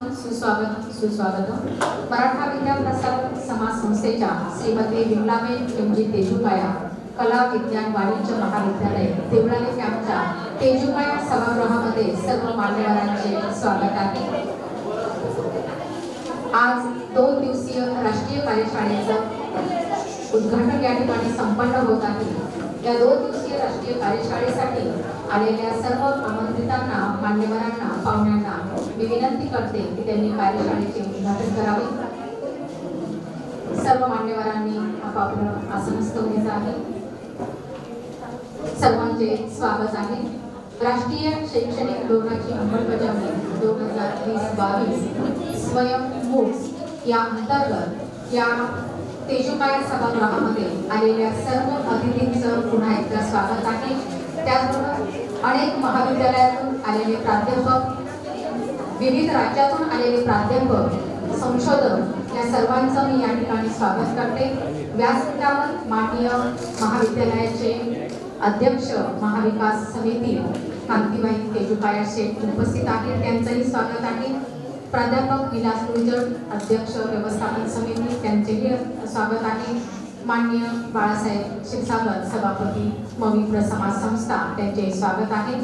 सुस्वागत मराठा विद्या प्रसारक समाज संस्थेच्या श्रीमती विमलाबेन एमजी तेजुकाया कला विज्ञान वाणिज्य महाविद्यालय देवळाली कॅम्पच्या तेजुकाया सभागृहामध्ये सर्व मान्यवरांचे स्वागत आहे। आज 2 दिवसीय राष्ट्रीय कार्यशाळेचं उद्घाटन या ठिकाणी संपन्न होत आहे। या 2 दिवसीय राष्ट्रीय कार्यशाळेसाठी आलेल्या सर्व आमंत्रितांना, मान्यवरांना, पाहुण्यांना मी विनंती करते की त्यांनी कार्यशाळेचे उद्घाटन करावे। सर्व मान्यवरांनी आपापलं आसनस्थ व्हायचं आहे। सर्वांचे स्वागत आहे। राष्ट्रीय शैक्षणिक धोरणाची अंमलबजावणी 2020-22 स्वयं मूक्स या अंतर्गत या तेजुकाया सभागृहामध्ये आलेल्या सर्व अतिथींचं पुन्हा एकदा स्वागत आहे। त्याचबरोबर अनेक महाविद्यालयातून आलेले प्राध्यापक, विविध राज्यातून आलेले प्राध्यापक, संशोधक या सर्वांचं मी या ठिकाणी स्वागत करते। व्यासपीठावर माननीय महाविद्यालयाचे अध्यक्ष महाविकास समिती कांतीबाई तेजुकाया शेठ उपस्थित आहेत, त्यांचंही स्वागत आहे। प्राध्यापक विलास गुर्जर अध्यक्ष व्यवस्थापन समिती त्यांचेही स्वागत आहे। माननीय बाळासाहेब क्षीरसागर सभापती मविप्र समाज संस्था त्यांचे स्वागत आहे।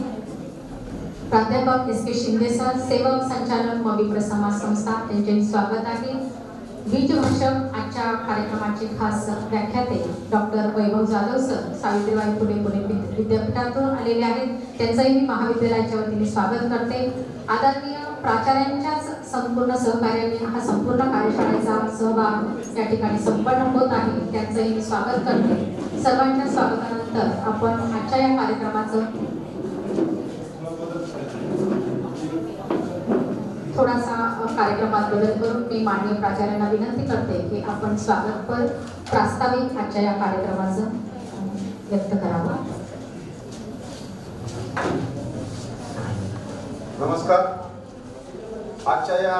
प्राध्यापक एस.के. शिंदे सर सेवक संचालक मविप्र समाज संस्था त्यांचे स्वागत आहे। बीजभाषक आजच्या कार्यक्रमाचे खास व्याख्याते डॉक्टर वैभव जाधव सर सावित्रीबाई फुले पुणे विद्यापीठातून आलेले आहेत, त्यांचंही मी महाविद्यालयाच्या वतीने स्वागत करते। आदरणीय प्राचार्यांच्याच संपूर्ण सहकार्याने हा संपूर्ण कार्यशाळेचा सहभाग या ठिकाणी संपन्न होत आहे, त्यांचंही मी स्वागत करते। सर्वांच्या स्वागतानंतर आपण आजच्या या कार्यक्रमाचं थोडासा कार्यक्रमात बदल करून मी माननीय प्राचार्यांना विनंती करते की आपण स्वागतपर प्रास्ताविक आजच्या या कार्यक्रमाचं व्यक्त करावं। नमस्कार। आजच्या या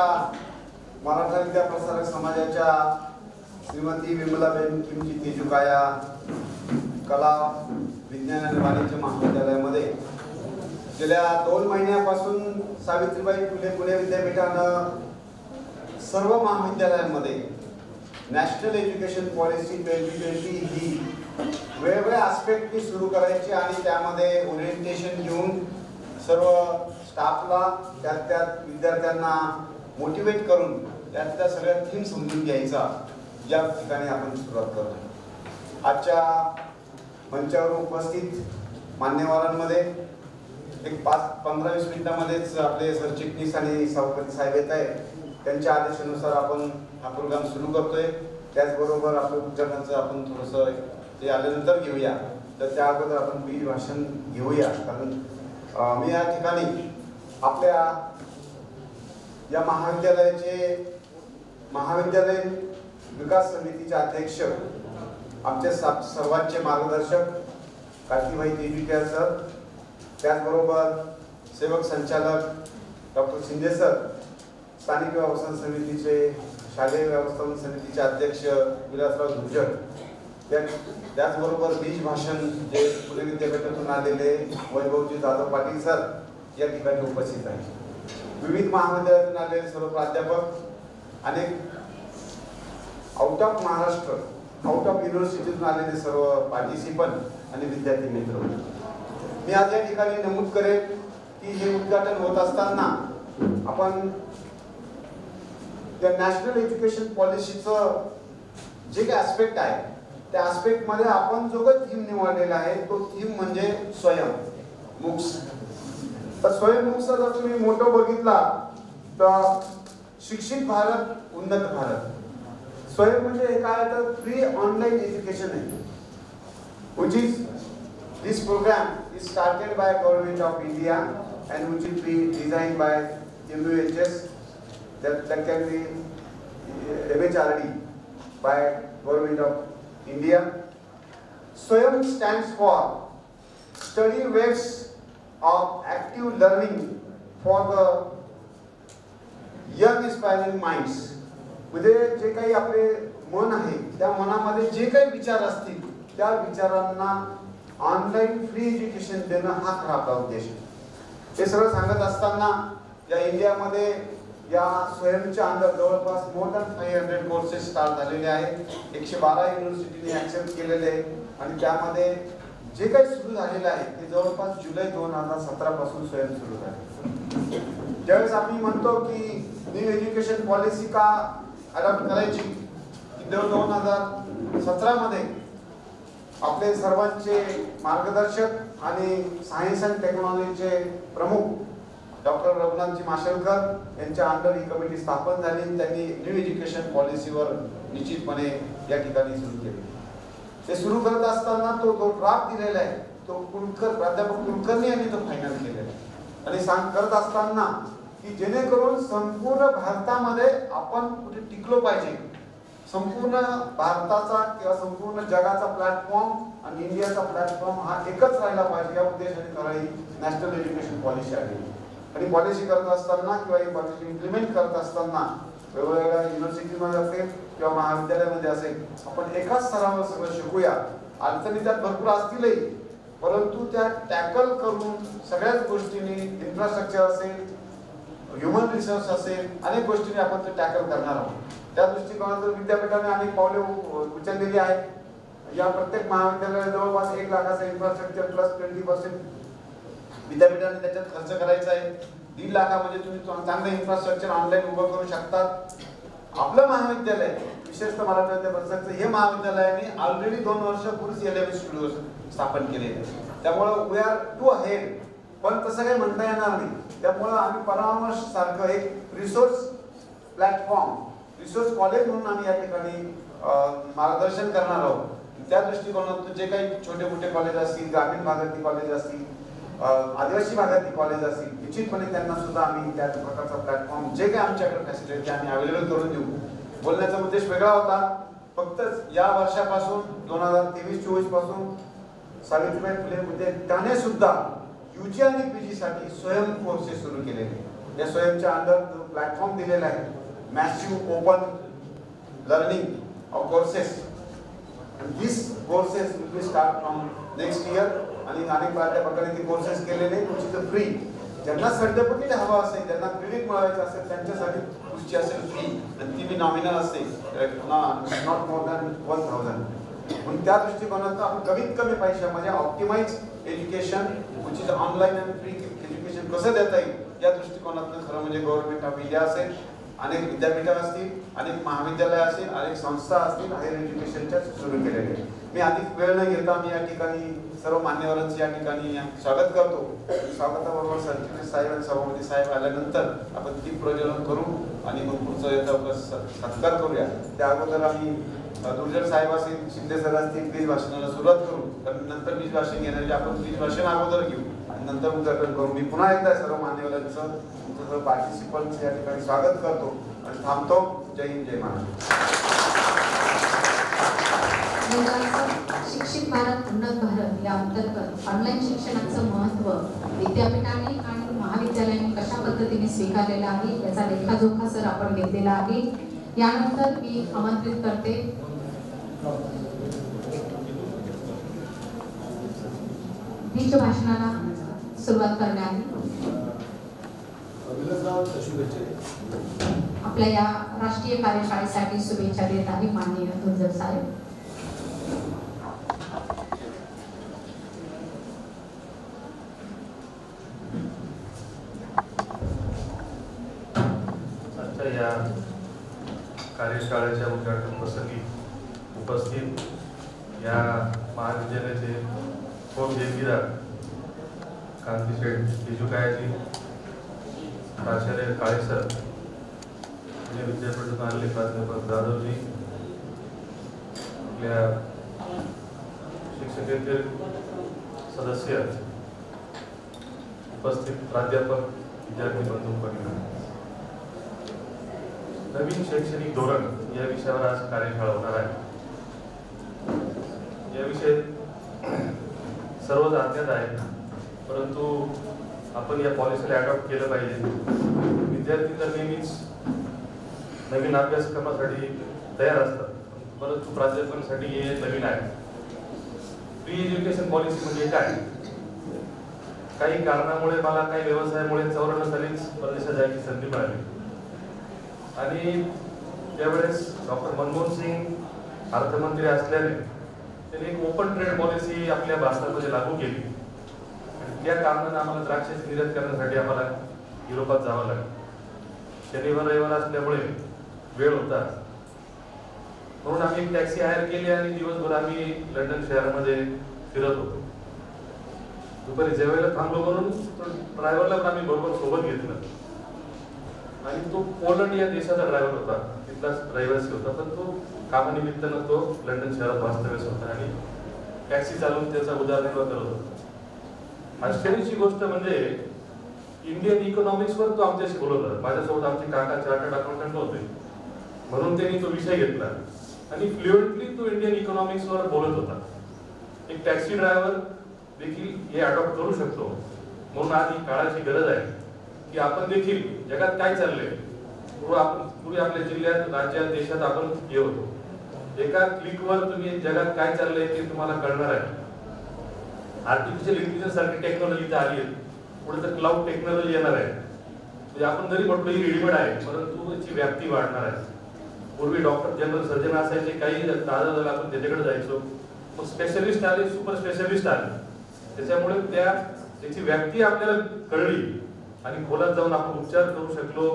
मराठा विद्या प्रसारक समाजाच्या श्रीमती विमलाबेन एमजी तेजुकाया कला विज्ञान आणि वाणिज्य महाविद्यालयामध्ये गेल्या 2 महिन्यापासून सावित्रीबाई फुले पुणे विद्यापीठानं सर्व महाविद्यालयांमध्ये नॅशनल एज्युकेशन पॉलिसी 2020 ही वेगवेगळ्या आस्पेक्टनी सुरू करायची आणि त्यामध्ये ओरिएंटेशन घेऊन सर्व स्टाफला त्यात विद्यार्थ्यांना मोटिवेट करून त्यातल्या सगळ्या थीम समजून घ्यायचा या ठिकाणी आपण सुरुवात करतो। आजच्या मंचावर उपस्थित मान्यवरांमध्ये एक 5-15-20 मिनिटांमध्येच आपले सरचिटणीस आणि सभापती साहेब येत आहे, त्यांच्या आदेशानुसार आपण हा प्रोग्राम सुरू करतोय। त्याचबरोबर आपलं उद्घाटनाचं आपण थोडंसं ते आल्यानंतर घेऊया, तर त्या अगोदर आपण बीज भाषण घेऊया। कारण मी या ठिकाणी आपल्या या महाविद्यालय विकास समितीचे अध्यक्ष, आमचे सर्वांचे मार्गदर्शक कांतीबाई तेजुकाया सर, त्याचबरोबर सेवक संचालक डॉक्टर शिंदे सर, स्थानिक व्यवस्थापन समितीचे शालेय व्यवस्थापन समितीचे अध्यक्ष विलासराव गुर्जर, त्याचबरोबर बीज भाषण जे पुणे विद्यापीठातून आलेले वैभवजी जाधव पाटील सर या ठिकाणी उपस्थित आहेत। विविध महाविद्यालयातून आलेले सर्व प्राध्यापक, अनेक out of Maharashtra, out of युनिव्हर्सिटीतून आलेले सर्व पार्टिसिपंट आणि विद्यार्थी मित्र, मी आज या ठिकाणी नमूद करेन की हे उद्घाटन होत असताना आपण त्या नॅशनल एज्युकेशन पॉलिसीचं जे काही ॲस्पेक्ट आहे त्या ॲस्पेक्ट मध्ये आपण जो काही थीम निवडलेला आहे तो थीम म्हणजे स्वयं मूक्स। तर स्वयं मूक्सचा जर तुम्ही मोठं बघितला तर शिक्षित भारत, उन्नत भारत। स्वयं म्हणजे काय तर फ्री ऑनलाइन एज्युकेशन आहे, which is this program is started by Government of India and which will be designed by MUHS, that can be MHRD by Government of India. Swayam stands for study waves of active learning for the young aspiring minds. म्हणजे जे काही आपले मन आहे त्या मनामध्ये जे काही विचार असतील त्या विचारांना ऑनलाइन फ्री एज्युकेशन देणं हा खरा आपला उद्देश आहे। हे सगळं सांगत असताना या इंडियामध्ये या स्वयंच्या अंडर जवळपास मोर दॅन 500 कोर्सेस स्टार्ट झालेले आहेत. 112 युनिव्हर्सिटीने ऍक्सेप्ट केलेले आहे आणि त्यामध्ये जे काही सुरू झालेलं आहे ते जवळपास जुलै 2017 पासून स्वयं सुरू झाले. ज्यावेळेस आम्ही म्हणतो की न्यू एज्युकेशन पॉलिसी का अडॉप्ट करायची, की 2017 मध्ये आपले सर्वांचे मार्गदर्शक आणि सायन्स अँड टेक्नॉलॉजीचे प्रमुख डॉक्टर रघुनाथजी माशेलकर यांच्या अंडर ही कमिटी स्थापन झाली. त्यांनी न्यू एज्युकेशन पॉलिसीवर निश्चितपणे या ठिकाणी सुरू केले. ते सुरू करत असताना तो जो ड्राफ्ट दिलेला आहे तो प्राध्यापक कुलकर्णी यांनी तो फायनल केलेला आहे आणि करत असताना की जेणेकरून संपूर्ण भारतामध्ये आपण कुठे टिकलो पाहिजे, संपूर्ण भारताचा किंवा संपूर्ण जगाचा प्लॅटफॉर्म आणि इंडियाचा प्लॅटफॉर्म हा एकच राहिला पाहिजे या उद्देशाने खरं ही नॅशनल एज्युकेशन पॉलिसी आली. आणि पॉलिसी करत असताना किंवा ही पॉलिसी इम्प्लिमेंट करत असताना वेगवेगळ्या युनिव्हर्सिटीमध्ये असेल किंवा महाविद्यालयामध्ये असेल आपण एकाच स्तरावर सगळं शिकूया. अडचणी त्यात भरपूर असतीलही, परंतु त्या टॅकल करून सगळ्याच गोष्टींनी इन्फ्रास्ट्रक्चर असेल, ह्युमन रिसोर्स असेल, अनेक गोष्टींनी आपण ते टॅकल करणार आहोत. त्या दृष्टिकोनातून विद्यापीठाने अनेक पावले उचललेली आहेत. या प्रत्येक महाविद्यालयाला जवळपास 1 लाखाचा इन्फ्रास्ट्रक्चर प्लस 20% विद्यापीठाने त्याच्यात खर्च करायचा आहे. 1.5 लाखामध्ये तुम्ही चांगलं इन्फ्रास्ट्रक्चर ऑनलाईन उभं करू शकतात. आपलं महाविद्यालय विशेषतः मराठवाड्याच्या परिसराचं हे महाविद्यालयाने ऑलरेडी 2 वर्षापूर्वीच LMS स्टुडिओ स्थापन केलेले. त्यामुळे वी आर टू अहेड, पण तसं काही म्हणता येणार नाही. त्यामुळे आम्ही परामर्श सारखं एक रिसोर्स प्लॅटफॉर्म, रिसोर्स कॉलेज म्हणून आम्ही या ठिकाणी मार्गदर्शन करणार आहोत. त्या दृष्टिकोनातून जे काही छोटे मोठे कॉलेज असतील, ग्रामीण भागातील कॉलेज असतील, आदिवासी भागातील कॉलेज असतील, निश्चितपणे त्यांना सुद्धा आम्ही त्या प्रकारचा प्लॅटफॉर्म जे काही आमच्याकडे फॅसिलिटी आम्ही अवेलेबल करून देऊ. बोलण्याचा उद्देश वेगळा होता. फक्त या वर्षापासून 2023-24 पासून सावित्रीबाई फुले विद्यापीठाने सुद्धा UG आणि PG साठी स्वयं कोर्सेस सुरू केलेले. या स्वयंच्या अंडर प्लॅटफॉर्म दिलेला आहे, massive open learning of courses. This courses will be start from next year. आणि अनेक प्राध्यापकांनी ते कोर्सेस केलेले फ्री. ज्यांना सर्टिफिकेट हवा असेल, ज्यांना क्रेडिट मिळवायचं असेल त्यांच्यासाठी तुमची असेल फी आणि ती नॉमिनल असते, नॉट मोर दॅन 1000. म्हणून त्या दृष्टिकोनातून आपण कमीत कमी पैशामध्ये optimise education which is online आणि फ्री एज्युकेशन कसं देता येईल या दृष्टिकोनातून खरं म्हणजे गव्हर्नमेंट ऑफ इंडिया असेल, अनेक विद्यापीठं असतील, अनेक महाविद्यालय असतील, अनेक संस्था असतील, हायर एज्युकेशनच्या सुरू केलेले. मी अधिक वेळ न घेता मी या ठिकाणी सर्व मान्यवरांचे या ठिकाणी स्वागत करतो. स्वागताबरोबर सरचिटणीस साहेब आणि सभापती साहेब आल्यानंतर आपण ती प्रज्वलन करू आणि मग पुढचं याचा सत्कार करूया. त्या अगोदर आम्ही दुर्जन साहेब असतील, शिंदे सर असतील, प्लीज भाषणाला सुरुवात करू. कारण नंतर प्लीज भाषण घेण्याचे आपण प्लीज भाषण अगोदर घेऊ आणि नंतर उद्घाटन करू. मी पुन्हा एकदा सर्व मान्यवरांचं तुमचं पार्टिसिपंट्स या ठिकाणी स्वागत करतो आणि थांबतो. जय हिंद, जय महाराष्ट्र. शिक्षित भारत उन्नत भारत या अंतर्गत ऑनलाईन शिक्षणाचं महत्त्व विद्यापीठाने आणि महाविद्यालयाने कशा पद्धतीने स्वीकारलेलं आहे याचा लेखाजोखा सर आपण घेतलेला आहे. यानंतर मी आमंत्रित करते बीज भाषणाला सुरुवात करण्याआधी आपल्या या राष्ट्रीय कार्यशाळेसाठी शुभेच्छा देत आहे माननीय दुर्जन साहेब. या कार्यशाळेच्या उद्घाटन प्रसंगी उपस्थित या महाविद्यालयाचे उपविद्यापीठार कांतीशेठ बिजुकायाजी, प्राचार्य काळेसर, पुणे विद्यापीठातून आलेले प्राध्यापक जाधवजी, आपल्या शिक्षकेतर सदस्य, उपस्थित प्राध्यापक, विद्यार्थी बंधू भगिनी, नवीन शैक्षणिक धोरण या विषयावर आज कार्यशाळा होणार आहे. या विषय सर्वच अज्ञात आहे, परंतु आपण या पॉलिसीला अडॉप्ट केलं पाहिजे. विद्यार्थी तर नेहमीच नवीन अभ्यासक्रमासाठी तयार असतात, परंतु प्राध्यापकांसाठी हे नवीन आहे. प्री एज्युकेशन पॉलिसी म्हणजे काय? काही कारणामुळे मला काही व्यवसायामुळे 94 सालीच परदेशात जायची संधी मिळाली आणि त्यावेळेस डॉक्टर मनमोहन सिंग अर्थमंत्री असल्याने त्यांनी एक ओपन ट्रेड पॉलिसी आपल्या भारतामध्ये लागू केली. आणि त्या कारणाने आम्हाला द्राक्षाची निर्यात करण्यासाठी आम्हाला युरोपात जावं लागलं. शनिवार रविवार असल्यामुळे वेळ होता, म्हणून आम्ही एक टॅक्सी हायर केली आणि दिवसभर आम्ही लंडन शहरामध्ये फिरत होतो. दुपारी जेवायला थांबलो म्हणून ड्रायव्हरला पण आम्ही बरोबर सोबत घेतलं. आणि तो पोलंड या देशाचा ड्रायव्हर होता, तिथलाच रहिवासी होता, पण तो कामानिमित्तानं तो लंडन शहरात वास्तव्यास होता आणि टॅक्सी चालवून त्याचा उदरनिर्वाह करत होता. आश्चर्याची गोष्ट म्हणजे इंडियन इकॉनॉमिक्सवर तो आमच्याशी बोलत होता. माझ्यासोबत आमचे काका चार्टर्ड अकाउंटंट होते, म्हणून त्यांनी तो विषय घेतला आणि फ्लुएंटली तो इंडियन इकॉनॉमिक्सवर बोलत होता. एक टॅक्सी ड्रायव्हर देखील हे अडॉप्ट करू शकतो. म्हणून आज ही काळाची गरज आहे की आपण देखील जगात काय चाललंय, पूर्वी आपल्या जिल्ह्यात, राज्यात, देशात आपण हे होतो, एका क्लिकवर तुम्ही जगात काय चाललंय ते तुम्हाला कळणार आहे. आर्टिफिशियल इंटेलिजन्स सारखी टेक्नॉलॉजी इथे आली आहे, पुढे तर क्लाउड टेक्नॉलॉजी येणार आहे. म्हणजे आपण जरी म्हटलं ही रेडीमेड आहे, परंतु याची व्याप्ती वाढणार आहे. पूर्वी डॉक्टर जनरल सर्जन असायचे, काही ताजा झालं आपण त्याच्याकडे जायचो, मग स्पेशलिस्ट आले, सुपर स्पेशलिस्ट आले. त्याच्यामुळे त्याची व्याप्ती आपल्याला कळली आणि खोलात जाऊन आपण उपचार करू शकलो.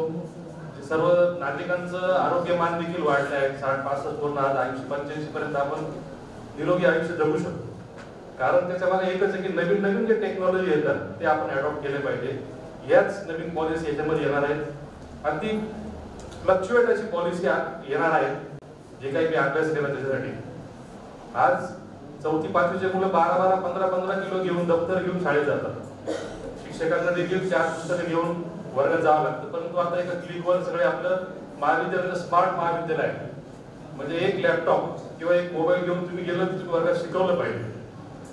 सर्व नागरिकांचं आरोग्यमान देखील वाढलं आहे. 60-65 वरून आज 80-85 पर्यंत आपण निरोगी आयुष्य जगू शकतो. कारण त्याच्या मागे एकच आहे की नवीन नवीन जे टेक्नॉलॉजी येतात ते आपण अडॉप्ट केले पाहिजे. याच नवीन पॉलिसी याच्यामध्ये येणार आहेत. अगदी फ्लक्च्युएट अशी पॉलिसी येणार आहे, जे काही मी अभ्यास केला त्याच्यासाठी. आज 4वी-5वीचे मुलं 12-12, 15-15 किलो घेऊन दप्तर घेऊन शाळेत जातात. शिक्षकांना देखील 4 पुस्तकं घेऊन वर्गात जावं लागतं. परंतु आता एका क्लिकवर सगळे आपलं महाविद्यालयाचं स्मार्ट महाविद्यालय आहे. म्हणजे एक लॅपटॉप किंवा एक मोबाईल घेऊन तुम्ही गेलो तर तुम्ही वर्गात शिकवलं पाहिजे.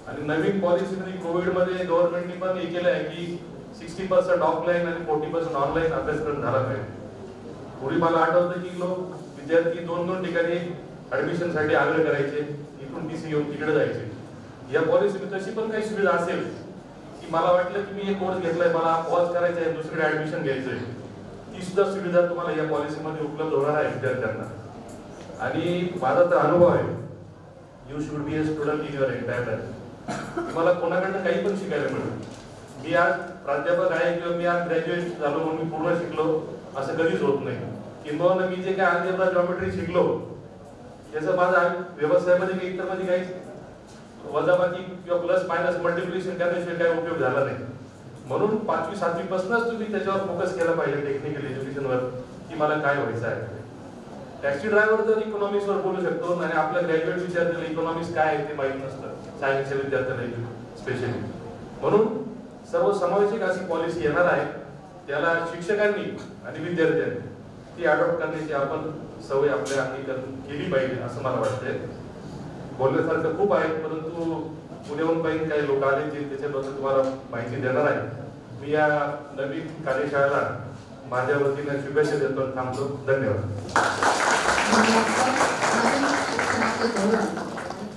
आणि नवीन पॉलिसीमध्ये कोविडमध्ये गव्हर्नमेंटने पण हे केलं आहे की 60% ऑफलाईन आणि 40% ऑनलाईन अभ्यासक्रम झाला पाहिजे. पूर्वी मला आठवतं की लोक विद्यार्थी 2-2 ठिकाणी ऍडमिशनसाठी आग्रह करायचे, इथून टीसी घेऊन तिकडे जायचे. या पॉलिसीमध्ये तशी पण काही सुविधा असेल की मला वाटलं की मी एक कोर्स घेतलाय, मला पॉज करायचं आहे, दुसरीकडे ऍडमिशन घ्यायचंय, ती सुद्धा सुविधा तुम्हाला या पॉलिसीमध्ये उपलब्ध होणार आहे विद्यार्थ्यांना. आणि माझा तर अनुभव आहे, you should be a student in your entire life. तुम्हाला कोणाकडनं काही पण शिकायला मिळेल. मी आज प्राध्यापक आहे किंवा मी आज ग्रॅज्युएट झालो म्हणून मी पूर्ण शिकलो असं कधीच होत नाही. किंवा मी जे काय अल्जेब्रा जॉमेट्री शिकलो त्याचा माझा व्यवसायामध्ये काही इतर मध्ये काही वजाबाकी किंवा प्लस मायनस मल्टिप्लिकेशन करण्याशिवाय काही उपयोग झाला नाही. म्हणून 5वी-7वी पासूनच तुम्ही त्याच्यावर फोकस केला पाहिजे, टेक्निकल एज्युकेशनवर, की मला काय व्हायचं आहे. टॅक्सी ड्रायव्हर तर इकॉनॉमिक्सवर बोलू शकतो आणि आपल्या ग्रॅज्युएट विद्यार्थ्याला इकॉनॉमिक्स काय आहे ते माहित नसतं, सायन्सच्या विद्यार्थ्याला स्पेशली. म्हणून सर्व समावेशक अशी पॉलिसी येणार आहे. त्याला शिक्षकांनी आणि विद्यार्थ्यांनी ती अडॉप्ट करण्याची आपण सवय आपल्या अंगीकरण केली पाहिजे असं मला वाटतंय. बोलण्यासारखं खूप आहे, परंतु पुण्याहून काही लोक आले जे त्याच्याबद्दल तुम्हाला माहिती देणार आहे. मी या नवीन कार्यशाळेला माझ्या वतीने शुभेच्छा देतो. थांबतो. धन्यवाद.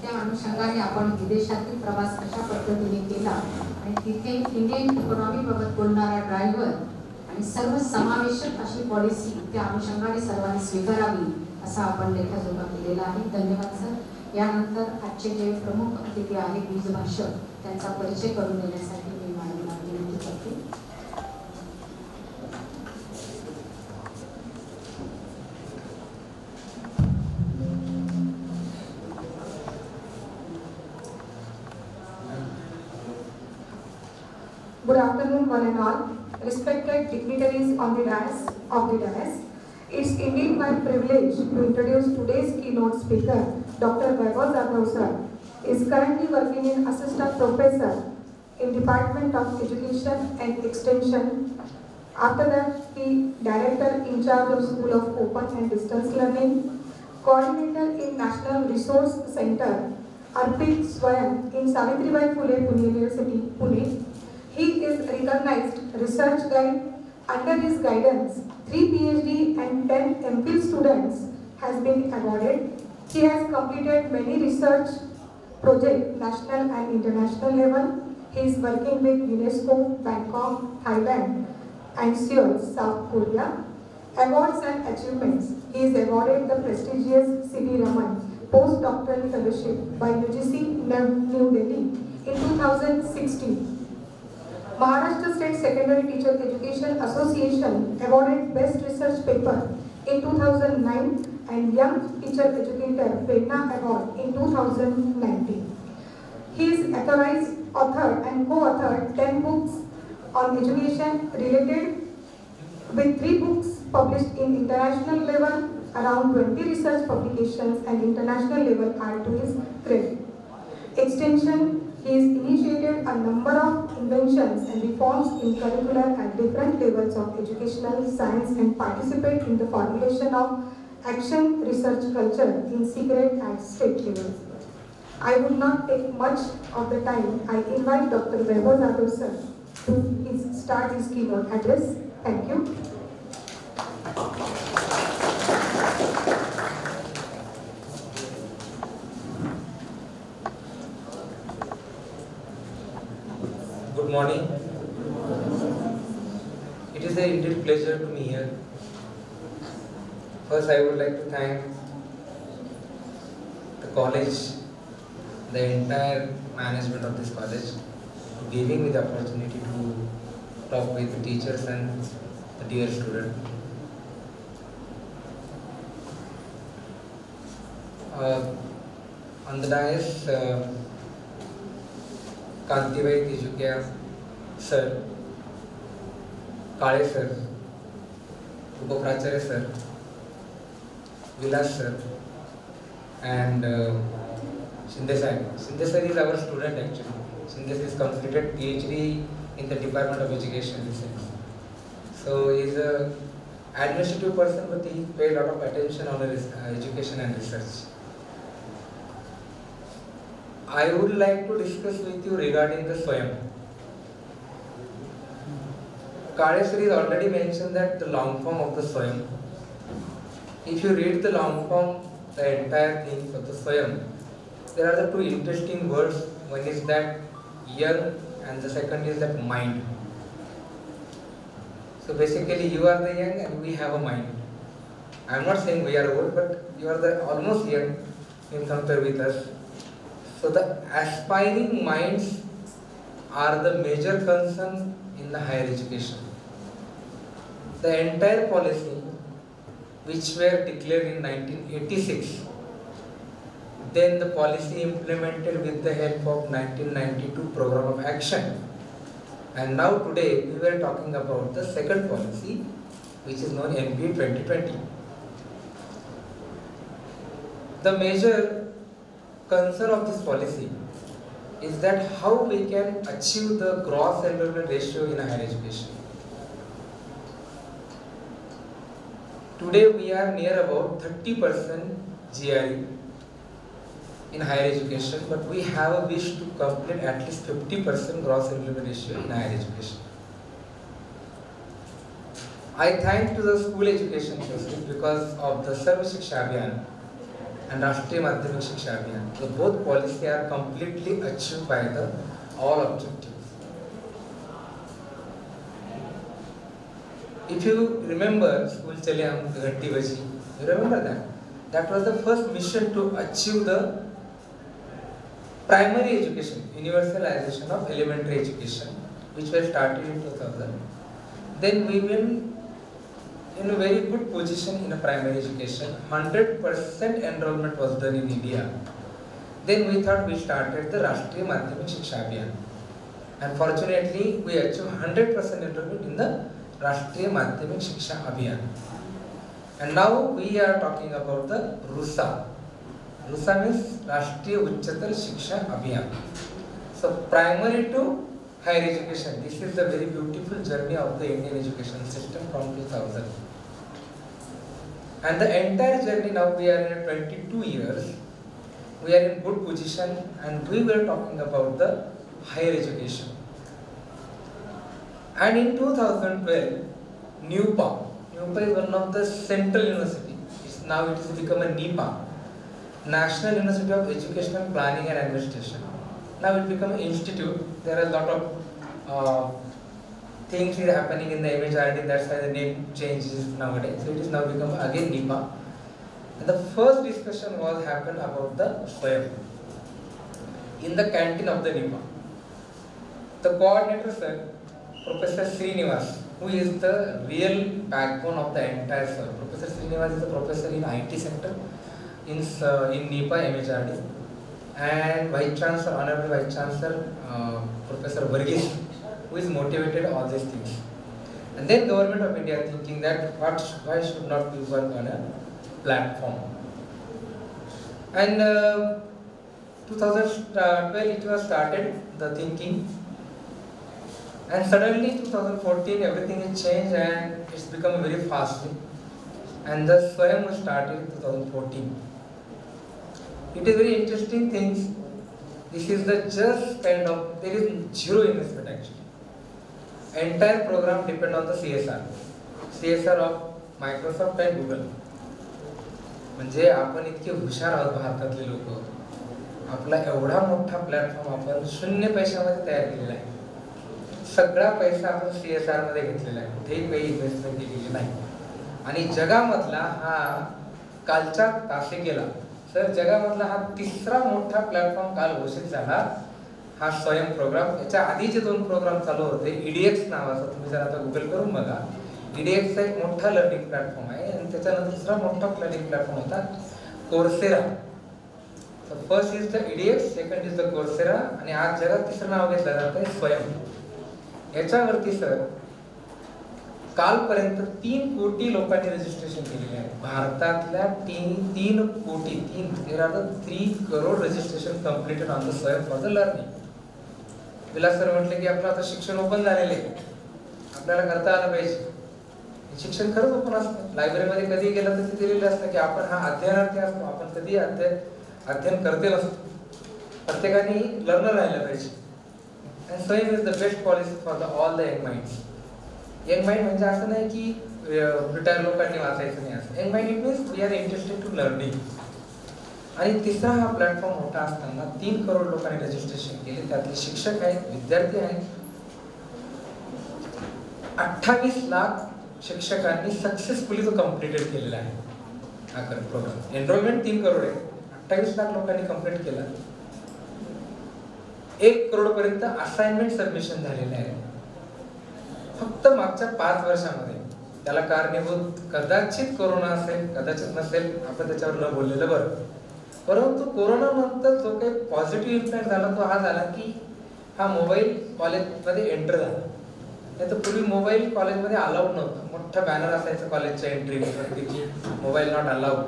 त्या अनुषंगाने आपण विदेशातील प्रवास कशा पद्धतीने केला आणि तिथे इंडियन इकॉनॉमी बाबत बोलणारा ड्रायव्हर आणि सर्व समावेशक अशी पॉलिसी त्या अनुषंगाने सर्वांनी स्वीकारावी असा आपण लेखाजोखा केलेला आहे. धन्यवाद सर. यानंतर आजचे जे प्रमुख अतिथी आहेत बीजभाषक, त्यांचा परिचय करून देण्यासाठी मी मॅडमला विनंती करते. Good afternoon, one and all. Respected dignitaries on the dais. It's indeed my privilege to introduce today's keynote speaker, Dr. Vaibhav Jadhav sir. Is currently working in assistant professor in Department of Education and Extension. After that, he director in charge of School of Open and Distance Learning, coordinator in National Resource Center, Arpit Swayam in Savitribai Phule University, Pune. He is recognized research guide. Under his guidance, 3 PhD and 10 MPhil students has been awarded. He has completed many research projects, national and international level. He is working with UNESCO, Bangkok, Thailand, and Seoul, South Korea. Awards and achievements. He is awarded the prestigious C.V. Raman Postdoctoral Fellowship by UGC New Delhi in 2016. Maharashtra State Secondary Teacher Education Association awarded Best Research Paper in 2009 and Young Teacher Educator Prerna Award in 2019. He is authored and co-authored 10 books on education related, with 3 books published in international level, around 20 research publications and international level are to his credit. Extension, he has initiated a number of inventions and reforms in curricular at different levels of educational science and participate in the formulation of action research culture in secret at state level. I would not take much of the time. I invite Dr. Vaibhav Jadhav sir to start his keynote address. Thank you. Good morning. It is a indeed pleasure to be here. First, I would like to thank the college, the entire management of this college, for giving me the opportunity to talk with the teachers and the dear student. On the dais, Kantibai Tijukia sir, Kale sir, Upapracharya sir, Vilas sir, and Shinde sir. Shinde sir is our student actually. Shinde sir is completed PhD in the Department of Education Research. So he is an administrative person, but he paid a lot of attention on education and research. I would like to discuss with you regarding the SWAYAM. Kadeswari has already mentioned that the long form of the SWAYAM. If you read the long form, the entire thing of the SWAYAM, there are the two interesting words. One is that young and the second is that mind. So basically you are the young and we have a mind. I am not saying we are old, but you are the almost young in compare with us. So the aspiring minds are the major concern in the higher education. The entire policy which were declared in 1986, then the policy implemented with the help of 1992 program of action. And now today we were talking about the second policy which is known NEP 2020. The major concern of this policy is that how we can achieve the gross enrollment ratio in higher education. Today we are near about 30% GRE in higher education, but we have a wish to complete at least 50% gross enrollment ratio in higher education. I thank to the school education system because of the Sarva Shiksha Abhiyan and Rashtriya Madhyamik Shiksha Abhiyan. So both policies are completely achieved by the all objectives. If you remember School Chale Hum Ghanti Baji, you remember that? That was the first mission to achieve the primary education, universalization of elementary education, which was started in 2000. Then we were in a very good position in a primary education. 100% enrollment was done in India. Then we thought we started the Rashtriya Madhyamik Shiksha Abhiyan. And fortunately, we achieved 100% enrollment in the Rashtriya Madhyamik Shiksha Abhiyan. And now we are talking about the RUSA. RUSA means Rashtriya Uchchatar Shiksha Abhiyan. So primary to higher education. This is the very beautiful journey of the Indian education system from 2000. And the entire journey now we are in 22 years. We are in good position and we were talking about the higher education. And in 2012, NEP is one of the central university. Now it has become a NEPA, National University of Educational Planning and Administration. Now it become an institute. There are a lot of things is happening in the MHRD, that's why the name changes nowadays. So it is now become again NEPA. And the first discussion was happened about the SWAYAM in the canteen of the NEPA. The coordinator sir, Professor Srinivas, who is the real backbone of the entire SWAYAM. Professor Srinivas is a professor in IT sector in NEPA MHRD, and Vice Chancellor, Honorable Vice Chancellor Professor Varghese, who is motivated all these things. And then Government of India thinking that why should not we work on a platform. And 2012 it was started, the thinking, and suddenly 2014 everything is changed and it's become very fast. And the SWAYAM was started in 2014. It is very interesting things. This is the just kind of, there is zero investment actually. Entire program depend on the CSR of Microsoft and Google. म्हणजे आपण इतके हुशार आहोत भारतातले लोक, आपला एवढा मोठा प्लॅटफॉर्म आपण 0 पैशामध्ये तयार केलेला आहे. सगळा पैसा आपण CSR मध्ये घेतलेला आहे, कुठेही काही इन्व्हेस्टमेंट केलेली नाही. आणि जगामधला हा कालच्या तासिकेला सर जगामधला हा 3रा मोठा प्लॅटफॉर्म काल घोषित झाला, हा SWAYAM प्रोग्राम. याच्या आधी जे 2 प्रोग्राम चालू होते, EDX नावाचा, तुम्ही जर आता गुगल करून बघा, EDX चा एक मोठा लर्निंग प्लॅटफॉर्म आहे. आणि त्याच्यानंतर दुसरा मोठा लर्निंग प्लॅटफॉर्म होता Coursera. First is the EDX, second is the Coursera, आणि आज जगात 3रं नाव घेतलं जातं SWAYAM. याच्यावरती सर कालपर्यंत 3 कोटी लोकांनी रजिस्ट्रेशन केलेले आहे. भारतातल्या 3 कोटी 3 crore registration completed on the SWAYAM for the learning. Vilas sir म्हटले की आपलं आता शिक्षण ओपन झालेलं आहे, आपल्याला करता आलं पाहिजे. शिक्षण खरंच ओपन असतं. लायब्ररीमध्ये कधी गेलं तर तिथे दिलेलं असतं की आपण हा अध्ययनार्थी असतो, आपण कधी अध्ययन करते नसतो. प्रत्येकाने लर्नर राहिलं पाहिजे. And SWAYAM is the best policy for all the young minds. Young mind म्हणजे असं नाही की रिटायर लोकांनी वाचायचं नाही असं. Young mind it means we are interested to learning. आणि 3रा हा प्लॅटफॉर्म मोठा असताना 3 करोड लोकांनी रजिस्ट्रेशन केले. त्यातले शिक्षक आहेत, विद्यार्थी आहेत. 28 लाख शिक्षकांनी सक्सेसफुली तो कंप्लीटेड केलेला आहे हा प्रोग्राम. एनरोलमेंट 3 करोड आहे, 28 लाख लोकांनी कंप्लीट केला. 1 करोड पर्यंत असाइनमेंट सबमिशन झालेले आहे फक्त मागच्या 5 वर्षामध्ये. त्याला कारणीभूत कदाचित कोरोना असेल, कदाचित नसेल, आपण त्याच्यावर न बोललेलं बरं. परंतु कोरोना नंतर जो काही पॉझिटिव्ह इम्पॅक्ट झाला तो हा झाला की हा मोबाईल कॉलेजमध्ये एंटर झाला. नाही तर पूर्वी मोबाईल कॉलेजमध्ये अलाउड नव्हतं. मोठा बॅनर असायचं कॉलेजच्या एंट्रीवरती की मोबाईल नॉट अलाउड,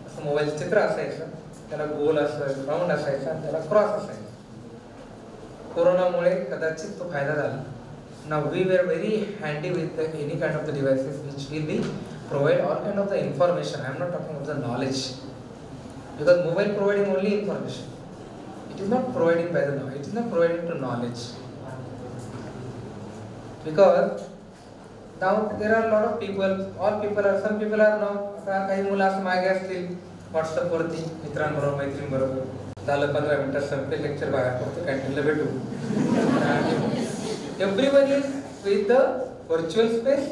असं मोबाईलचं चित्र असायचं. त्याला गोल असं राऊंड असायचा आणि त्याला क्रॉस असायचा. कोरोनामुळे कदाचित तो फायदा झाला. Now we were very handy with any kind of the devices which will be provide all kind of the information. I am not talking about the knowledge, because mobile providing only information. It is not providing by the knowledge. It is not providing to knowledge. Because now there are a lot of people. All people are, some people are now काही मुलं असं मागे असतील WhatsApp वरती मित्रांबरोबर मैत्रिणींबरोबर झालं 15 मिनिटात संपले लेक्चर, बाहेर पडतो कॅन्टीनला भेटू. Everyone is with the virtual space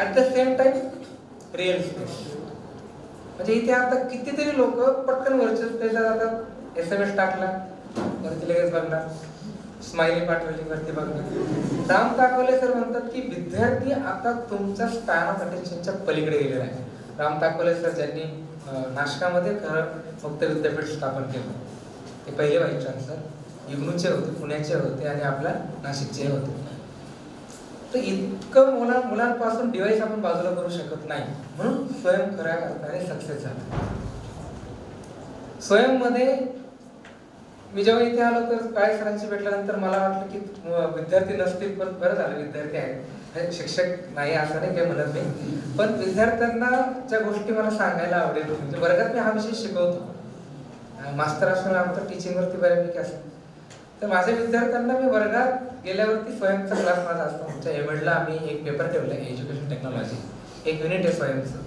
at the same time real space. म्हणजे इथे आता कितीतरी लोक पटकन व्हर्च्युअल स्पेसला जातात. SMS टाकला वरती लगेच बघणार, स्माइली पाठवली वरती बघणार. राम ताकवले सर म्हणतात की विद्यार्थी आता तुमच्या स्पॅन ऑफ अटेन्शनच्या पलीकडे गेलेला आहे. राम ताकवले सर ज्यांनी नाशकामध्ये फक्त विद्यापीठ स्थापन केलं, ते पहिले व्हाईस चान्सलर इग्नूचे होते, पुण्याचे होते आणि आपल्या नाशिकचे होते. तर इतकं मुलांपासून डिव्हाइस आपण बाजूला करू शकत नाही, म्हणून स्वयं खऱ्या अर्थाने सक्सेस झाला. स्वयं मध्ये मी जेव्हा इथे आलो तर काळे सरांशी भेटल्यानंतर मला वाटलं की विद्यार्थी नसतील, पण बरं झालं विद्यार्थी आहेत. शिक्षक नाही असं नाही काही म्हणत नाही, पण विद्यार्थ्यांना ज्या गोष्टी मला सांगायला आवडेल, म्हणजे वर्गात मी हा विषय शिकवतो, मास्टर असल्यामुळे आमचं टीचिंगवरती बऱ्यापैकी असतं. तर माझ्या विद्यार्थ्यांना मी वर्गात गेल्यावरती स्वयंचा क्लास माझा असतो. आमच्या एमएडला आम्ही एक पेपर ठेवला आहे एज्युकेशन टेक्नॉलॉजी, एक युनिट आहे स्वयंचं.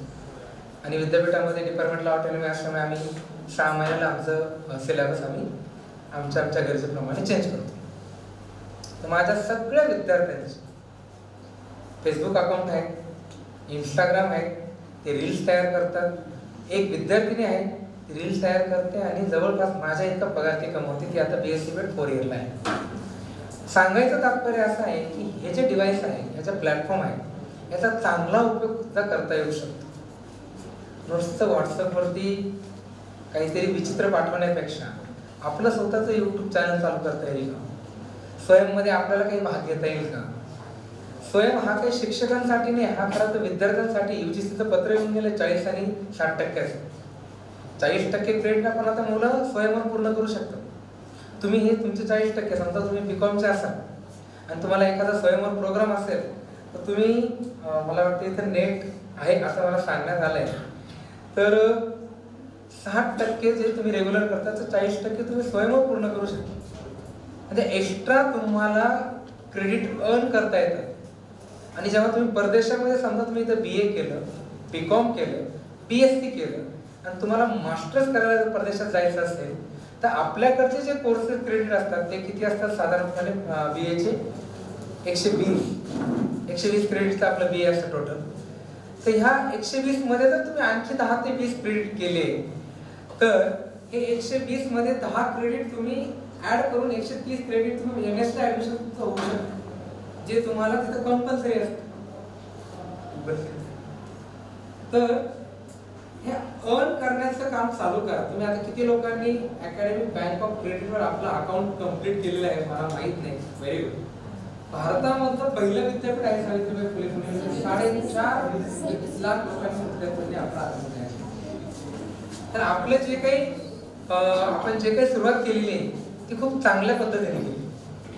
आणि विद्यापीठामध्ये डिपार्टमेंटला ऑटोनॉमी असल्यामुळे आम्ही 6 महिन्याला आमचं सिलेबस आम्ही आमच्या गरजेप्रमाणे चेंज करतो. तर माझ्या सगळ्या विद्यार्थ्यांची फेसबुक अकाउंट आहे, इंस्टाग्राम आहे, ते रील्स तयार करतात. एक विद्यार्थिनी आहे, ती रील्स तयार करते आणि जवळपास माझ्या इतका पगार ती कमवते. ती आता BSc बेड 4 इयरला आहे. सांगायचं तात्पर्य असं आहे की हे जे डिव्हाइस आहे, ह्याचा प्लॅटफॉर्म आहे, याचा चांगला उपयोग सुद्धा करता येऊ शकतो. नुसतं व्हॉट्सअपवरती काहीतरी विचित्र पाठवण्यापेक्षा आपलं स्वतःचं YouTube चॅनल चालू करता येईल का? स्वयंमध्ये आपल्याला काही भाग घेता येईल का? स्वयं हा काही शिक्षकांसाठी नाही, हा खरं तर विद्यार्थ्यांसाठी. UGCचं पत्र येऊन गेलं 40 आणि 60%. 40% क्रेडिट पण आता मुलं स्वयंवर पूर्ण करू शकतात. तुम्ही हे तुमचे 40%, समजा तुम्ही BComचे असाल आणि तुम्हाला एखादा स्वयंवर प्रोग्राम असेल, तर तुम्ही मला वाटतं इथं नेट आहे असं मला सांगण्यात आलंय, तर 60% जे तुम्ही रेग्युलर करता, तर 40% तुम्ही स्वयंवर पूर्ण करू शकता. म्हणजे एक्स्ट्रा तुम्हाला क्रेडिट अर्न करता येतं. आणि जेव्हा तुम्ही परदेशामध्ये समजा तुम्ही इथं BA केलं, BCom केलं, BSc केलं आणि तुम्हाला मास्टर्स करायला जर परदेशात जायचं असेल, तर आपल्याकडचे जे कोर्सेस क्रेडिट असतात ते किती असतात साधारणपणे? BAचे 120 क्रेडिटचं आपलं BA असतं टोटल. तर ह्या 120 मध्ये जर तुम्ही आणखी 10 ते 20 क्रेडिट केले, तर हे 120 मध्ये 10 क्रेडिट तुम्ही ऍड करून 130 क्रेडिट तुम्ही MS ला ऍडमिशन होऊ शकतं, जे तुम्हाला तिथं कंपल्सरी असतं. तर हे अर्न करण्याचं काम चालू करा. तुम्ही आता किती लोकांनी अकॅडमिक बँक ऑफ क्रेडिटवर आपलं अकाउंट कंप्लीट केलेलं आहे मला माहित नाही. Very good. भारतामधलं पहिलं विद्यापीठ आहे सावित्रीबाई फुले पुणे. 4.5 लाख लोकांनी विद्यार्थ्यांनी आपला अकाउंट आहे. तर आपले जे काही आपण जे काही सुरुवात केलेली आहे ती खूप चांगल्या पद्धतीने केली.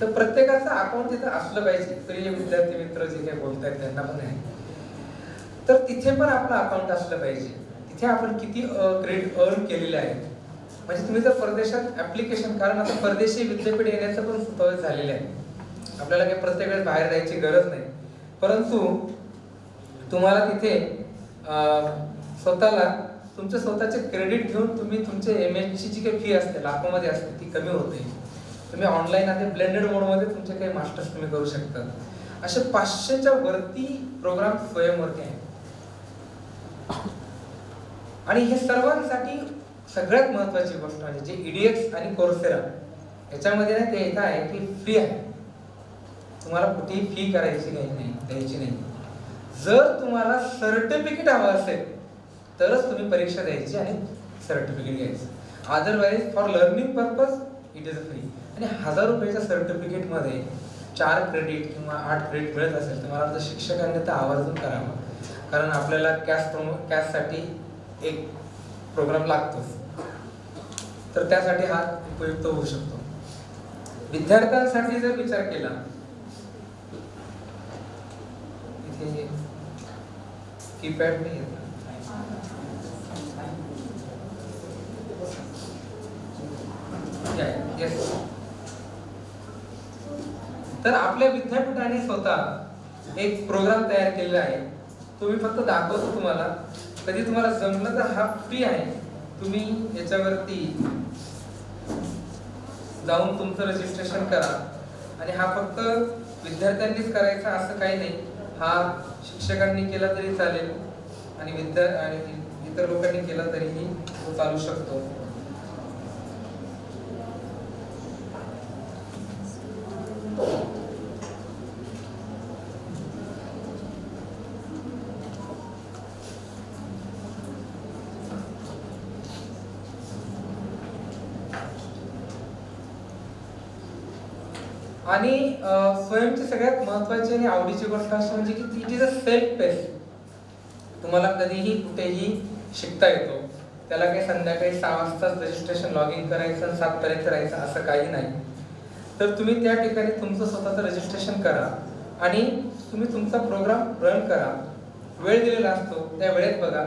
तर प्रत्येकाचं अकाउंट तिथं असलं पाहिजे. प्रिय विद्यार्थी मित्र जे काही बोलतायत त्यांना पण आहे, तर तिथे पण आपलं अकाउंट असलं पाहिजे. तिथे आपण किती क्रेडिट अर्न केलेले आहे. म्हणजे तुम्ही जर परदेशात ऍप्लिकेशन, कारण आता परदेशी विद्यापीठ येण्याचं पण सुतोष झालेलं आहे, आपल्याला काही प्रत्येक वेळेस बाहेर जायची गरज नाही. परंतु तुम्हाला तिथे स्वतःला तुमचे स्वतःचे क्रेडिट घेऊन तुम्ही तुमचे MS ची जी काही फी असते लाखोमध्ये असते ती कमी होते. तुम्ही ऑनलाईन आता ब्लेंडेड मोडमध्ये तुमचे काही मास्टर्स तुम्ही करू शकता. असे 500च्या वरती प्रोग्राम स्वयंवरती आहेत. आणि हे सर्वांसाठी सगळ्यात महत्वाची गोष्ट म्हणजे जे EDX आणि कोर्सेरा याच्यामध्ये ना ते येत आहे की फ्री आहे. तुम्हाला कुठेही फी करायची नाही, द्यायची नाही. जर तुम्हाला सर्टिफिकेट हवं असेल तरच तुम्ही परीक्षा द्यायची आणि सर्टिफिकेट घ्यायचं. Otherwise for learning purpose it is free. आणि 1000 रुपयाच्या सर्टिफिकेट मध्ये 4 क्रेडिट किंवा 8 क्रेडिट मिळत असेल तर मला वाटतं शिक्षकांनी तर आवर्जून करावं. कारण आपल्याला कॅशसाठी एक प्रोग्राम लागतोच, तर त्यासाठी हा उपयुक्त होऊ शकतो. विद्यार्थ्यांसाठी जर विचार केला, इथे कीपॅड नाही येत. तर आपल्या विद्यापीठाने स्वतः एक प्रोग्राम तयार केलेला आहे. तुम्ही फक्त दाखवतो तुम्हाला, कधी तुम्हाला जमलं तर हा फ्री आहे. तुम्ही याच्यावरती जाऊन तुमचं रजिस्ट्रेशन करा. आणि हा फक्त विद्यार्थ्यांनीच करायचा असं काही नाही, हा शिक्षकांनी केला तरी चालेल आणि इतर लोकांनी केला तरीही तो चालू शकतो. आणि स्वयंची सगळ्यात महत्वाची आणि आवडीची गोष्ट अशी म्हणजे की it is a self pace. तुम्हाला कधीही कुठेही शिकता येतो. त्याला काही संध्याकाळी 6 वाजताच रजिस्ट्रेशन लॉग इन करायचं आणि 7 पर्यंत राहायचं असं काही नाही. तर तुम्ही त्या ठिकाणी तुमचं स्वतःचं रजिस्ट्रेशन करा आणि तुम्ही तुमचा प्रोग्राम रन करा. वेळ दिलेला असतो त्या वेळेत बघा.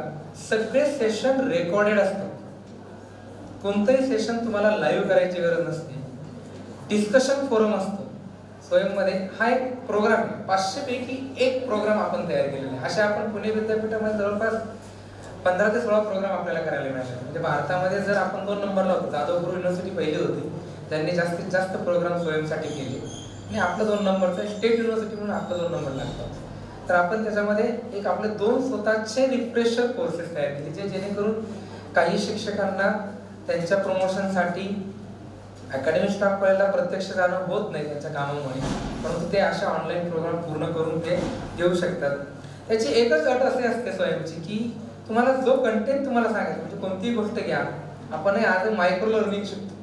सगळे सेशन रेकॉर्डेड असतात. कोणतंही सेशन तुम्हाला लाईव्ह करायची गरज नसते. डिस्कशन फोरम असतो स्वयंमध्ये. हा एक प्रोग्राम आहे. 500 पैकी एक प्रोग्राम आपण तयार केलेला आहे. अशा आपण पुणे विद्यापीठामध्ये जवळपास 15 ते 16 प्रोग्राम आपल्याला करायला मिळाले. म्हणजे भारतामध्ये जर आपण 2 नंबरला होतो, जाधवपूर युनिव्हर्सिटी पहिली होती, त्यांनी जास्तीत जास्त प्रोग्राम स्वयंसाठी केले आणि आपला 2 नंबरचा स्टेट युनिव्हर्सिटी म्हणून आपला 2 नंबर लागतो. तर आपण त्याच्यामध्ये एक आपले 2 स्वतःचे रिफ्रेशर कोर्सेस तयार केले, जे जेणेकरून काही शिक्षकांना त्यांच्या प्रमोशनसाठी अकॅडमिक स्टाफ कॉलेजला प्रत्यक्ष जाणं होत नाही त्यांच्या कामामुळे, परंतु ते अशा ऑनलाईन प्रोग्राम पूर्ण करून ते देऊ शकतात. त्याची एकच अट अशी असते स्वयंची, की तुम्हाला जो कंटेंट तुम्हाला सांगायचं, म्हणजे कोणतीही गोष्ट घ्या, आपण आज मायक्रो लर्निंग शिकतो.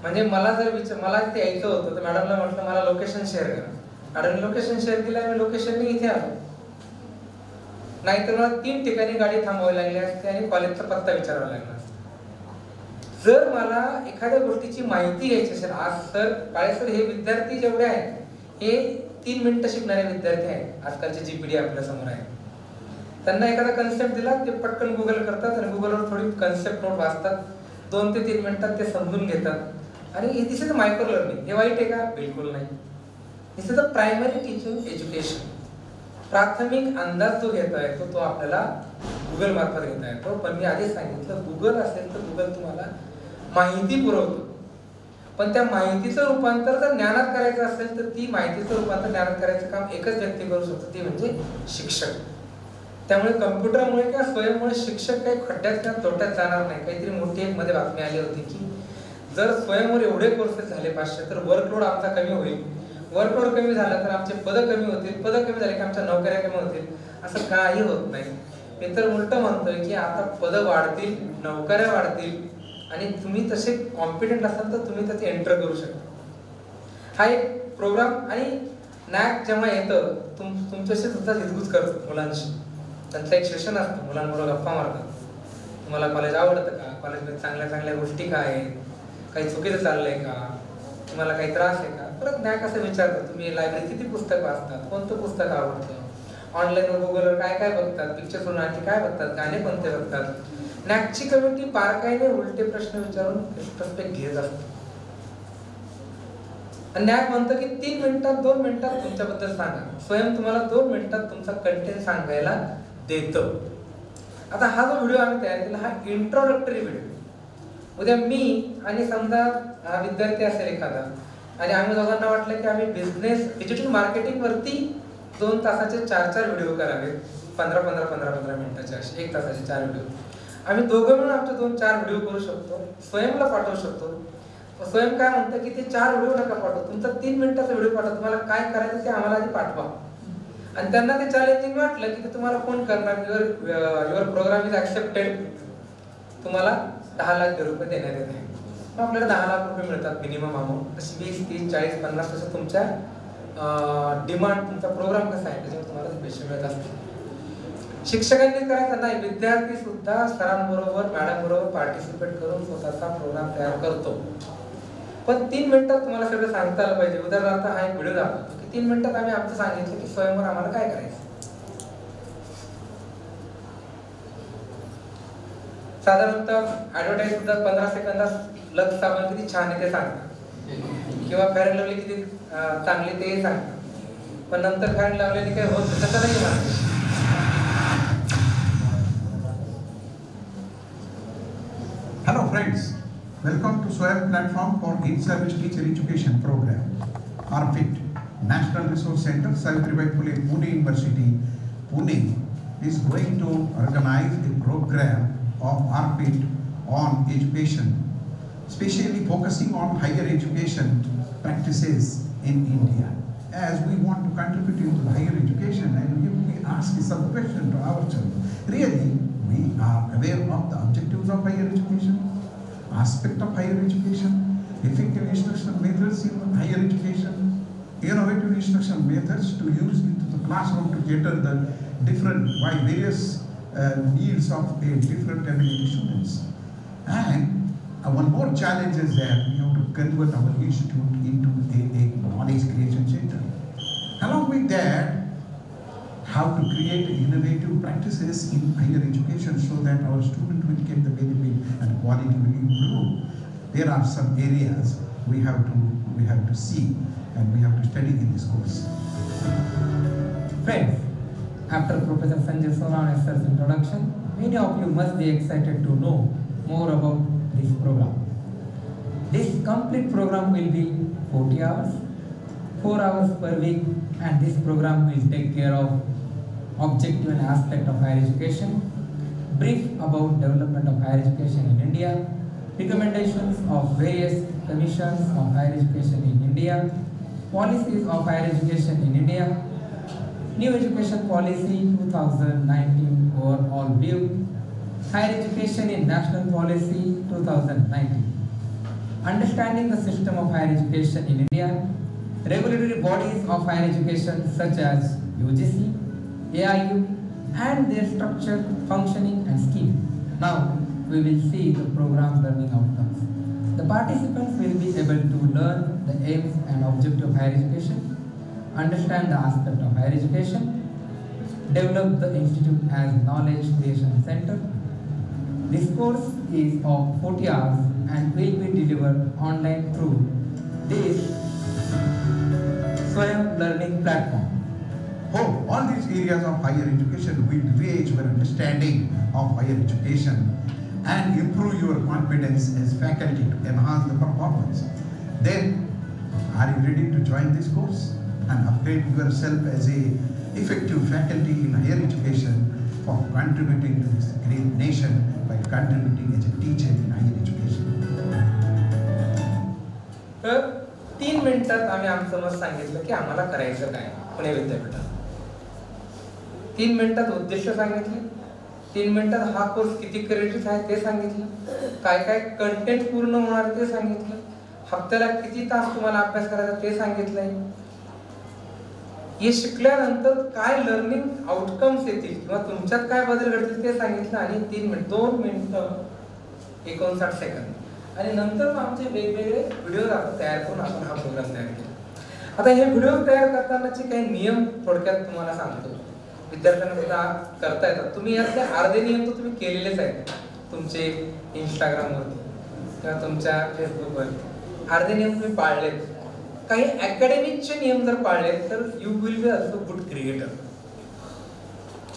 म्हणजे मला जर मला ते यायचं होतं तर मॅडमला म्हटलं मला लोकेशन शेअर करा, मॅडमने लोकेशन शेअर केलं, मी लोकेशनने इथे आलो. नाहीतर मला 3 ठिकाणी गाडी थांबवावी लागली असते आणि कॉलेजचा पत्ता विचारावा लागला असता. जर मला एखाद्या गोष्टीची माहिती घ्यायची असेल, आज सर काळे सर हे विद्यार्थी जेवढे आहेत हे 3 मिनिटं शिकणारे विद्यार्थी आहेत, आजकालचे जीपीडी आपल्या समोर आहे. त्यांना एखादा कन्सेप्ट दिला ते पटकन गुगल करतात आणि गुगलवर थोडी कन्सेप्ट नोट वाचतात, 2 ते 3 मिनिटात ते समजून घेतात आणि हे दिस इज मायक्रो लर्निंग. हे वाईट आहे का? बिलकुल नाही. This is a primary teaching education. प्राथमिक अंदाज जो घेता येतो तो आपल्याला गुगल मार्फत घेता येतो. पण मी आधीच सांगितलं, गुगल असेल तर गुगल तुम्हाला माहिती पुरवतो, पण त्या माहितीचं रूपांतर जर ज्ञानात करायचं असेल तर ती माहितीचं रूपांतर ज्ञानात करायचं काम एकच व्यक्ती करू शकतो, ती म्हणजे शिक्षक. त्यामुळे कम्प्युटरमुळे किंवा स्वयंमुळे शिक्षक काही खड्ड्यात किंवा तोट्यात जाणार नाही. काहीतरी मोठी एक मध्ये बातमी आली होती की जर स्वयंवर एवढे कोर्सेस झाले 500 तर वर्कलोड आमचा कमी होईल, वर्कलोड कमी झाला तर आमचे पदं कमी होतील, पदं कमी झाले की आमच्या नोकऱ्या कमी होतील. असं काही होत नाही. मी तर उलट म्हणतोय की आता पदं वाढतील, नोकऱ्या वाढतील आणि तुम्ही तसे कॉम्पिटंट असाल तर तुम्ही त्याचे एंटर करू शकता. हा एक प्रोग्राम. आणि NEP जेव्हा येतं तुमच्याशी सुद्धा हितगुज करतो मुलांशी. त्यांचं एक सेशन असतं, मुलांबरोबर गप्पा मारतात. तुम्हाला कॉलेज आवडतं का? कॉलेजमध्ये चांगल्या चांगल्या गोष्टी काय आहेत? काही चुकीचं चाललंय का? तुम्हाला काही त्रास आहे का? परत NEP असं विचारतात, तुम्ही लायब्ररीत किती पुस्तक वाचतात? कोणतं पुस्तक आवडतं? ऑनलाईनवर गुगलवर काय काय बघतात? पिक्चर सोडण्याची काय बघतात? गाणे कोणते बघतात? NEPची कम्युनिटी बारकाईने उलटे प्रश्न विचारून प्रत्येक घेत असतो. आणि NEP म्हणतं की 3 मिनिटात 2 मिनिटात तुमच्याबद्दल सांगा. स्वयं तुम्हाला 2 मिनिटात तुमचा कंटेंट सांगायला देतो. आता हा जो व्हिडिओ आम्ही तयार केला हा इंट्रोडक्टरी व्हिडिओ. उद्या मी आणि समजा हा विद्यार्थी असेल एखादा आणि आम्ही दोघांना वाटलं की आम्ही बिझनेस डिजिटल मार्केटिंग वरती 2 तासाचे 4 व्हिडिओ करावे, 15 मिनिटाचे असे 1 तासाचे 4 व्हिडिओ. आम्ही दोघं मिळून आमचे 2-4 व्हिडिओ करू शकतो, स्वयंला पाठवू शकतो. स्वयं काय म्हणतं की ते 4 व्हिडिओ नका पाठवू, तुमचा 3 मिनिटाचा व्हिडिओ पाठवा, तुम्हाला काय करायचं ते आम्हाला आधी पाठवा. आणि त्यांना ते चॅलेंजिंग वाटलं की ते तुम्हाला फोन करणार, युअर प्रोग्राम इज ऍक्सेप्टेड, तुम्हाला 10 लाख रुपये देण्यात येत आहे. मग आपल्याला 10 लाख रुपये मिळतात मिनिमम अमाऊंट. तशी 20, 30, 40, 50 तसं तुमच्या डिमांड, तुमचा प्रोग्राम कसा आहे त्याच्यावर तुम्हाला पैसे मिळत असतील. शिक्षकांनी करायचं नाही, विद्यार्थी सुद्धा सरांबरोबर मॅडम बरोबर पार्टिसिपेट करून स्वतःचा प्रोग्राम तयार करतो. पण 3 मिनिटात तुम्हाला सगळं सांगता आलं पाहिजे. उदाहरणार्थ हा एक व्हिडिओ दाखवतो की 3 मिनिटात आम्ही आमचं सांगितलं की स्वयंवर आम्हाला काय करायचं. साधारणतः ऍडव्हर्टाईज सुद्धा 15 सेकंदात लक्स साबण किती छान आहे ते सांगतात, किंवा फेअर अँड लवली किती चांगली ते सांगतात. पण नंतर फेअर अँड लवली काही होत तसं नाही म्हणतात. Hello friends, welcome to SWAYAM platform for in-service teacher education program. RFIT, National Resource Center, Savitribai Phule, Pune University, Pune is going to organize a program of RFIT on education, especially focusing on higher education practices in India. As we want to contribute into higher education, and we ask some question to ourselves, really we are aware of the objectives of higher education, aspect of higher education, effective instructional methods in higher education, innovative instructional methods to use into the classroom to cater the different various needs of different ability students. And one more challenge is that we have to convert our institute into a knowledge creation center. Along with that, how to create innovative practices in higher education so that our students will get the benefit and quality will improve. There are some areas we have to see and we have to study in this course. Friends, after Professor Sanjay Sorane's introduction, many of you must be excited to know more about this program. This complete program will be 40 hours, 4 hours per week, and this program will take care of objective and aspect of higher education, brief about development of higher education in India, recommendations of various commissions of higher education in India, policies of higher education in India, new education policy 2019 overall view, higher education in national policy 2019, understanding the system of higher education in India, regulatory bodies of higher education such as UGC, AIU, and their structure, functioning and scheme. Now we will see the program learning outcomes. The participants will be able to learn the aims and objectives of higher education, understand the aspect of higher education, develop the institute as knowledge creation center. This course is of 40 hours and will be delivered online through this Swayam learning platform. Hope all these areas of higher education will raise your understanding of higher education and improve your confidence as faculty to enhance the performance. Then, are you ready to join this course and upgrade yourself as a effective faculty in higher education for contributing to this great nation by contributing as a teacher in higher education? तर 3 मिनिटात आम्ही आमचं मत सांगितलं की आम्हाला करायचं काय पुणे विद्यापीठात. 3 मिनिटात उद्देश सांगितले, 3 मिनिटात हा कोर्स किती क्रेडिट्स आहे ते सांगितलं, काय काय कंटेंट पूर्ण होणार ते सांगितलं, हप्त्याला किती तास तुम्हाला अभ्यास करायचा ते सांगितलंय. हे शिकल्यानंतर काय लर्निंग आउटकम्स येतील किंवा तुमच्यात काय बदल घडतील ते सांगितलं आणि 2 मिनिटं 59 सेकंद आणि नंतर आमचे वेगवेगळे व्हिडिओ आपण तयार करून आपण हा प्रोग्राम तयार केला. आता हे व्हिडिओ तयार करतानाचे काही नियम थोडक्यात तुम्हाला सांगतो, विद्यार्थ्यांना सुद्धा करता येतात. तुम्ही यातले अर्धे नियम तर तुम्ही केलेलेच आहेत तुमचे इंस्टाग्रामवरती किंवा तुमच्या फेसबुकवर, अर्धे नियम तुम्ही पाळलेत. काही अकॅडमिकचे नियम जर पाळले तर you will be also good creator,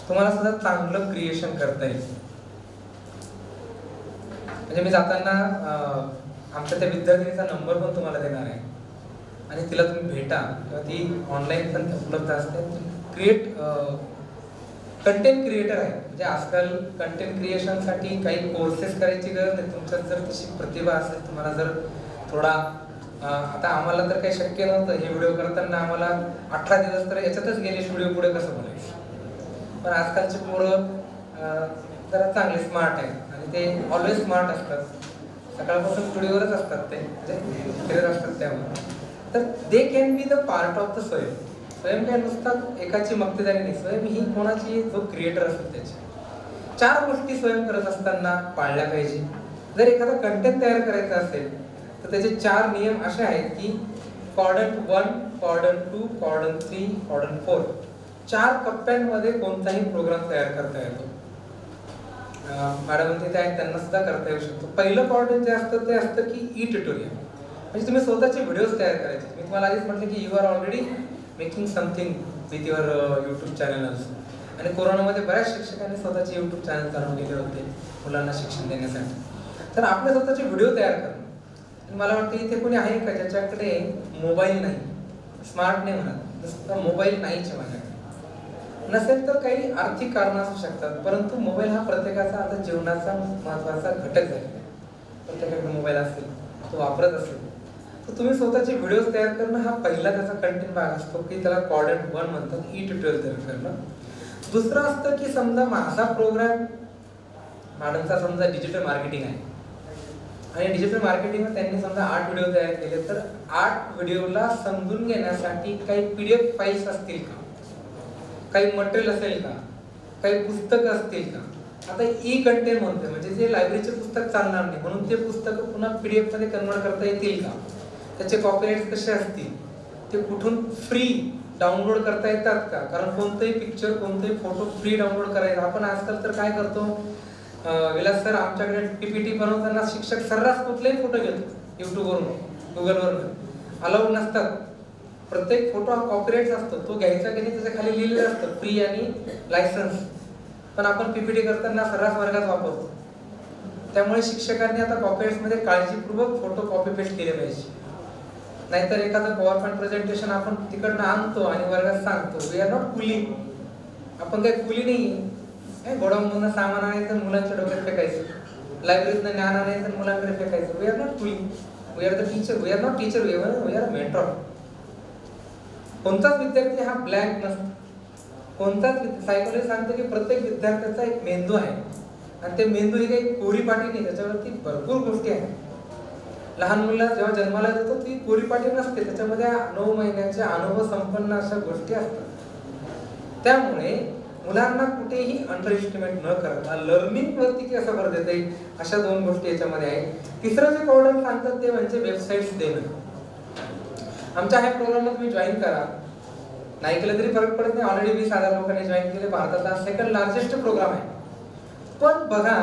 तुम्हाला सुद्धा चांगलं क्रिएशन करता येईल. म्हणजे मी जाताना आमच्या त्या विद्यार्थिनीचा नंबर पण तुम्हाला देणार आहे आणि तिला तुम्ही भेटा किंवा ती ऑनलाईन पण उपलब्ध असते. कंटेंट क्रिएटर आहे, म्हणजे आजकाल कंटेंट क्रिएशनसाठी काही कोर्सेस करायची गरज नाही. तुमच्यात जर तशी प्रतिभा असेल, तुम्हाला जर थोडा आता आम्हाला तर काही शक्य नव्हतं हे व्हिडिओ करताना, आम्हाला 18 दिवस तर याच्यातच गेले व्हिडिओ पुढे कसं बोलायचं. पण आजकालचे पोरं जरा चांगले स्मार्ट आहेत आणि ते ऑलवेज स्मार्ट असतात, सकाळपासून स्टुडिओवरच असतात, ते म्हणजे फिरत असतात. त्यामुळे तर they can be the part of the स्वयं. स्वयं काय नुसतात एकाची मक्तेदारी नाही, स्वयं ही कोणाची जो क्रिएटर असेल त्याची 4 गोष्टी स्वयं करत असताना पाळल्या पाहिजे. जर एखादा कंटेंट तयार करायचा असेल तर त्याचे 4 नियम असे आहेत की क्वाड्रंट 1, क्वाड्रंट 2, क्वाड्रंट 3, क्वाड्रंट 4, 4 कप्प्यांमध्ये कोणताही प्रोग्राम तयार करता येतो. मॅडम तिथे आहेत, त्यांना सुद्धा करता येऊ शकतो. पहिलं क्वाड्रंट जे असतं ते असतं की ई ट्युटोरियल, म्हणजे तुम्ही स्वतःचे व्हिडिओज तयार करायचे. मी तुम्हाला आधीच म्हटलं की you are already making something with your YouTube channel also. आणि कोरोनामध्ये बऱ्याच शिक्षकांनी स्वतःचे यूट्यूब चॅनल चालवून केले होते मुलांना शिक्षण देण्यासाठी. तर आपले स्वतःचे व्हिडिओ तयार करणं. मला वाटतं इथे कोणी आहे का ज्याच्याकडे मोबाईल नाही, स्मार्ट नाही म्हणत, नुसतं मोबाईल नाहीच माझ्याकडे नसेल तर काही आर्थिक कारण असू शकतात, परंतु मोबाईल हा प्रत्येकाचा आता जीवनाचा महत्त्वाचा घटक झालेला आहे. प्रत्येकाकडे मोबाईल असेल, तो वापरत असेल, तर तुम्ही स्वतःचे व्हिडिओज तयार करणं हा पहिला त्याचा कंटेंट भाग असतो की त्याला क्वाड्रंट 1 म्हणतात, ई ट्युटोरियल तयार करणं. दुसरं असतं की समजा माझा प्रोग्राम मॅडमचा समजा डिजिटल मार्केटिंग आहे आणि डिजिटल मार्केटिंगवर त्यांनी समजा 8 व्हिडिओ तयार केले, तर 8 व्हिडिओला समजून घेण्यासाठी काही PDF फाईल्स असतील का, काही मटेरियल असेल का, काही पुस्तकं असतील का. आता ई कंटेंट म्हणते म्हणजे जे लायब्ररीचे पुस्तक चालणार नाही म्हणून ते पुस्तकं पुन्हा PDF मध्ये कन्वर्ट करता येतील का, त्याचे कॉपीराइट्स कसे असतील, ते कुठून फ्री डाउनलोड करता येतात का. कारण कोणतेही पिक्चर, कोणतेही फोटो फ्री डाउनलोड करायचा. आपण आजकाल तर काय करतो, विलास सर आमच्याकडे PPT बनवताना शिक्षक सर्रास कुठलेही फोटो घेतो युट्यूबवरून, गुगलवरून, अलाउड नसतात. प्रत्येक फोटो हा कॉपीराइट असतो, तो घ्यायचा की नाही त्याच्या खाली लिहिलेलं असतं फ्री आणि लायसन्स. पण आपण PPT करताना सर्रास वर्गात वापरतो. त्यामुळे शिक्षकांनी आता कॉपीराइट्स मध्ये काळजीपूर्वक फोटो कॉपी पेस्ट केले पाहिजे. नाहीतर एखादं पॉवर पॉईंट प्रेझेंटेशन आपण तिकडनं आणतो आणि वर्गात सांगतो. वी आर नॉट कुली. आपण काही कुली नाही. गोडाऊनमधून सामान आणायचं मुलांच्या डोक्यात फेकायचं, लायब्ररीतनं ज्ञान आणायचं मुलांकडे फेकायचं. We are not coolie. We are the teacher. We are not teacher. We are mentor. कोणताच विद्यार्थी हा ब्लँक नसतो. कोणताच सायकोलॉजी सांगतो की प्रत्येक विद्यार्थ्याचा एक मेंदू आहे आणि ते मेंदू ही काही कोरीपाटी नाही, त्याच्यावरती भरपूर गोष्टी आहेत. लहान मुलाला जेव्हा जन्माला येतो ती कोरीपाटी नसते, त्याच्यामध्ये 9 महिन्यांच्या अनुभव संपन्न अशा गोष्टी असतात. त्यामुळे मुलांना कुठेही अंडर एस्टिमेट न करता लर्निंग वरती कसं भर देता येईल अशा 2 गोष्टी याच्यामध्ये आहेत. तिसरं जे कॉर्डन सांगतात ते म्हणजे वेबसाईट्स देणं. आमच्या ह्या प्रोग्रामला तुम्ही जॉईन करा. नाही केलं तरी फरक पडत नाही. ऑलरेडी 20,000 लोकांनी जॉईन केले. भारताचा सेकंड लार्जेस्ट प्रोग्राम आहे. पण बघा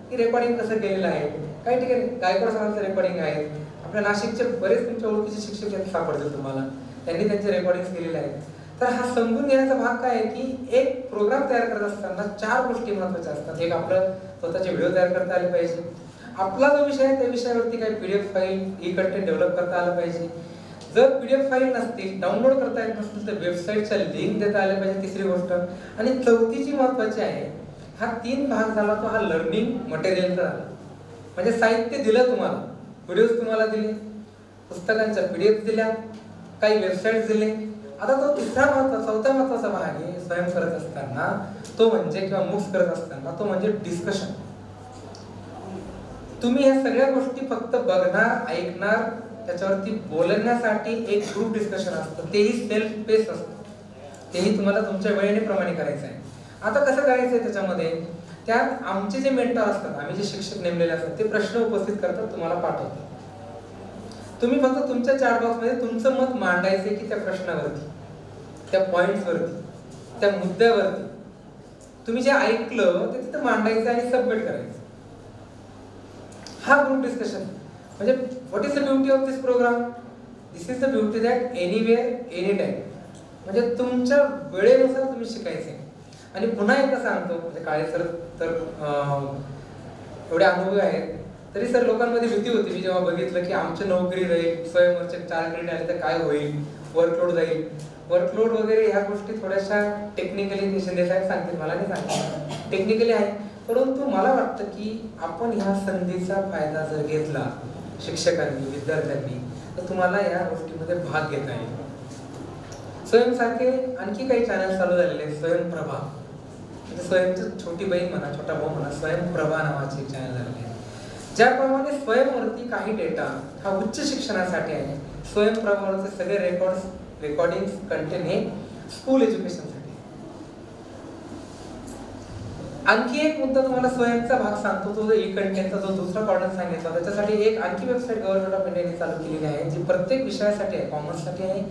की रेकॉर्डिंग कसं केलेलं आहे. काही ठिकाणी गायकवाड सरांचं रेकॉर्डिंग आहे. आपल्या नाशिकचे बरेच तुमच्या ओळखीचे शिक्षक यांनी सापडतील तुम्हाला, त्यांनी त्यांचे रेकॉर्डिंग केलेले आहेत. तर हा समजून घेण्याचा भाग काय आहे की एक प्रोग्राम तयार करत असताना 4 गोष्टी महत्त्वाच्या असतात. एक आपलं स्वतःचे व्हिडिओ तयार करता आले पाहिजे. आपला जो विषय आहे त्या विषयावरती काही PDF फाईल, ई कंटेंट डेव्हलप करता आलं पाहिजे. जर PDF फाईल नसतील, डाउनलोड करता येत नसतील तर वेबसाईटच्या लिंक देता आल्या पाहिजे. तिसरी गोष्ट. आणि चौथी जी महत्त्वाची आहे, हा 3 भाग झाला तो हा लर्निंग मटेरियलचा झाला. म्हणजे साहित्य दिलं तुम्हाला, व्हिडिओज तुम्हाला दिले, पुस्तकांच्या PDF दिल्या, काही वेबसाईट दिले. आता तो चौथा महत्त्वाचा भाग आहे स्वयं करत असताना, तो म्हणजे किंवा मुक्स करत असताना तो म्हणजे डिस्कशन. तुम्ही ह्या सगळ्या गोष्टी फक्त बघणार, ऐकणार, त्याच्यावरती बोलण्यासाठी एक ग्रुप डिस्कशन असतं, तेही सेल्फ पेस असतं. तेही तुम्हाला तुमच्या वेळेने प्रमाणे करायचं आहे. आता कसं करायचं आहे त्याच्यामध्ये, त्यात आमचे जे मेंटर असतात, आम्ही जे शिक्षक नेमलेले असतात, ते प्रश्न उपस्थित करतात, तुम्हाला पाठवतात. तुम्ही फक्त तुमच्या चॅट बॉक्समध्ये तुमचं मत मांडायचे की त्या प्रश्नावरती, त्या पॉइंट्सवरती, त्या मुद्द्यावरती तुम्ही जे ऐकलं ते तिथं मांडायचं आणि सबमिट करायचं. हा ग्रुप डिस्कशन. म्हणजे what is the beauty of this programme? This is the beauty that anywhere any time. म्हणजे तुमच्या वेळेनुसार तुम्ही शिकायचे. आणि पुन्हा एकदा सांगतो, म्हणजे काळे सर तर एवढे अनुभवी आहेत, तरी सर लोकांमध्ये भीती होती. मी जेव्हा बघितलं की आमची नोकरी राहील, स्वयंवरचे 4 क्रेडिट आले तर काय होईल, वर्कलोड जाईल, वर्कलोड वगैरे ह्या गोष्टी थोड्याशा टेक्निकली शिंदे साहेब सांगतील, मला नाही सांगतील, टेक्निकली आहे. परंतु मला वाटतं की आपण ह्या संधीचा फायदा जर घेतला शिक्षकांनी, विद्यार्थ्यांनी, तर तुम्हाला या गोष्टीमध्ये भाग घेता येईल. स्वयंसारखे आणखी काही चॅनल चालू झालेले आहेत. स्वयंप्रभा, म्हणजे स्वयंची छोटी बहीण म्हणा, छोटा भाऊ म्हणा, स्वयंप्रभा नावाचे एक चॅनल झालेले आहे. ज्याप्रमाणे स्वयंवरती काही डेटा हा उच्च शिक्षणासाठी आहे, स्वयंप्रभावरचे सगळे रेकॉर्डिंग कंटेंट हे स्कूल एज्युकेशनसाठी. आणखी एक मुद्दा तुम्हाला स्वयंचा भाग सांगतो, तो ई कंटेंटचा जो दुसरा कॉर्डन सांगितला, त्याच्यासाठी एक आणखी वेबसाईट गव्हर्नमेंट ऑफ इंडियाने चालू केलेली आहे, जी प्रत्येक विषयासाठी आहे. कॉमर्ससाठी आहे,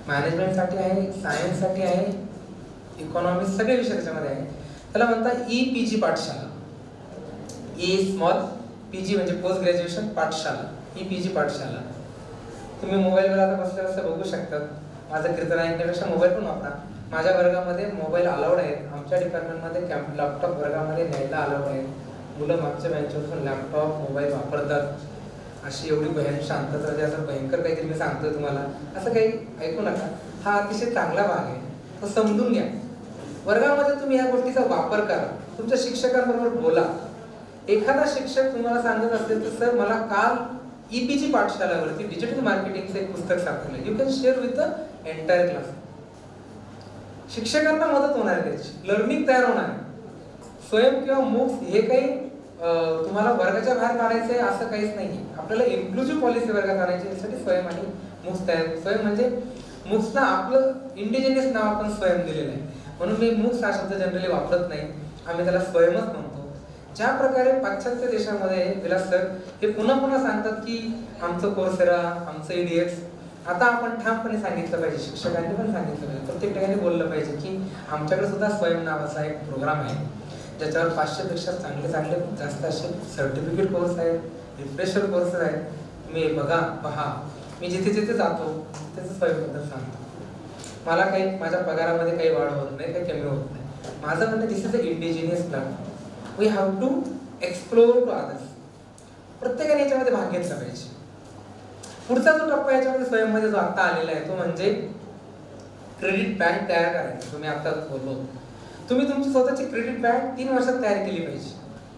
मॅनेजमेंटसाठी आहे, सायन्ससाठी आहे, इकॉनॉमिक्स, सगळे विषय त्याच्यामध्ये आहे. त्याला म्हणतात EPG पाठशाला. E स्मॉल, PG म्हणजे पोस्ट ग्रॅज्युएशन पाठशाला, EPG पाठशाला. तुम्ही मोबाईलवर आता बसल्या बघू शकतात. माझं कीर्तन ऐकण्यापेक्षा मोबाईल पण वापरा. माझ्या वर्गामध्ये मोबाईल अलाउड आहेत. आमच्या डिपार्टमेंटमध्ये लॅपटॉप वर्गामध्ये न्यायला अलाउड आहेत. मुलं मागच्या बेंचवरून लॅपटॉप मोबाईल वापरतात. अशी एवढी शांतता, असं भयंकर काहीतरी मी सांगतोय तुम्हाला, असं काही ऐकू नका. हा अतिशय चांगला भाग आहे, तो समजून घ्या. वर्गामध्ये तुम्ही या गोष्टीचा वापर करा. तुमच्या शिक्षकांबरोबर बोला. एखादा शिक्षक तुम्हाला सांगत असेल तर सर मला काल EPG पाठशालावरती डिजिटल मार्केटिंगचं एक पुस्तक सापडलं, you can share with the entire class. शिक्षकांना मदत होणार आहे, त्याची लर्निंग तयार होणार आहे. स्वयं किंवा मुक्स हे काही तुम्हाला वर्गाच्या बाहेर काढायचं आहे असं काहीच नाही. आपल्याला इन्क्लुझिव्ह पॉलिसी वर्गात आणायची, यासाठी स्वयं आणि मुक्स तयार. स्वयं म्हणजे मुक्सना आपलं इंडिजिनियस नाव आपण स्वयं दिलेलं आहे, म्हणून मी मुक्स हा शब्द जनरली वापरत नाही, आम्ही त्याला स्वयंच म्हणतो. ज्या प्रकारे पाश्चात्य देशामध्ये विलास सर हे पुन्हा पुन्हा सांगतात की आमचं कोर्सेरा, आमचं EDX, आता आपण ठामपणे सांगितलं पाहिजे, शिक्षकांनी पण सांगितलं पाहिजे, प्रत्येक ठिकाणी बोललं पाहिजे की आमच्याकडे सुद्धा स्वयं नावाचा एक प्रोग्राम आहे, ज्याच्यावर 500पेक्षा चांगले जास्त असे सर्टिफिकेट कोर्स आहेत, रिफ्रेशर कोर्सेस आहेत. तुम्ही बघा, पहा. मी जिथे जिथे जातो त्याचं स्वयंबद्दल सांगतो. मला काही माझ्या पगारामध्ये काही वाढ होत नाही, काही कमी होत नाही. माझं म्हणणं this is a indigenous platform. We have to explore to others. प्रत्येकाने याच्यामध्ये भाग घेतला पाहिजे. पुढचा जो टप्पा याच्यामध्ये स्वयंमध्ये जो आता आलेला आहे तो म्हणजे क्रेडिट बँक तयार करायची. तुम्ही आता बोललो तुम्ही तुमची स्वतःची क्रेडिट बँक 3 वर्षात तयार केली पाहिजे.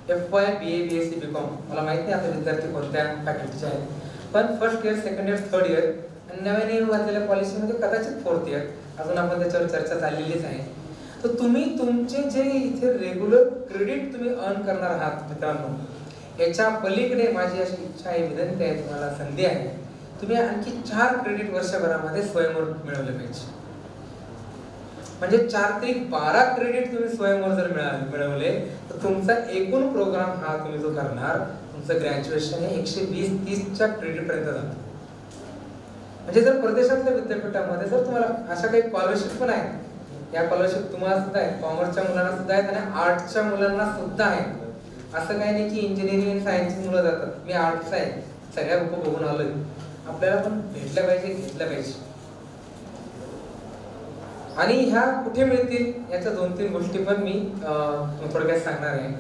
FY, BA, BSc, BCom मला माहित नाही आता विद्यार्थी कोणत्या फॅकल्टीचे आहेत, पण first year, second year, third year आणि नव्याने घातलेल्या पॉलिसीमध्ये कदाचित फोर्थ इयर, अजून आपण त्याच्यावर चर्चा चाललेलीच आहे. तर तुम्ही तुमचे जे इथे रेग्युलर क्रेडिट तुम्ही अर्न करणार आहात मित्रांनो, याच्या पलीकडे माझी अशी इच्छा आहे, विनंती आहे, तुम्हाला संधी आहे, तुम्ही आणखी 4 क्रेडिट वर्षभरामध्ये स्वयंवर मिळवले पाहिजे. म्हणजे 4 ते 12 क्रेडिट तुम्ही स्वयंवर जर मिळवले तर तुमचा एकूण प्रोग्राम हा तुम्ही जो करणार, तुमचं ग्रॅज्युएशन हे 120-30च्या क्रेडिट पर्यंत जातं. म्हणजे जर परदेशातल्या विद्यापीठामध्ये जर तुम्हाला अशा काही स्कॉलरशिप पण आहेत, या स्कॉलरशिप तुम्हाला सुद्धा आहेत, कॉमर्सच्या मुलांना सुद्धा आहेत आणि आर्ट्सच्या मुलांना सुद्धा आहेत. असं काही नाही की इंजिनिअरिंग आणि सायन्सची मुलं जातात. मी आर्ट्सचा आहे, सगळ्या बुक बघून आलोय. आपल्याला पण भेटलं पाहिजे, घेतलं पाहिजे. आणि ह्या कुठे मिळतील याच्या 2-3 गोष्टी पण मी थोडक्यात सांगणार आहे.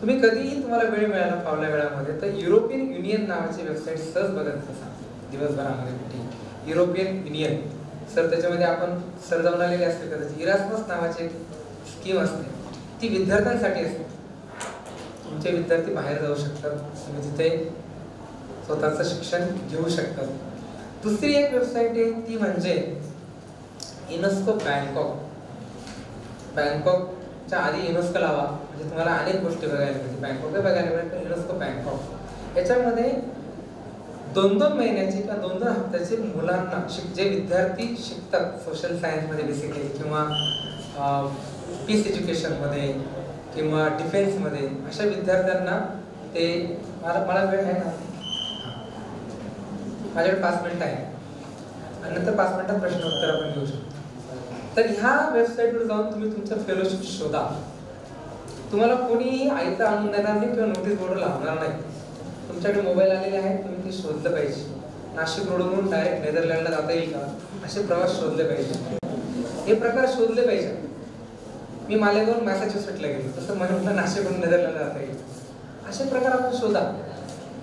तुम्ही कधीही तुम्हाला वेळ मिळाला फावल्या वेळामध्ये तर युरोपियन युनियन नावाची वेबसाईट सहज बघत असा दिवसभरामध्ये कुठे युरोपियन युनियन सर, त्याच्यामध्ये आपण सर जाऊन आलेले असते कदाचित. इरास्मस नावाची एक स्कीम असते, ती विद्यार्थ्यांसाठी असते. तुमचे विद्यार्थी बाहेर जाऊ शकतात, तुम्ही तिथे स्वतःचं शिक्षण घेऊ शकतात. दुसरी एक वेबसाईट आहे ती म्हणजे युनेस्को बँकॉक. बँकॉकच्या आधी युनेस्को लावा म्हणजे तुम्हाला अनेक गोष्टी बघायला मिळतील. बँकॉक बघायला मिळेल, युनेस्को बँकॉक याच्यामध्ये 2-2 महिन्याचे किंवा 2-2 हप्त्याचे मुलांना जे विद्यार्थी शिकतात सोशल सायन्समध्ये बेसिकली किंवा पीस एज्युकेशनमध्ये किंवा डिफेन्समध्ये, अशा विद्यार्थ्यांना ते मला वेळ आहे ना, माझ्याकडे 5 मिनिटं आहे आणि नंतर 5 मिनिटात प्रश्न उत्तर आपण घेऊ शकतो. तर ह्या वेबसाईटवर जाऊन तुम्ही तुमचं फेलोशिप शोधा. तुम्हाला कोणीही आयतं आणून देणार नाही किंवा नोटीस बोर्ड लावणार नाही. तुमच्याकडे मोबाईल आलेले आहेत, तुम्ही ते शोधलं पाहिजे. नाशिक रोडवरून डायरेक्ट नेदरलँडला जाता येईल का, असे प्रवास शोधले पाहिजे, हे प्रकार शोधले पाहिजे. मी मालेगावून मॅसेच्युसेट्सला गेलो, तसं म्हणून नाशिकवरून नेदरलँडला जाता येईल, असे प्रकार आपण शोधा.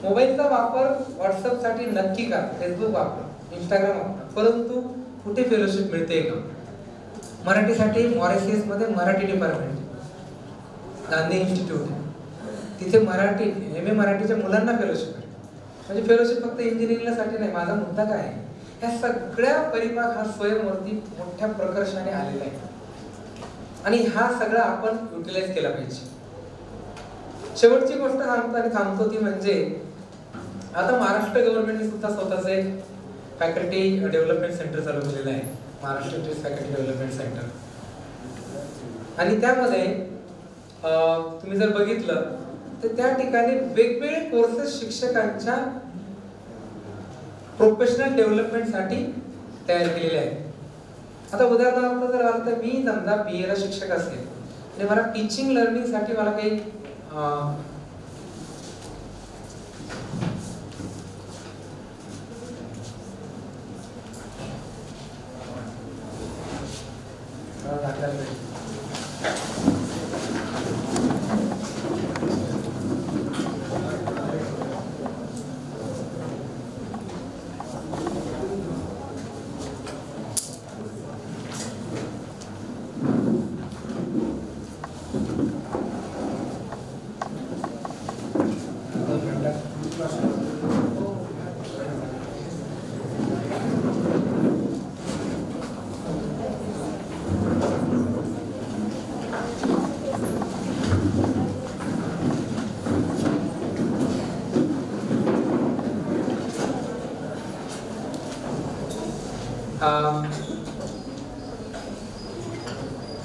मोबाईलचा वापर व्हॉट्सअपसाठी नक्की करा, फेसबुक वापरा, इंस्टाग्राम वापरा, परंतु कुठे फेलोशिप मिळते का? मराठीसाठी मॉरिशसमध्ये मराठी डिपार्टमेंट, गांधी इन्स्टिट्यूट, तिथे मराठी MA मराठीच्या मुलांना फेलोशिप आहे. म्हणजे फेलोशिप फक्त इंजिनिअरिंगसाठी नाही. माझा मुद्दा काय आहे, ह्या सगळ्या परिपाक हा स्वयंवरती मोठ्या प्रकर्षाने आलेला आहे आणि हा सगळा आपण युटिलाइज केला पाहिजे. शेवटची गोष्ट सांगतो आणि थांबतो ती म्हणजे आता महाराष्ट्र गव्हर्नमेंटने सुद्धा स्वतःचं एक फॅकल्टी डेव्हलपमेंट सेंटर चालू केलेलं आहे, महाराष्ट्र फॅकल्टी डेव्हलपमेंट सेंटर. आणि त्यामध्ये तुम्ही जर बघितलं तर त्या ठिकाणी वेगवेगळे कोर्सेस शिक्षकांच्या प्रोफेशनल डेव्हलपमेंटसाठी तयार केलेले आहेत. आता उदाहरणार्थ जर आलं तर मी समजा BA ला शिक्षक असेल आणि मला टीचिंग लर्निंगसाठी मला काही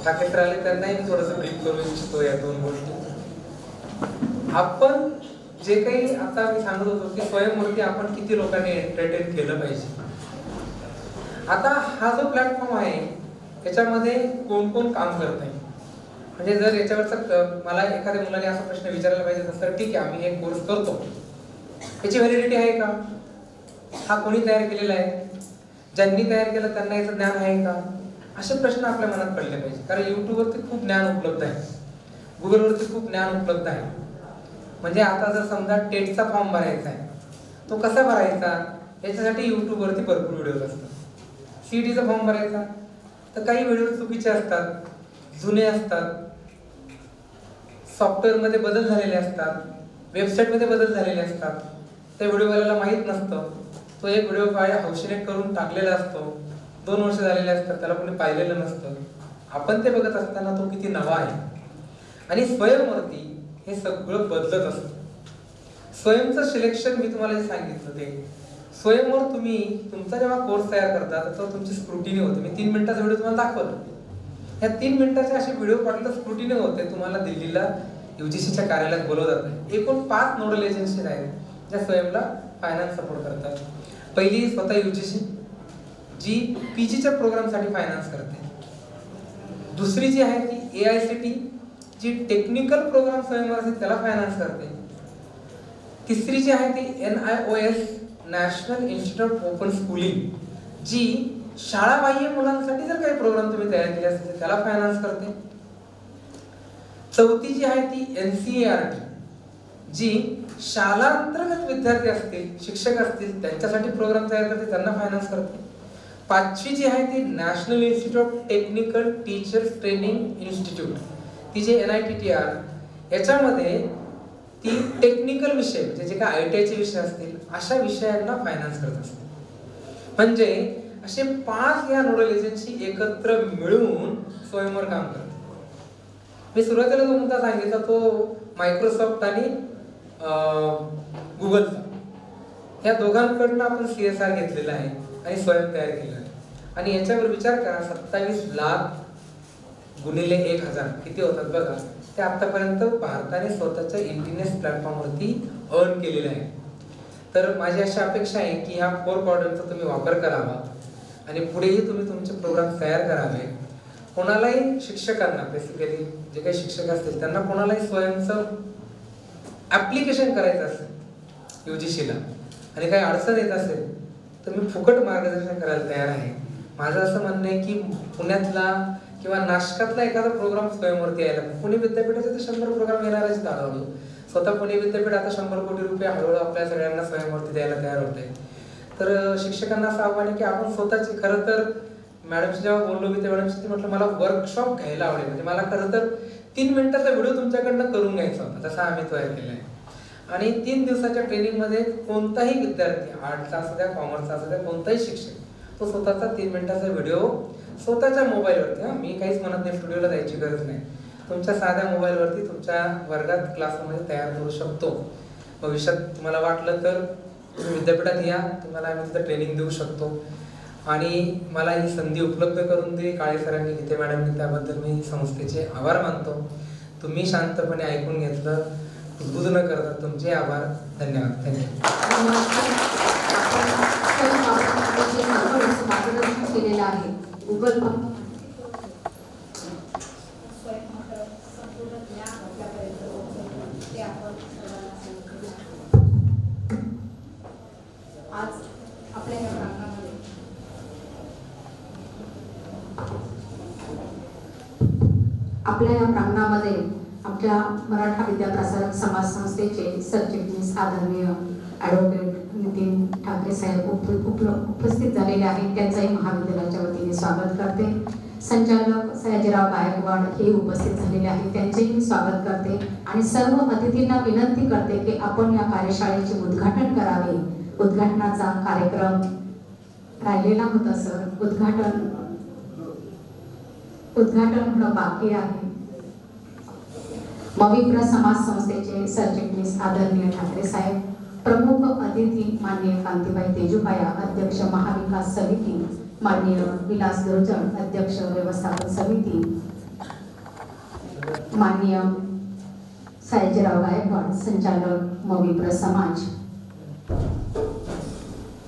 टाकेत राहिले त्यांनाही मी थोडंसं ब्रीफ करू इच्छितो या 2 गोष्टी. आपण जे काही आता मी सांगत होतो की स्वयंवरती आपण किती लोकांनी एंटरटेन केलं पाहिजे. आता हा जो प्लॅटफॉर्म आहे याच्यामध्ये कोण कोण काम करत आहे, म्हणजे जर याच्यावरचा मला एखाद्या मुलाने असा प्रश्न विचारायला पाहिजे तर सर ठीक आहे आम्ही हे कोर्स करतो, याची व्हॅलिडिटी आहे का, हा कोणी तयार केलेला आहे, ज्यांनी तयार केलं त्यांना याचं ज्ञान आहे का, असे प्रश्न आपल्या मनात पडले पाहिजे. कारण युट्यूबवरती खूप ज्ञान उपलब्ध आहे, गुगलवरती खूप ज्ञान उपलब्ध आहे. म्हणजे आता जर समजा टेटचा फॉर्म भरायचा आहे, तो कसा भरायचा याच्यासाठी यूट्यूबवरती भरपूर व्हिडिओज असतात. CETचा फॉर्म भरायचा तर काही व्हिडिओ चुकीचे असतात, जुने असतात, सॉफ्टवेअरमध्ये बदल झालेले असतात, वेबसाईटमध्ये बदल झालेले असतात. त्या व्हिडिओवाल्याला माहीत नसतं. तो एक व्हिडिओ काय हौशीने करून टाकलेला असतो, 2 वर्ष झालेले असतात, त्याला कोणी पाहिलेलं नसतं. आपण ते बघत असताना तो किती नवा आहे. आणि स्वयंवरती हे सगळं बदलत असतं. स्वयंचं सिलेक्शन मी तुम्हाला जे सांगितलं ते स्वयंवर तुम्ही तुमचा जेव्हा कोर्स तयार करता तर तुमची स्क्रुटिनी होते. मी 3 मिनिटाचा व्हिडिओ तुम्हाला दाखवला. ह्या 3 मिनिटाचे असे व्हिडिओ पाठवलं स्क्रुटिनी होते. तुम्हाला दिल्लीला UGCच्या कार्यालयात बोलवलं जातं. एकूण 5 नोडल एजन्सी आहेत ज्या स्वयंला फायनान्स सपोर्ट करतात. पहिली स्वतः UGC जी PGच्या प्रोग्रामसाठी फायनान्स करते. दुसरी जी आहे ती AICT जी टेक्निकल प्रोग्राम स्वयंवर असते त्याला फायनान्स करते. तिसरी जी आहे ती NIOS national institute of open schooling जी शाळाबाह्य मुलांसाठी जर काही प्रोग्राम तुम्ही तयार केले असतील त्याला फायनान्स करते. चौथी जी आहे ती NCERT जी शालांतर्गत विद्यार्थी असतील, शिक्षक असतील त्यांच्यासाठी प्रोग्राम तयार करते, त्यांना फायनान्स करते. पाचवी जी आहे ती national institute of technical teachers training institute ती जे NITTR याच्यामध्ये ती टेक्निकल विषय म्हणजे जे काय ITIचे विषय असतील अशा विषयांना फायनान्स करत असते. म्हणजे असे 5 या नोडल एजन्सी एकत्र मिळून स्वयंवर काम करतात. मी सुरुवातीला जो मुद्दा सांगितला तो मायक्रोसॉफ्ट आणि गुगलचा, ह्या दोघांकडनं आपण CSR घेतलेला आहे आणि स्वयं तयार केलं आहे. आणि याच्यावर विचार करा 27 लाख गुणिले 1000 किती होतात बघा. ते आतापर्यंत भारताने स्वतःच्या इंडिनेस प्लॅटफॉर्मवरती अर्न केलेले आहे. तर माझी अशी अपेक्षा आहे की ह्या 4 क्वाड्रंटचा तुम्ही वापर करावा आणि पुढेही तुम्ही तुमचे प्रोग्राम तयार करावे. कोणालाही शिक्षकांना बेसिकली जे काही शिक्षक असतील त्यांना कोणालाही स्वयंचं ऍप्लिकेशन करायचं असेल UGCला आणि काही अडचण येत असेल तर मी फुकट मार्गदर्शन करायला तयार आहे. माझं असं म्हणणं आहे की पुण्यातला किंवा नाशकातला एखादा प्रोग्राम स्वयंवरती यायला, पुणे विद्यापीठाचे तर 100 प्रोग्राम येणार आहेत हळूहळू. स्वतः पुणे विद्यापीठ आता 100 कोटी रुपये हळूहळू आपल्या सगळ्यांना स्वयंवरती द्यायला तयार होते. तर शिक्षकांना असं आव्हान आहे की आपण स्वतःची, खरं तर मॅडमशी जेव्हा बोललो मी त्या मॅडमशी म्हटलं मला वर्कशॉप घ्यायला आवडेल. म्हणजे मला खरं तर 3 मिनिटाचा व्हिडिओ तुमच्याकडनं करून घ्यायचा होता, तसा आम्ही तयार केला आहे. आणि 3 दिवसाच्या ट्रेनिंगमध्ये कोणताही विद्यार्थी, आर्टचा असू द्या, कॉमर्सचा असू द्या, कोणताही शिक्षक तो स्वतःचा 3 मिनिटाचा व्हिडिओ स्वतःच्या मोबाईलवरती, मी काहीच म्हणत नाही, स्टुडिओला जायची गरज नाही, तुमच्या साध्या मोबाईलवरती तुमच्या वर्गात क्लासमध्ये तयार करू शकतो. भविष्यात तुम्हाला वाटलं तर तुम्ही विद्यापीठात या, तुम्हाला आम्ही तिथं ट्रेनिंग देऊ शकतो. आणि मला ही संधी उपलब्ध करून दिली काळे सरांनी, गीते मॅडमनी, त्याबद्दल मी संस्थेचे आभार मानतो. तुम्ही शांतपणे ऐकून घेतलं, कुजबुज न करता तुमचे आभार. धन्यवाद. मार्गदर्शन केलेलं आहे गुगल आज आपल्या या प्रांगणामध्ये आमच्या मराठा विद्याप्रसारक समाज संस्थेचे सरचिटणीस आदरणीय ॲडव्होकेट नितीन ठाकरे साहेब उपस्थित झालेले आहेत. त्यांचंही महाविद्यालयाच्या वतीने स्वागत करते. संचालक सयाजीराव गायकवाड हे उपस्थित झालेले आहेत, त्यांचेही स्वागत करते. आणि सर्व अतिथींना विनंती करते की आपण या कार्यशाळेचे उद्घाटन करावे. उद्घाटनाचा कार्यक्रम राहिलेला होता सर, उद्घाटन होणं बाकी आहे. मविप्र समाज संस्थेचे सरचिटणीस आदरणीय ठाकरे साहेब, प्रमुख अतिथी माननीय कांतीबाई तेजुपाया, अध्यक्ष महाविकास समिती, माननीय विलास दुर्जन, अध्यक्ष व्यवस्थापन समिती, माननीय सयाजीराव गायकवाड, संचालक मविप्र समाज,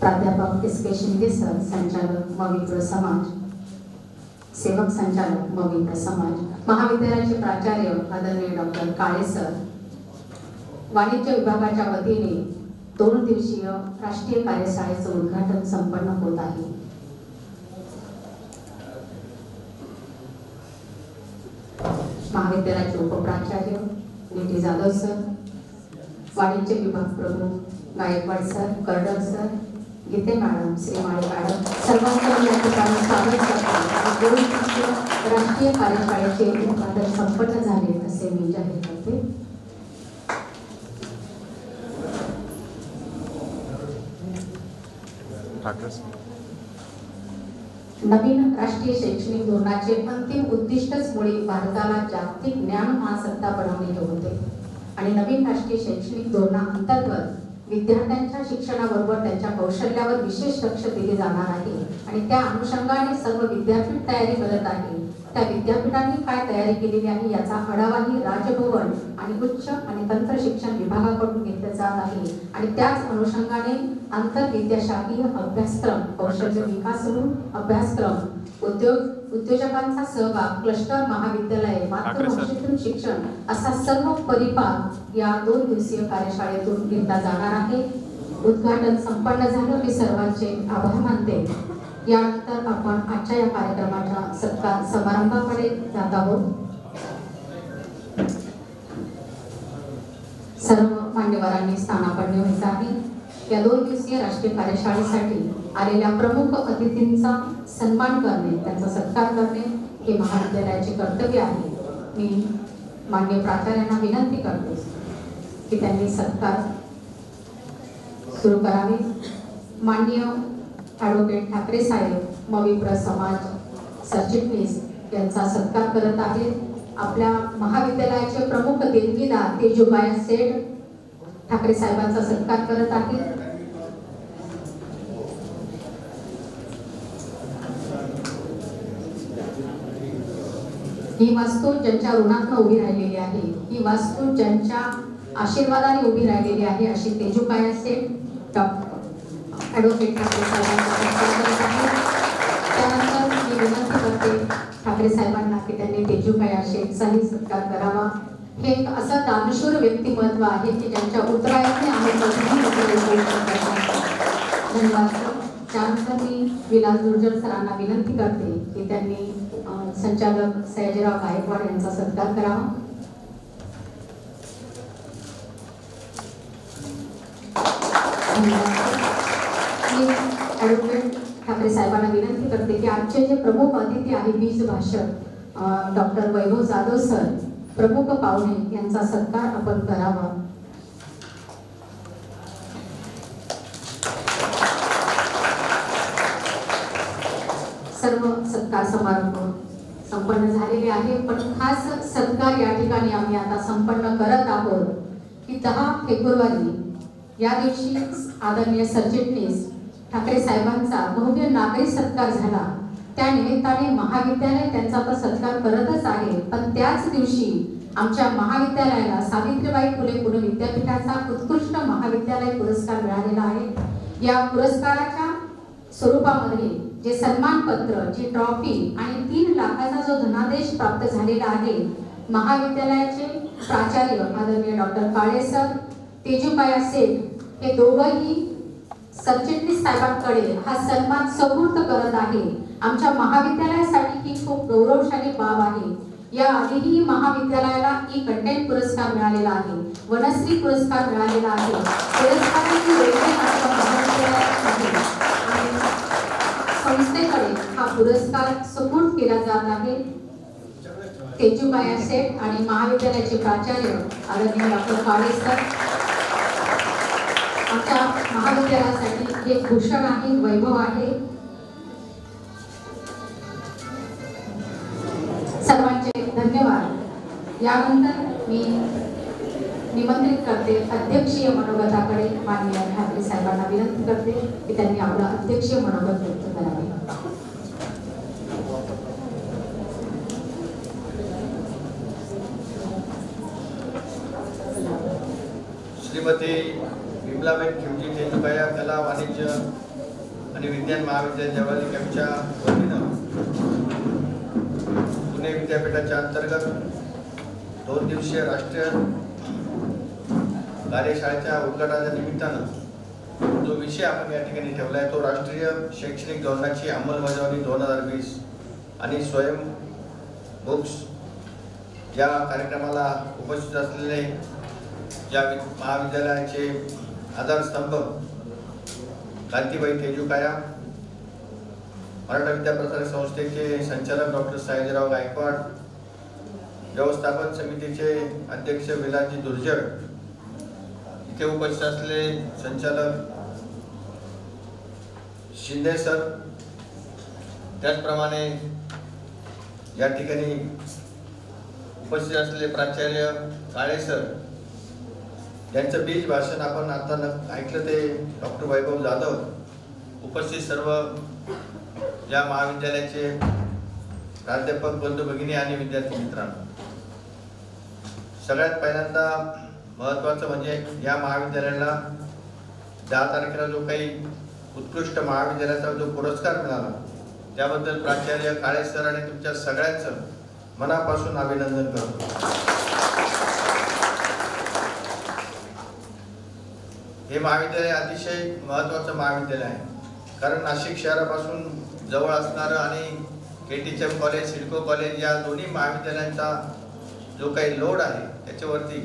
प्राध्यापक SK शिंदे सर, संचालक मविप्र समाज, सेवक संचालक मविप्र समाज, महाविद्यालयाचे प्राचार्य आदरणीय डॉक्टर काळे सर, वाणिज्य विभागाच्या वतीने 2 दिवसीय राष्ट्रीय कार्यशाळेचं उद्घाटन संपन्न होत आहे. महाविद्यालयाचे उपप्राचार्य DT जाधव सर, वाणिज्य विभाग प्रमुख गायकवाड सर, कर्डक सर, गीते मॅडम, श्रीमाळी मॅडम सर्वांचं या ठिकाणी स्वागत करते. राष्ट्रीय कार्यशाळेचे उद्घाटन संपन्न झाले असे मी जाहीर करते. नवीन राष्ट्रीय शैक्षणिक धोरणाचे अंतिम उद्दिष्टच मुळे भारताला जागतिक ज्ञान महासत्ता बनवणे हे होते आणि नवीन राष्ट्रीय शैक्षणिक धोरणाअंतर्गत विद्यार्थ्यांच्या शिक्षणाबरोबर त्यांच्या कौशल्यावर विशेष लक्ष दिले जाणार आहे आणि त्या अनुषंगाने सर्व विद्यापीठ तयारी करत आहे. त्या विद्यापीठांनी काय तयारी केलेली आहे याचा आढावाही राजभवन आणि उच्च आणि तंत्र शिक्षण विभागाकडून घेतला जात आहे आणि त्याच अनुषंगाने आंतर विद्याशाखीय अभ्यासक्रम, कौशल्य विकास अभ्यासक्रम, उद्योजकांचा सहभाग, क्लस्टर महाविद्यालय, मातृभाषेतून शिक्षण असा सर्व परिपाक या 2 दिवसीय कार्यशाळेतून घेतला जाणार आहे. उद्घाटन संपन्न झालं. मी सर्वांचे आभार मानते. यानंतर आपण आजच्या या कार्यक्रमाच्या सत्कार समारंभाकडे जात आहोत. सर्व मान्यवरांनी स्थानापन्न व्हायचं आहे. या 2 दिवसीय राष्ट्रीय कार्यशाळेसाठी आलेल्या प्रमुख अतिथींचा सन्मान करणे, त्यांचा सत्कार करणे हे महाविद्यालयाचे कर्तव्य आहे. मी मान्य प्राचार्यांना विनंती करते की त्यांनी सत्कार सुरू करावे. माननीय ॲडव्होकेट ठाकरे साहेब मविप्र समाज सरचिटणीस यांचा सत्कार करत आहेत. आपल्या महाविद्यालयाचे प्रमुख देणगीदार तेजूबाई सेठ ठाकरे साहेबांचा सत्कार करत आहेत. ही वास्तू ज्यांच्या ऋणातून उभी राहिलेली आहे, ही वास्तू ज्यांच्या आशीर्वादाने उभी राहिलेली आहे अशी तेजूबाई सेठ ॲडव्होकेट ठाकरे साहेबांचा सत्कार करत आहे. त्यानंतर मी विनंती करते ठाकरे साहेबांना की त्यांनी तेजूबाई शेठचाही सत्कार करावा. हे एक असं दानशूर व्यक्तिमत्व आहे की ज्यांच्या उत्तरायणी आम्ही धन्यवाद. त्यानंतर मी विलास दुर्जन सरांना विनंती करते की त्यांनी संचालक सयाजीराव गायकवाड यांचा सत्कार करावा. मी ॲडव्होकेट ठाकरे साहेबांना विनंती करते की आजचे जे प्रमुख अतिथी आहे बीज भाषक डॉक्टर वैभव जाधव सर, प्रमुख पाहुणे यांचा सत्कार आपण करावा. सर्व सत्कार समारंभ संपन्न झालेले आहे, पण खास सत्कार या ठिकाणी आम्ही आता संपन्न करत आहोत की 10 फेब्रुवारी या दिवशी आदरणीय सरचिटणीस ठाकरे साहेबांचा भव्य नागरी सत्कार झाला. त्या निमित्ताने महाविद्यालय त्यांचा तर सत्कार करतच आहे, पण त्याच दिवशी आमच्या महाविद्यालयाला सावित्रीबाई फुले पुणे विद्यापीठाचा उत्कृष्ट महाविद्यालय पुरस्कार मिळालेला आहे. या पुरस्काराच्या स्वरूपामध्ये जे सन्मानपत्र, जी ट्रॉफी आणि 3 लाखाचा जो धनादेश प्राप्त झालेला आहे, महाविद्यालयाचे प्राचार्य आदरणीय डॉक्टर काळे सर, तेजूबाई सेठ हे दोघंही सरचिटणीस साहेबांकडे हा सन्मान सुपूर्द करत आहे. आमच्या महाविद्यालयासाठी ही खूप गौरवशाली बाब आहे. या आधीही महाविद्यालयाला ई कंटेंट पुरस्कार मिळालेला आहे, वनश्री पुरस्कार मिळालेला आहे. पुरस्काराची वेगळी आणि संस्थेकडे हा पुरस्कार सुपूर्द केला जात आहे. तेजूबाई सेठ आणि महाविद्यालयाचे प्राचार्य आदरणीय डॉक्टर काळे सर, आमच्या महाविद्यालयासाठी हे भूषण आहे, वैभव आहे. सर्वांचे धन्यवाद. यानंतर मी निमंत्रित करते अध्यक्षीय मनोगताकडे. माननीय ठाकरे साहेबांना विनंती करते की त्यांनी आपलं अध्यक्षीय मनोगत व्यक्त करावे. श्रीमती विमलाबाई खिमजी तेजूबाई कला वाणिज्य आणि विज्ञान महाविद्यालय जवालिकांच्या वतीनं पुणे विद्यापीठाच्या अंतर्गत 2 दिवसीय राष्ट्रीय कार्यशाळेच्या उद्घाटनाच्या निमित्तानं जो विषय आपण या ठिकाणी ठेवला आहे तो राष्ट्रीय शैक्षणिक धोरणाची अंमलबजावणी 2020 आणि स्वयं बुक्स. या कार्यक्रमाला उपस्थित असलेले या महाविद्यालयाचे आधारस्तंभ कांतीबाई तेजुकाया, मराठा विद्याप्रसारक संस्थेचे संचालक डॉक्टर सायजीराव गायकवाड, व्यवस्थापन समितीचे अध्यक्ष विलासजी दुर्जळ, इथे उपस्थित असलेले संचालक शिंदे सर, त्याचप्रमाणे या ठिकाणी उपस्थित असलेले प्राचार्य काळे सर, यांचं बीज भाषण आपण आता ऐकलं ते डॉक्टर वैभव जाधव, उपस्थित सर्व या महाविद्यालयाचे प्राध्यापक बंधू भगिनी आणि विद्यार्थी मित्रांनो, सगळ्यात पहिल्यांदा महत्त्वाचं म्हणजे या महाविद्यालयाला 10 तारखेला जो काही उत्कृष्ट महाविद्यालयाचा जो पुरस्कार मिळाला त्याबद्दल प्राचार्य काळे सर आणि तुमच्या सगळ्यांचं मनापासून अभिनंदन करतो। हे महाविद्यालय अतिशय महत्त्वाचं महाविद्यालय आहे, कारण नाशिक शहरापासून जवळ असणारं आणि KTCM कॉलेज, सिडको कॉलेज या दोन्ही महाविद्यालयांचा जो काही लोड आहे त्याच्यावरती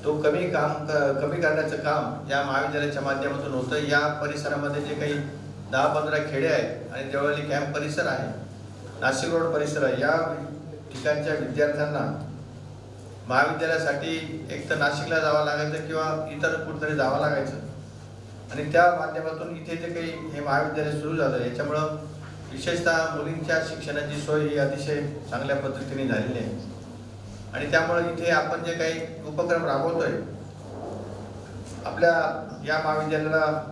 तो कमी करण्याचं काम या महाविद्यालयाच्या माध्यमातून होतं। या परिसरामध्ये जे काही 10-15 खेडे आहेत आणि देवळाली कॅम्प परिसर आहे, नाशिक रोड परिसर आहे, या ठिकाणच्या विद्यार्थ्यांना महाविद्यालयासाठी एक तर नाशिकला जावं लागायचं किंवा इतर कुठेतरी जावं लागायचं आणि त्या माध्यमातून इथे जे काही हे महाविद्यालय सुरू झालं याच्यामुळं विशेषतः मुलींच्या शिक्षणाची सोय ही अतिशय चांगल्या पद्धतीने झालेली आहे आणि त्यामुळे इथे आपण जे काही उपक्रम राबवतोय, आपल्या या महाविद्यालयाला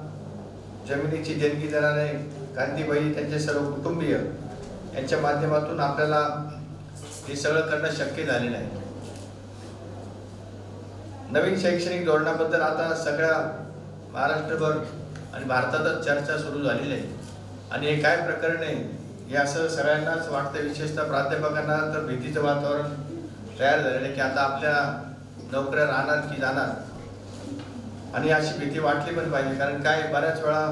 जमिनीची देणगी देणारे कांतीबाई, त्यांचे सर्व कुटुंबीय यांच्या माध्यमातून आपल्याला हे सगळं करणं शक्य झालेलं आहे। नवीन शैक्षणिक धोरणाबद्दल आता सगळ्या महाराष्ट्रभर आणि भारतातच चर्चा सुरू झालेली आहे आणि हे काय प्रकरण आहे हे असं सगळ्यांनाच वाटतं, विशेषतः प्राध्यापकांना तर भीतीचं वातावरण तयार झालेलं आहे की आता आपल्या नोकऱ्या राहणार की जाणार, आणि अशी भीती वाटली पण पाहिजे, कारण काय बऱ्याच वेळा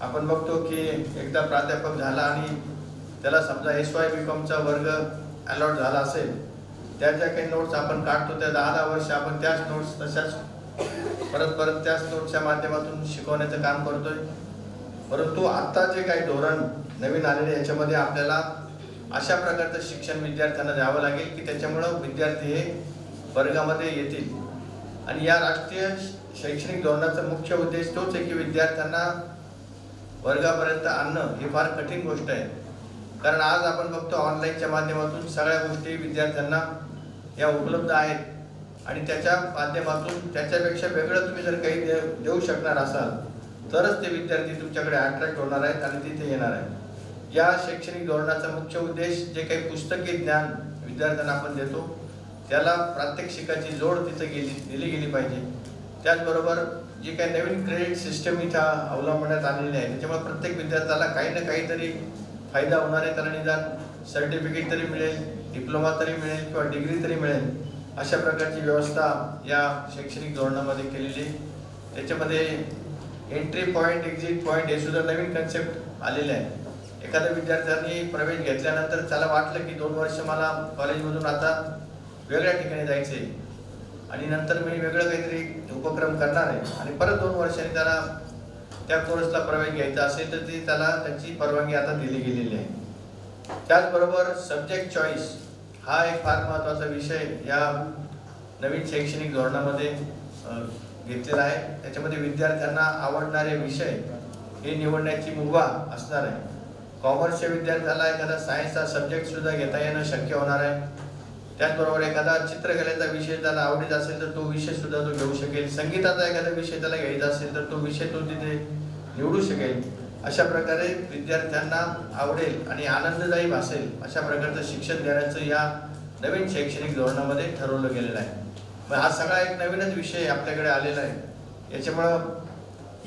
आपण बघतो की एकदा प्राध्यापक झाला आणि त्याला समजा SY BComचा वर्ग अलॉट झाला असेल, त्या ज्या काही नोट्स आपण काढतो त्या 10-10 वर्ष आपण त्याच नोट्स तशाच परत त्याच नोट्सच्या माध्यमातून शिकवण्याचं काम करतोय। परंतु आता जे काही धोरण नवीन आलेले याच्यामध्ये आपल्याला अशा प्रकारचं शिक्षण विद्यार्थ्यांना द्यावं लागेल की त्याच्यामुळं विद्यार्थी हे वर्गामध्ये येतील आणि या राष्ट्रीय शैक्षणिक धोरणाचा मुख्य उद्देश तोच आहे की विद्यार्थ्यांना वर्गापर्यंत आणणं ही फार कठीण गोष्ट आहे, कारण आज आपण बघतो ऑनलाईनच्या माध्यमातून सगळ्या गोष्टी विद्यार्थ्यांना या उपलब्ध आहेत आणि त्याच्या माध्यमातून त्याच्यापेक्षा वेगळं तुम्ही जर काही देऊ शकणार असाल तरच ते विद्यार्थी तुमच्याकडे अट्रॅक्ट होणार आहेत आणि तिथे येणार आहेत। या शैक्षणिक धोरणाचा मुख्य उद्देश जे काही पुस्तकी ज्ञान विद्यार्थ्यांना आपण देतो त्याला प्रात्यक्षिकाची जोड तिथे दिली गेली पाहिजे। त्याचबरोबर जी काही नवीन क्रेडिट सिस्टम इथं अवलंबण्यात आलेली आहे त्याच्यामुळे प्रत्येक विद्यार्थ्याला काही ना काहीतरी फायदा होणार आहे, त्याला निदान सर्टिफिकेट तरी मिळेल, डिप्लोमा तरी मिळेल किंवा डिग्री तरी मिळेल, अशा प्रकारची व्यवस्था या शैक्षणिक धोरणामध्ये केलेली। त्याच्यामध्ये एंट्री पॉईंट, एक्झिट पॉईंट हे सुद्धा नवीन कन्सेप्ट आलेले आहे। एखाद्या विद्यार्थ्यांनी प्रवेश घेतल्यानंतर त्याला वाटलं की 2 वर्ष मला कॉलेजमधून आता वेगळ्या ठिकाणी जायचे आणि नंतर मी वेगळं काहीतरी उपक्रम करणार आहे आणि परत 2 वर्षांनी त्याला त्या कोर्सला प्रवेश घ्यायचा असेल तर ती त्याला त्याची परवानगी आता दिली गेलेली आहे। त्याचबरोबर सब्जेक्ट चॉईस हा एक फार महत्त्वाचा विषय या नवीन शैक्षणिक धोरणामध्ये घेतलेला आहे। त्याच्यामध्ये विद्यार्थ्यांना आवडणारे विषय हे निवडण्याची मुभा असणार आहे। कॉमर्सच्या विद्यार्थ्याला एखादा सायन्सचा सब्जेक्ट सुद्धा घेता येणं शक्य होणार आहे। त्याचबरोबर एखादा चित्रकलेचा विषय त्याला आवडीत असेल तर तो विषय सुद्धा तो घेऊ शकेल, संगीताचा एखादा विषय त्याला घ्यायचा असेल तर तो विषय तो तिथे निवडू शकेल। अशा प्रकारे विद्यार्थ्यांना आवडेल आणि आनंददायी भासेल अशा प्रकारचं शिक्षण देण्याचं या नवीन शैक्षणिक धोरणामध्ये ठरवलं गेलेलं आहे। मग हा सगळा एक नवीनच विषय आपल्याकडे आलेला आहे। याच्यामुळं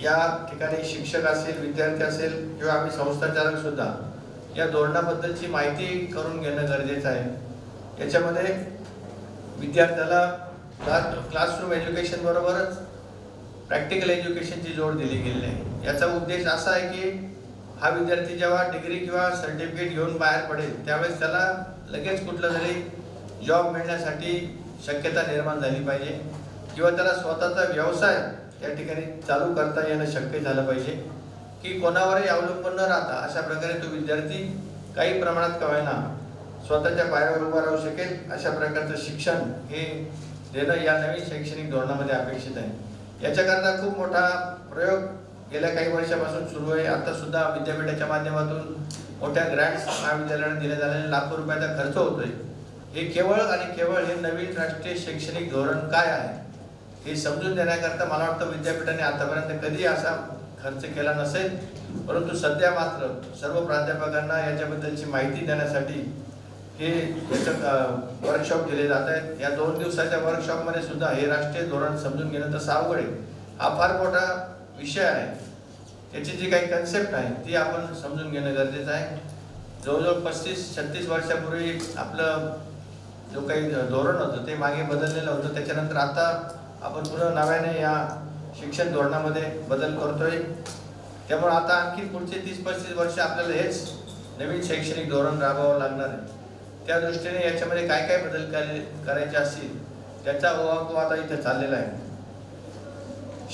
या ठिकाणी शिक्षक असेल, विद्यार्थी असेल किंवा आम्ही संस्थाचालक सुद्धा या धोरणाबद्दलची माहिती करून घेणं गरजेचं आहे। याच्यामध्ये विद्यार्थ्याला क्लासरूम एज्युकेशन बरोबरच प्रॅक्टिकल एज्युकेशनची जोड दिली गेलेली आहे। याचा उद्देश असा आहे की हा विद्यार्थी जेव्हा डिग्री किंवा सर्टिफिकेट घेऊन बाहेर पडेल त्यावेळेस त्याला लगेच कुठला तरी जॉब मिळण्यासाठी शक्यता निर्माण झाली पाहिजे किंवा त्याला स्वतःचा व्यवसाय या ठिकाणी चालू करता येणं शक्य झालं पाहिजे। की कोणावरही अवलंबून न राहता अशा प्रकारे तो विद्यार्थी काही प्रमाणात का होईना स्वतःच्या पायावर उभा राहू शकेल अशा प्रकारचं शिक्षण हे देणं या नवीन शैक्षणिक धोरणामध्ये अपेक्षित आहे। याच्याकरता खूप मोठा प्रयोग गेल्या काही वर्षापासून सुरू आहे। आता सुद्धा विद्यापीठाच्या माध्यमातून मोठ्या ग्रँट्स महाविद्यालयाने दिले झालेले लाखो रुपयाचा खर्च होतोय। हे केवळ आणि केवळ हे नवीन राष्ट्रीय शैक्षणिक धोरण काय आहे हे समजून देण्याकरता मला वाटतं विद्यापीठाने आतापर्यंत कधी असा खर्च केला नसेल, परंतु सध्या मात्र सर्व प्राध्यापकांना याच्याबद्दलची माहिती देण्यासाठी हे वर्कशॉप दिले जात आहेत। या 2 दिवसाच्या वर्कशॉपमध्ये सुद्धा हे राष्ट्रीय धोरण समजून घेणं तसं अवघड आहे। हा फार मोठा विषय आहे, त्याची जी काही कन्सेप्ट आहे ती आपण समजून घेणं गरजेचं आहे। जवळजवळ 35-36 वर्षापूर्वी आपलं जो काही धोरण होतं ते मागे बदललेलं होतं, त्याच्यानंतर आता आपण पुन्हा नव्याने या शिक्षण धोरणामध्ये बदल करतोय। त्यामुळे आता आणखी पुढचे 30-35 वर्ष आपल्याला हेच नवीन शैक्षणिक धोरण राबवावं लागणार आहे। त्या दृष्टीने याच्यामध्ये काय काय बदल करायचे असतील त्याचा ओघ आता इथे चाललेला आहे।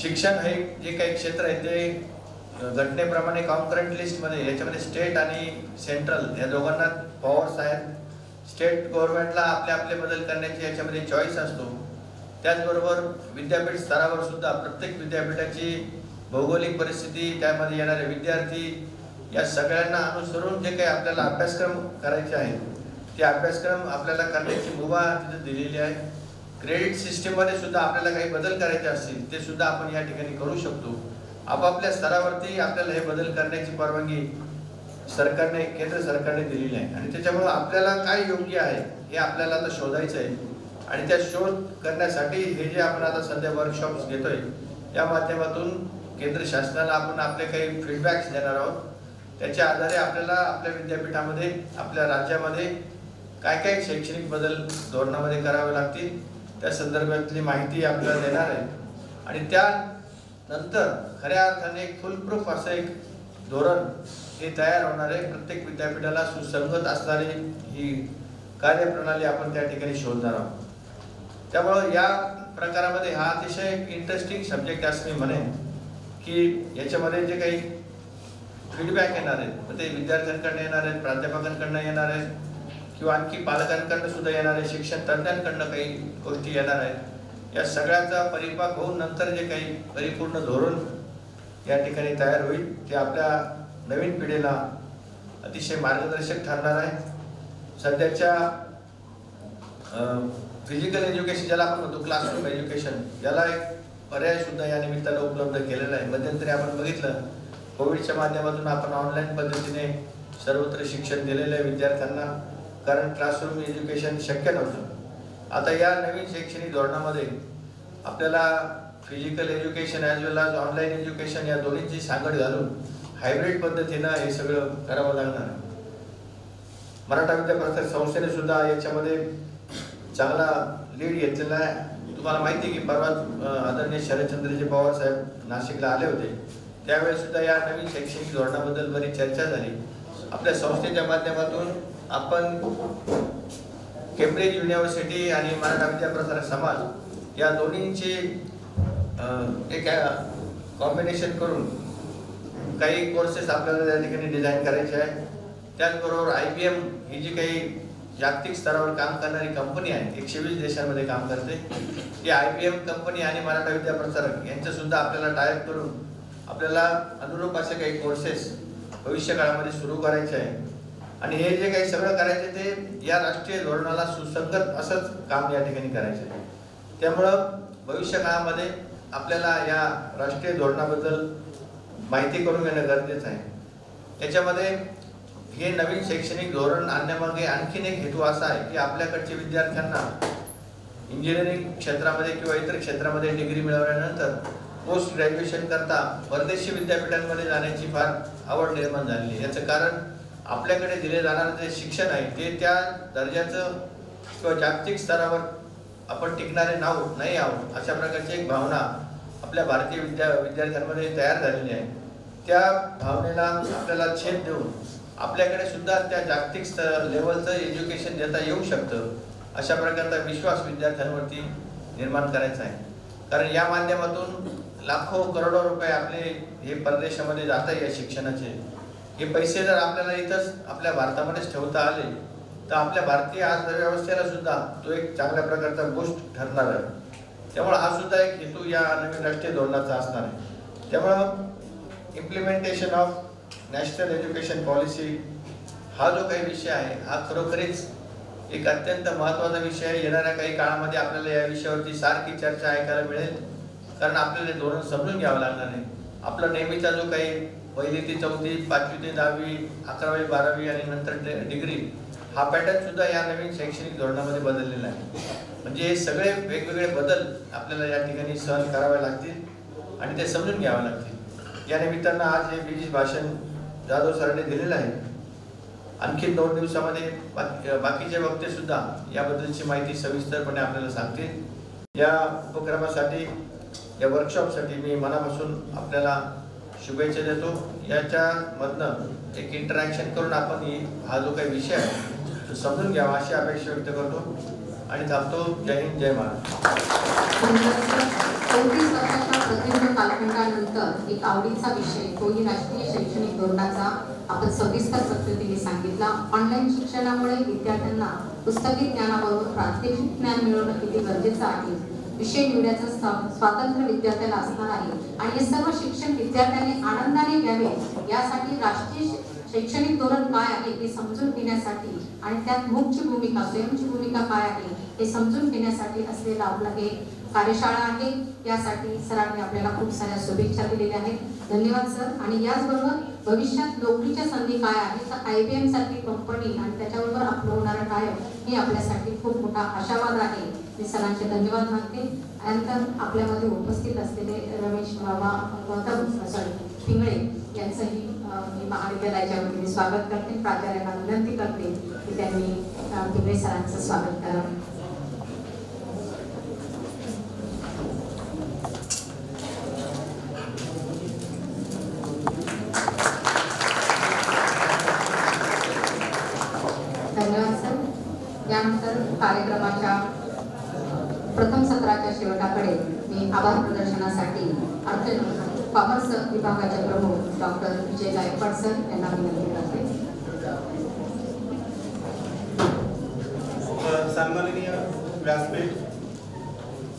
शिक्षण हे जे काही क्षेत्र आहे ते घटनेप्रमाणे कॉन्करंट लिस्टमध्ये याच्यामध्ये स्टेट आणि सेंट्रल या दोघांना पॉवर्स आहेत। स्टेट गव्हर्नमेंटला आपले बदल करण्याची याच्यामध्ये चॉईस असतो। त्याचबरोबर विद्यापीठ स्तरावर सुद्धा प्रत्येक विद्यापीठाची भौगोलिक परिस्थिती, त्यामध्ये येणारे विद्यार्थी या सगळ्यांना अनुसरून जे काही आपल्याला अभ्यासक्रम करायचे आहेत ते अभ्यासक्रम आपल्याला करण्याची मुभा तिथे दिलेली आहे। क्रेडिट सिस्टीममध्ये सुद्धा आपल्याला काही बदल करायचे असतील ते सुद्धा आपण या ठिकाणी करू शकतो। आपापल्या स्तरावरती आपल्याला हे बदल करण्याची परवानगी सरकारने, केंद्र सरकारने दिलेली आहे आणि त्याच्यामुळे आपल्याला काय योग्य आहे हे आपल्याला आता शोधायचं आहे आणि त्या शोध करण्यासाठी हे जे आपण आता सध्या वर्कशॉप्स घेतोय या माध्यमातून केंद्र शासनाला आपण आपले काही फीडबॅक्स देणार आहोत। त्याच्या आधारे आपल्याला आपल्या विद्यापीठामध्ये, आपल्या राज्यामध्ये काय काय शैक्षणिक बदल धोरणामध्ये करावे लागतील त्या संदर्भातली माहिती आपल्याला देणार आहे आणि त्यानंतर खऱ्या अर्थाने एक फुलप्रूफ असं एक धोरण हे तयार होणार आहे। प्रत्येक विद्यापीठाला सुसंगत असणारी ही कार्यप्रणाली आपण त्या ठिकाणी शोधणार आहोत। त्यामुळे या प्रकारामध्ये हा अतिशय इंटरेस्टिंग सब्जेक्ट असं मी म्हणेन की याच्यामध्ये जे काही फीडबॅक येणार आहेत ते विद्यार्थ्यांकडनं येणार आहेत, प्राध्यापकांकडनं येणार आहेत किंवा आणखी पालकांकडनं सुद्धा येणार आहे, शिक्षण तज्ज्ञांकडनं काही गोष्टी येणार आहेत। या सगळ्याचा परिपाक होऊन नंतर जे काही परिपूर्ण धोरण या ठिकाणी तयार होईल ते आपल्या नवीन पिढीला अतिशय मार्गदर्शक ठरणार आहे। सध्याच्या फिजिकल एज्युकेशन ज्याला आपण म्हणतो क्लासरूम एज्युकेशन, याला एक पर्याय सुद्धा या निमित्तानं उपलब्ध केलेला आहे। मध्यंतरी आपण बघितलं कोविडच्या माध्यमातून आपण ऑनलाईन पद्धतीने सर्वत्र शिक्षण दिलेलं आहे विद्यार्थ्यांना, कारण क्लासरूम एज्युकेशन शक्य नव्हतं। आता या नवीन शैक्षणिक धोरणामध्ये आपल्याला physical education as well as online education या दोन्हीची सांगड घालून हायब्रिड पद्धतीनं हे सगळं करावं लागणार आहे। मराठा विद्याप्रसारक संस्थेने सुद्धा याच्यामध्ये चांगला लीड घेतलेला आहे। तुम्हाला माहिती आहे की परवा आदरणीय शरदचंद्रजी पवार साहेब नाशिकला आले होते, त्यावेळेस सुद्धा या नवीन शैक्षणिक धोरणाबद्दल बरीच चर्चा झाली। आपल्या संस्थेच्या माध्यमातून आपण केम्ब्रिज युनिव्हर्सिटी आणि मराठा विद्याप्रसारक समाज या दोन्हींचे एक कॉम्बिनेशन करून काही कोर्सेस आपल्याला त्या ठिकाणी डिझाईन करायचे आहे। त्याचबरोबर IBM ही जी काही जागतिक स्तरावर काम करणारी कंपनी आहे, 120 देशांमध्ये काम करते, ती IBM कंपनी आणि मराठा विद्याप्रसारक यांचं सुद्धा आपल्याला टायअप करून आपल्याला अनुरूप असे काही कोर्सेस भविष्य काळामध्ये सुरू करायचे आहे आणि हे जे काही सगळं करायचे ते या राष्ट्रीय धोरणाला सुसंगत असंच काम या ठिकाणी करायचं आहे। त्यामुळं भविष्य काळामध्ये आपल्याला या राष्ट्रीय धोरणाबद्दल माहिती करून घेणं गरजेचं आहे। याच्यामध्ये हे नवीन शैक्षणिक धोरण आणण्यामागे आणखीन एक हेतू असा आहे की आपल्याकडच्या विद्यार्थ्यांना इंजिनिअरिंग क्षेत्रामध्ये किंवा इतर क्षेत्रामध्ये डिग्री मिळवल्यानंतर पोस्ट ग्रॅज्युएशन करता परदेशी विद्यापीठांमध्ये जाण्याची फार आवड निर्माण झालेली आहे। याचं कारण आपल्याकडे दिले जाणारे जे शिक्षण आहे ते त्या दर्जाचं किंवा जागतिक स्तरावर आपण टिकणारे नाही आहोत अशा प्रकारची एक भावना आपल्या भारतीय विद्यार्थ्यांमध्ये तयार झालेली आहे। त्या भावनेला आपल्याला छेद देऊन आपल्याकडे सुद्धा त्या जागतिक लेवलचं एज्युकेशन देता येऊ शकतं अशा प्रकारचा विश्वास विद्यार्थ्यांवरती निर्माण करायचा आहे। कारण या माध्यमातून लाखो करोडो रुपये आपले हे परदेशामध्ये जात आहे या शिक्षणाचे, हे पैसे जर आपल्याला इथंच आपल्या भारतामध्येच ठेवता आले तर आपल्या भारतीय अर्थव्यवस्थेला सुद्धा तो एक चांगल्या प्रकारचा बूस्ट ठरणार आहे. त्यामुळे हा सुद्धा एक हेतू या नवीन राष्ट्रीय धोरणाचा असणार आहे. त्यामुळं implementation of national education policy हा जो काही विषय आहे हा खरोखरीच एक अत्यंत महत्त्वाचा विषय आहे. येणाऱ्या काही काळामध्ये आपल्याला या विषयावरती सारखी चर्चा ऐकायला मिळेल, कारण आपल्याला हे धोरण समजून घ्यावं लागणार आहे. आपला नेहमीचा जो काही 1ली ते 4थी 5वी ते 10वी 11वी 12वी आणि नंतर डिग्री हा पॅटर्न सुद्धा या नवीन शैक्षणिक धोरणामध्ये बदललेला आहे. म्हणजे हे सगळे वेगवेगळे बदल आपल्याला या ठिकाणी सहन करावे लागतील आणि ते समजून घ्यावे लागतील. या निमित्तानं आज हे विशेष भाषण जाधव सरांनी दिलेलं आहे. आणखी 2 दिवसामध्ये बाकीचे वक्ते सुद्धा याबद्दलची माहिती सविस्तरपणे आपल्याला सांगतील. या उपक्रमासाठी, या वर्कशॉपसाठी मी मनापासून आपल्याला शुभेच्छा देतो. याच्यामधनं एक इंटरॅक्शन करून आपण हा जो काही विषय आहे तो समजून घ्यावा अशी अपेक्षा व्यक्त करतो आणि थांबतो. जय हिंद, जय महाराष्ट्र. 34 वर्षाच्या प्रदीर्घ कालखंडानंतर एक आवडीचा विषय तोही राष्ट्रीय शैक्षणिक धोरणाचा आपण सविस्तर पद्धतीने सांगितला. ऑनलाईन शिक्षणामुळे विद्यार्थ्यांना पुस्तकी ज्ञानाबरोबर प्रात्यक्षिक ज्ञान मिळवणं किती गरजेचं आहे, विषय निवडायचं स्वातंत्र्य विद्यार्थ्याला असणार आहे आणि हे सर्व शिक्षण विद्यार्थ्यांनी आनंदाने घ्यावे यासाठी राष्ट्रीय शैक्षणिक धोरण काय आहे हे समजून घेण्यासाठी आणि त्यात मुख्य भूमिका, स्वयंची भूमिका काय आहे हे समजून घेण्यासाठी असलेला आपला हे कार्यशाळा आहे. यासाठी सरांनी आपल्याला खूप साऱ्या शुभेच्छा दिलेल्या आहेत. धन्यवाद सर. आणि याचबरोबर भविष्यात नोकरीच्या संधी काय आहेत तर IBM सारखी कंपनी आणि त्याच्याबरोबर आपलं होणारं टायप हे आपल्यासाठी खूप मोठा आशावाद आहे. मी सरांचे धन्यवाद मानते. त्यानंतर आपल्यामध्ये उपस्थित असलेले रमेश बाबा पिंगळे यांचंही मी महाविद्यालयाच्या वतीने स्वागत करते. प्राचार्यांना विनंती करते की त्यांनी पिंगळे सरांचं स्वागत करावं. धन्यवाद सर. यानंतर कार्यक्रमाच्या प्रथम सत्राच्या शेवटाकडे मी आभार प्रदर्शनासाठी कॉमर्स विभागाचे प्रमुख डॉक्टर विजय गायकवाड सर यांना विनंती करते. सन्माननीय व्यासपीठ,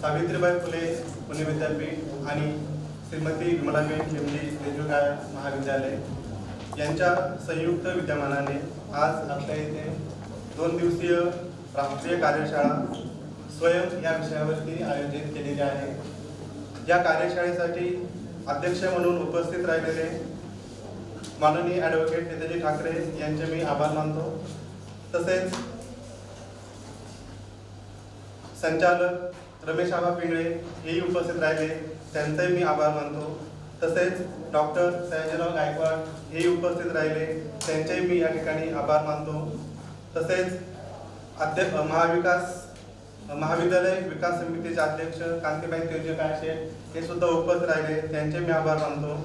सावित्रीबाई फुले पुणे विद्यापीठ आणि श्रीमती विमलाबाई खेमजी देशमुख महाविद्यालय यांच्या संयुक्त विद्यमानाने आज आपल्या इथे 2 दिवसीय राष्ट्रीय कार्यशाळा स्वयं या विषयावरती आयोजित केलेली आहे. या कार्यशाळेसाठी अध्यक्ष म्हणून उपस्थित राहिलेले माननीय ॲडव्होकेट नेताजी ठाकरे यांचे मी आभार मानतो. तसेच संचालक रमेश आबा पिंगळे हेही उपस्थित राहिले, त्यांचाही मी आभार मानतो. तसेच डॉक्टर सयाजीराव गायकवाड हेही उपस्थित राहिले, त्यांचेही मी या ठिकाणी आभार मानतो. तसेच महाविद्यालय विकास समितीचे अध्यक्ष कांतीबाई तेजकाशे हे सुद्धा उपस्थित राहिले, त्यांचे मी आभार मानतो.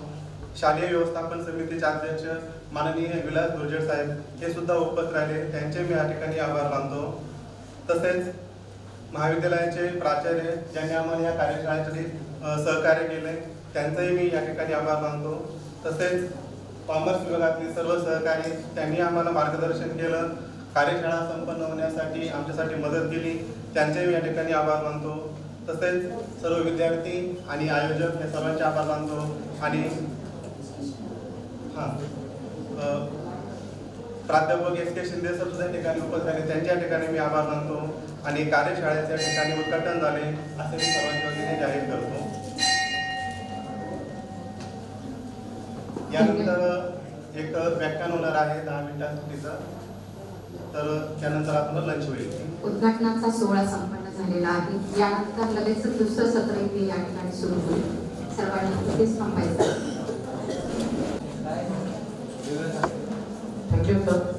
शालेय व्यवस्थापन समितीचे अध्यक्ष माननीय विलास गुर्जर साहेब हे सुद्धा उपस्थित राहिले, त्यांचे मी या ठिकाणी आभार मानतो. तसेच महाविद्यालयाचे प्राचार्य ज्यांनी आम्हाला या कार्यशाळेसाठी सहकार्य केले, त्यांचंही मी या ठिकाणी आभार मानतो. तसेच कॉमर्स विभागातील सर्व सहकारी त्यांनी आम्हाला मार्गदर्शन केलं, कार्यशाळा संपन्न होण्यासाठी आमच्यासाठी मदत केली, त्यांचे मी या ठिकाणी आभार मानतो. तसेच सर्व विद्यार्थी आणि आयोजक या सर्वांचे आभार मानतो. आणि प्राध्यापक SK शिंदे सर सुद्धा या ठिकाणी उपस्थित झाले, त्यांच्या ठिकाणी मी आभार मानतो. आणि कार्यशाळेच्या ठिकाणी उद्घाटन झाले असे मी सर्वांच्या वतीने जाहीर करतो. यानंतर एक व्याख्यान होणार आहे 10 मिनिटांसाठीचा, तर त्यानंतर आपण लंच होईल. उद्घाटनाचा सोहळा संपन्न झालेला आहे. यानंतर लगेच दुसरं सत्र इथे या ठिकाणी सुरू होईल. सर्वांनी इथेच थांबायचं. Thank you sir.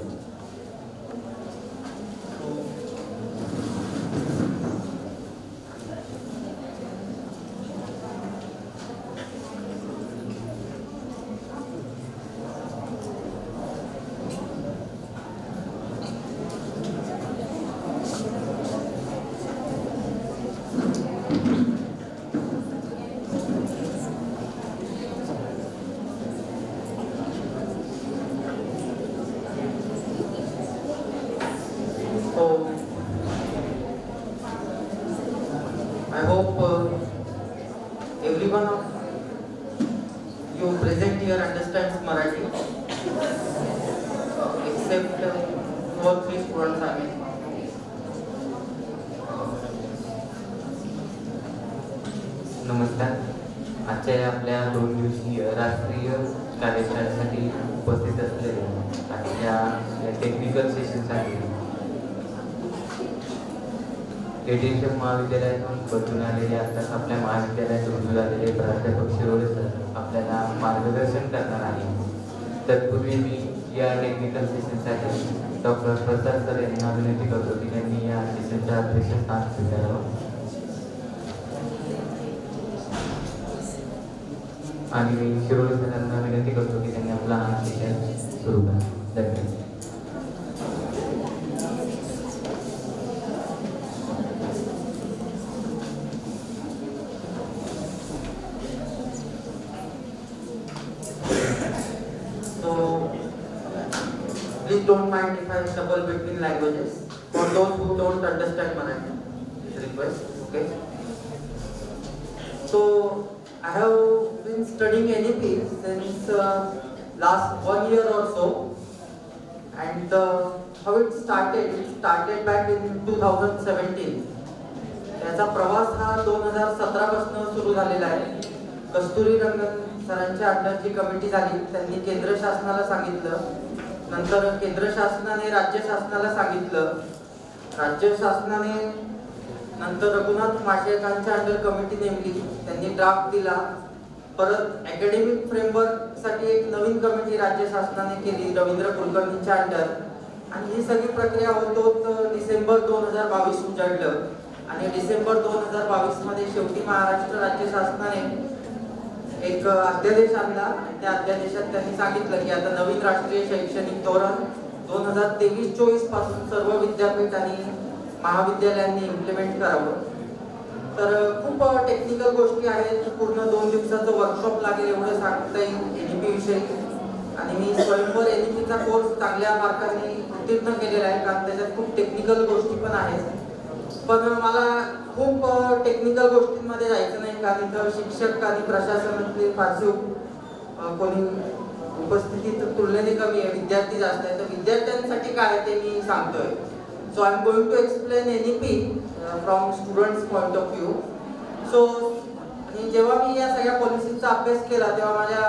here understands Marathi except 2 or 3 students are missing. नमस्कार. आजच्या या आपल्या 2 दिवसीय राष्ट्रीय कार्यशाळेसाठी उपस्थित असलेले आजच्या या टेक्निकल सेशनसाठी एटीएम महाविद्यालयातून बदलून आलेले आताच आपल्या महाविद्यालयात रुजू झालेले प्राध्यापक शिरोळे सर आपल्याला मार्गदर्शन करणार आहे. तत्पूर्वी मी या टेक्निकल सेशनसाठी डॉक्टर प्रसाद सर यांना विनंती करतो की त्यांनी या सेशनच्या अध्यक्षस्थान स्वीकारावं आणि मी शिरोळे सरांना विनंती करतो की त्यांनी आपला हा सेशन सुरू करा. धन्यवाद. Please don't mind if I shuffle between languages for those who don't understand Marathi. Please request, okay? So I have been studying NEP since last 1 year or so, and how it started back in 2017. त्याचा प्रवास हा 2017 पासून सुरू झालेला आहे. कस्तुरी रंगन सरांच्या अंडरची committee झाली, त्यांनी केंद्र शासनाला सांगितलं, नंतर केंद्र शासनाने राज्य शासनाला सांगितलं, राज्य शासनाने नंतर रघुनाथ माशेलकरांच्या अंडर कमिटी नेमली, त्यांनी ड्राफ्ट दिला, परत अकॅडमिक फ्रेमवर्क साठी एक नवीन कमिटी राज्य शासनाने केली रवींद्र कुलकर्णींच्या अंडर, आणि ही सगळी प्रक्रिया होत डिसेंबर 2022 उजाडलं, आणि डिसेंबर 2022 मध्ये शेवटी महाराष्ट्र राज्य शासनाने एक अध्यादेश आणला, आणि त्या अध्यादेशात त्यांनी सांगितलं की आता नवीन राष्ट्रीय शैक्षणिक धोरण 2023-24 पासून सर्व विद्यापीठ आणि महाविद्यालयांनी इम्प्लिमेंट करावं. तर खूप टेक्निकल गोष्टी आहेत, पूर्ण 2 दिवसाचं वर्कशॉप लागेल एवढं सांगता येईल NEP विषयी, आणि मी स्वयंवर NEPचा कोर्स चांगल्या मार्कांनी उत्तीर्ण केलेला आहे, कारण त्याच्यात खूप टेक्निकल गोष्टी पण आहेत. पण मला खूप टेक्निकल गोष्टींमध्ये जायचं नाही, कारण इथं शिक्षक आणि प्रशासनातले फारसे कोणी उपस्थिती तुलनेने कमी आहे, विद्यार्थी जास्त आहे. तर विद्यार्थ्यांसाठी काय ते मी सांगतोय. So I am going to explain NEP from students point of view. So आणि जेव्हा मी या सगळ्या पॉलिसीचा अभ्यास केला तेव्हा माझ्या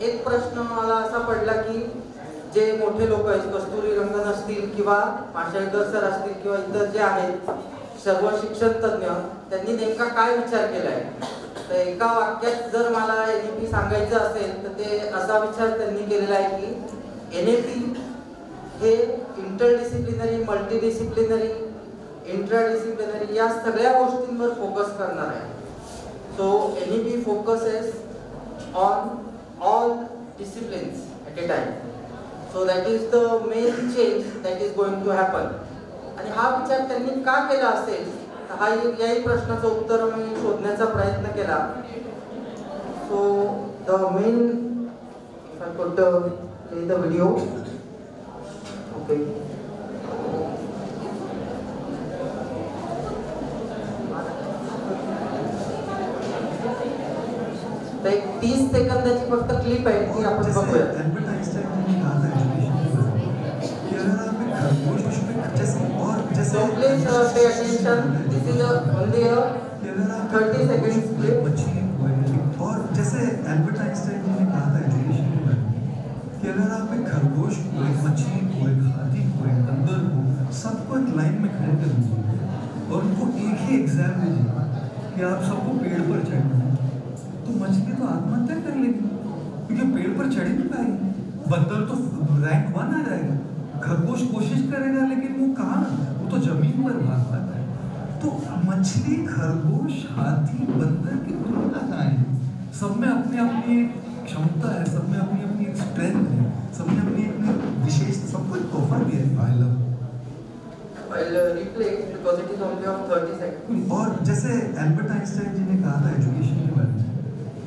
एक प्रश्न मला असा पडला की जे मोठे लोक आहेत, कस्तुरी रंगन असतील किंवा माशेलकर सर असतील किंवा इतर जे आहेत सर्व शिक्षण तज्ञ, त्यांनी नेमका काय विचार केलाय. तर एका वाक्यात जर मला NEP सांगायचं असेल तर ते असा विचार त्यांनी केलेला आहे की NEP हे इंटरडिसिप्लिनरी, मल्टीडिसिप्लिनरी, इंट्राडिसिप्लिनरी या सगळ्या गोष्टींवर फोकस करणार आहे. So NEP focuses on all disciplines at a time. So that is the main change that is going to happen. आणि हा विचार त्यांनी का केला असेल, हा याही प्रश्नाचं उत्तर मी शोधण्याचा प्रयत्न केला. So the main, if I could play the video. Okay, तर एक 30 सेकंदाची फक्त क्लिप आहे ती आपण बघूया. So please pay attention. This is only a 30 seconds clip. और जैसे एल्बर्ट आइंस्टाइन जी ने कहा था एजुकेशन के बारे में कि अगर आप एक खरगोश को, एक मछली को, एक हाथी को, एक बंदर को, सबको एक लाइन में खड़े कर दीजिए और उनको एक ही एग्जाम दीजिए कि आप सबको पेड़ पर चढ़ना है, तो मछली तो आत्महत्या कर लेगी क्योंकि पेड़ पर चढ़ नहीं पाएगी. बंदर तो रैंक 1 आ जाएगा. खरगोश कोशिश करेगा लेकिन वो कहाँ, वो तो जमीन पर भाग पाता है. तो मछली, खरगोश, हाथी, बंदर की तुलना कहाँ है? सब में अपनी अपनी क्षमता है, सब में अपनी अपनी स्ट्रेंथ है, सब में अपनी अपनी विशेष, सबको एक तोहफा दिया है. I love. I'll replay it because it is only of 30 seconds. और जैसे एल्बर्ट आइंस्टाइन जी ने कहा था एजुकेशन के बारे में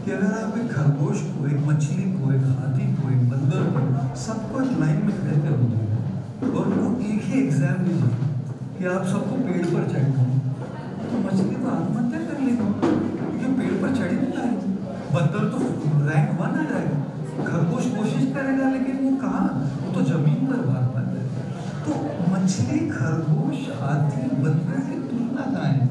कि अगर आप एक खरगोश को, एक मछली को, एक हाथी को, एक बंदर को, सबको एक लाइन में खड़े कर दीजिए और उनको एक ही एग्जाम दीजिए कि आप सबको पेड़ पर चढ़ना है, तो मछली तो आत्महत्या कर लेगी क्योंकि पेड़ पर चढ़ नहीं पाएगी. बंदर तो रैंक 1 आ जाएगा। खरगोश कोशिश करेगा लेकिन वो कहाँ, वो तो जमीन पर भागता है। तो मछली, खरगोश, हाथी, बंदर की तुलना कहाँ है?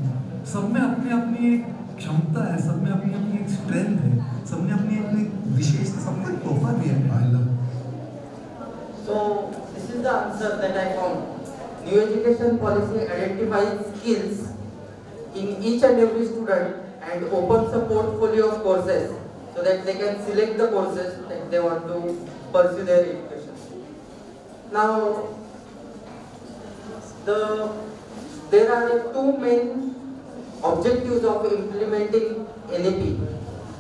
सब में अपनी अपनी एक क्षमता है, सब में अपनी अपनी एक स्ट्रेंथ है, सब में अपनी अपनी विशेषता, सबको एक तोहफा दिया है। I love. So this is the answer that I found. New education policy identifies skills in each and every student and opens a portfolio of courses so that they can select the courses that they want to pursue their education. Now, there are two main objectives of implementing NEP.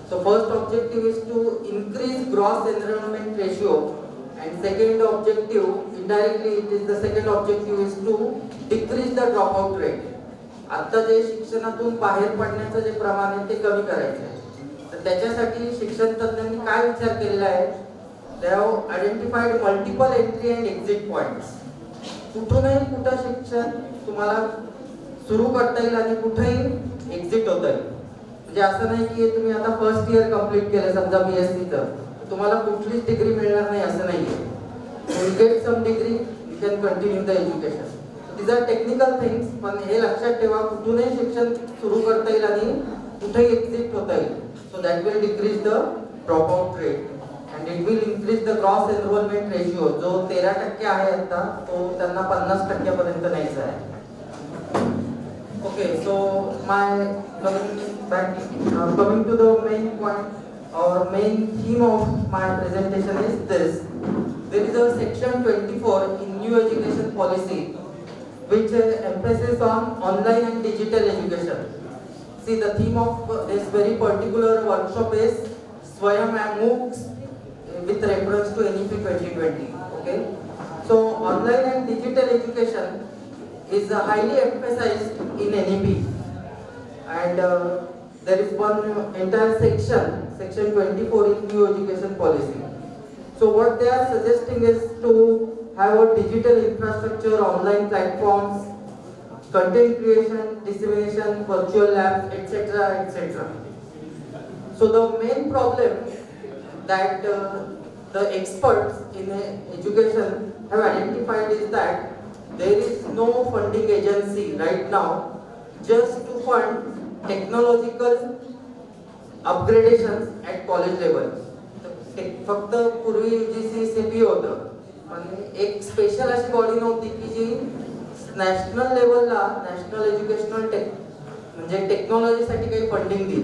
So first objective is to increase gross enrollment ratio, and second objective, indirectly it is the second objective, is to decrease the dropout rate. आता जे शिक्षणातून बाहेर पडण्याचं जे प्रमाण आहे ते कमी करायचं आहे, तर त्याच्यासाठी शिक्षण तज्ञांनी काय विचार केलेला आहे? They have identified multiple entry and exit points. कुठूनही कुठं शिक्षण तुम्हाला सुरू करता येईल आणि कुठेही एक्झिट होता येईल. म्हणजे असं नाही की तुम्ही आता फर्स्ट इयर कंप्लीट केलं समजा BSc तुम्हाला कुठलीच डिग्री मिळणार नाही असं नाहीये. You get some degree, you can continue the education. So these are technical things, पण हे लक्षात ठेवा कुठूनही शिक्षण सुरू करता येईल आणि कुठेही एक्झिट होता येईल. So that will decrease the dropout rate and it will increase the gross enrollment ratio. जो 13% आहे आता तो त्यांना 50% पर्यंत न्यायचा आहे. Okay, so coming to the main point. Our main theme of my presentation is this. There is a section 24 in new education policy which emphasizes on online and digital education. See, the theme of this very particular workshop is Swayam and MOOCs with reference to NEP 2020. Okay, so online and digital education is highly emphasized in NEP, and there is one entire section 24 in new education policy. So what they are suggesting is to have a digital infrastructure, online platforms, content creation, dissemination, virtual labs, etc., etc. So the main problem that the experts in education have identified is that there is no funding agency right now just to fund technological upgradations at college level. फक्त पूर्वी UGC CP होतं, पण एक special अशी body नव्हती की जी national लेवलला national educational म्हणजे टेक्नॉलॉजीसाठी काही फंडिंग दिली.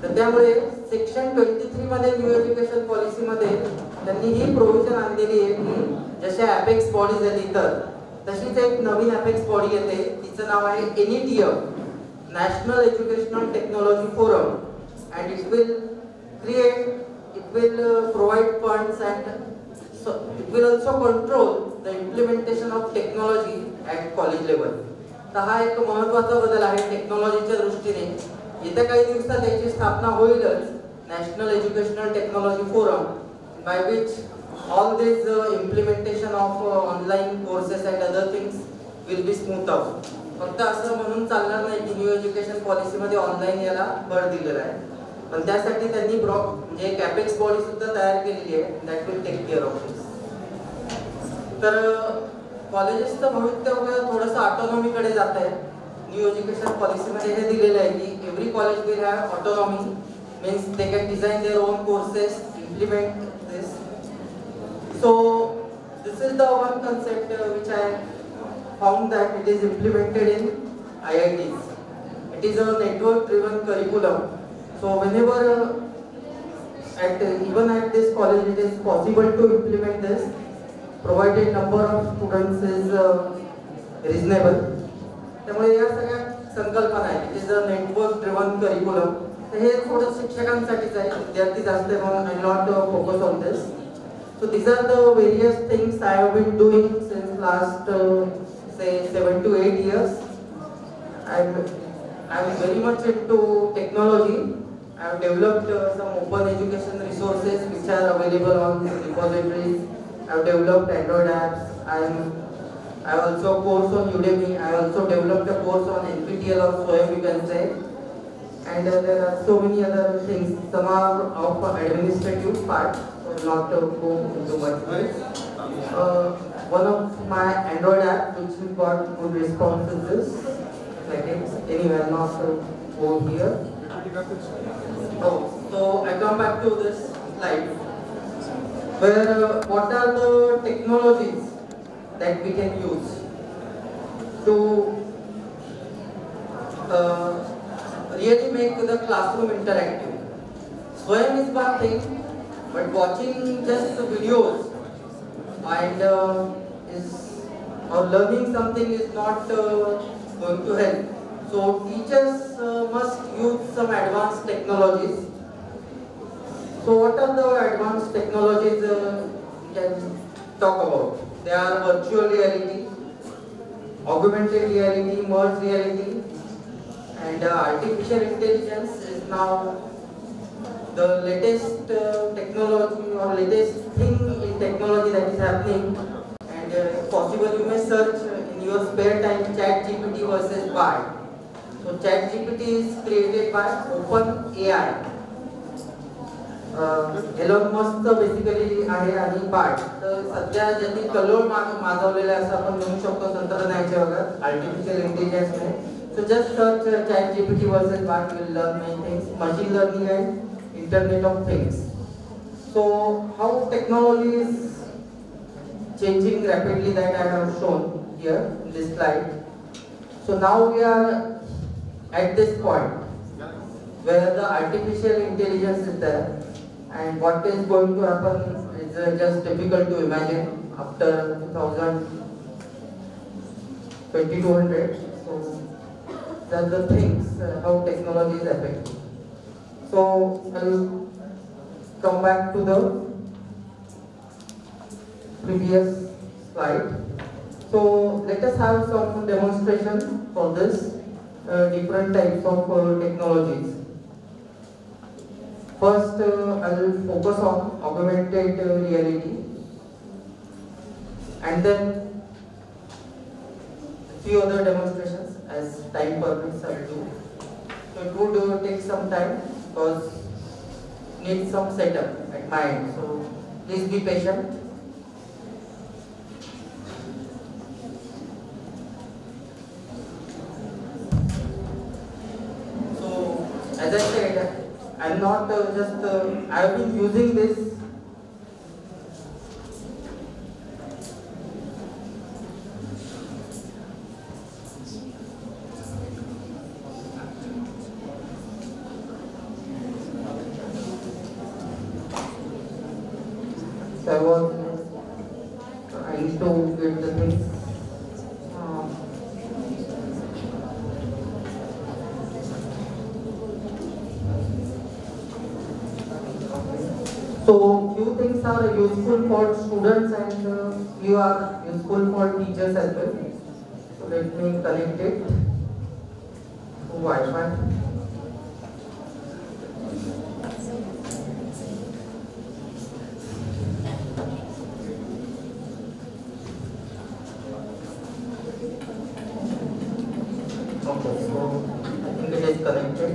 तर त्यामुळे सेक्शन 23 मध्ये न्यू एज्युकेशन पॉलिसीमध्ये त्यांनी ही प्रोव्हिजन आणलेली आहे की जशा ॲपेक्स बॉडीज आहेत इतर, तशीच एक नवीन ॲपेक्स बॉडी येते, तिचं नाव आहे NETF, National Educational Technology Forum, and it will provide funds and so it will also control the implementation of technology at college level. तर हा एक महत्त्वाचा बदल आहे टेक्नॉलॉजीच्या दृष्टीने. येत्या काही दिवसात याची स्थापना होईलच, national educational technology forum, by which all this implementation of online courses and other things will be smoothed out. फक्त असं म्हणून चालणार नाही की न्यू एज्युकेशन पॉलिसीमध्ये ऑनलाईन याला भर दिलेला आहे, पण त्यासाठी त्यांनी म्हणजे एक ॲपेक्स बॉडी सुद्धा तयार केलेली आहे that will take care of this. तर कॉलेजेसचं भवितव्य थोडंसं ऑटोनॉमीकडे जात आहे. न्यू एज्युकेशन पॉलिसीमध्ये हे दिलेलं आहे की every college will have autonomy, means they can design their own courses, implement this. So this is the one concept which I found that it is implemented in IITs. It is a network-driven curriculum. So whenever even at this college it is possible to implement this, provided number of students is reasonable. त्यामुळे या सगळ्या संकल्पना आहेत. It is a network-driven curriculum. हे थोडं शिक्षकांसाठीच आहे, विद्यार्थी जास्त आहे म्हणून I not focus on this. So these are the various things I have been doing since last say 7 to 8 years. I'm very much into technology. I have developed some open education resources which are available on repositories. I have developed Android apps. I also course on Udemy. I also developed a course on NPTEL or SWAYAM, you can say. and there are so many other things. Some are of administrative part, so not go into much details. One of my Android app which we got good response is this. Like anyway, not go here. Oh, so I come back to this slide where what are the technologies that we can use to really make the classroom interactive. Swayam is one thing, but watching just videos and is or learning something is not going to help. So teachers must use some advanced technologies. So what are the advanced technologies we can talk about? They are virtual reality, augmented reality, merged reality, and artificial intelligence is now the latest technology or latest thing in technology that is happening. And if possible, you may search in your spare time ChatGPT versus BART. So ChatGPT is created by OpenAI. Elon Musk basically आहे आणि BART तर सध्या ज्यांनी कल्लोळ माजवलेले असं आपण म्हणू शकतो तंत्रज्ञानाच्या जगात आर्टिफिशियल इंटेलिजन्स ने. So just search ChatGPT versus BART, you will learn many things, machine learning and internet of things. So how technology is changing rapidly, that I have shown here in this slide. So now we are at this point where the artificial intelligence is there. And what is going to happen is just difficult to imagine after 2200. So that's the things, how technology is affecting. So I'll come back to the previous slide. So let us have some demonstration for this different types of technologies. First, I will focus on augmented reality, and then a few other demonstrations as time permits I will do. So it would take some time because it needs some setup at my end. So please be patient. So as I said, I'm not just, I've been using this I used to get the things. So few things are useful for students and few are useful for teachers as well. So let me connect it to Wi-Fi. Okay, so I think it is connected.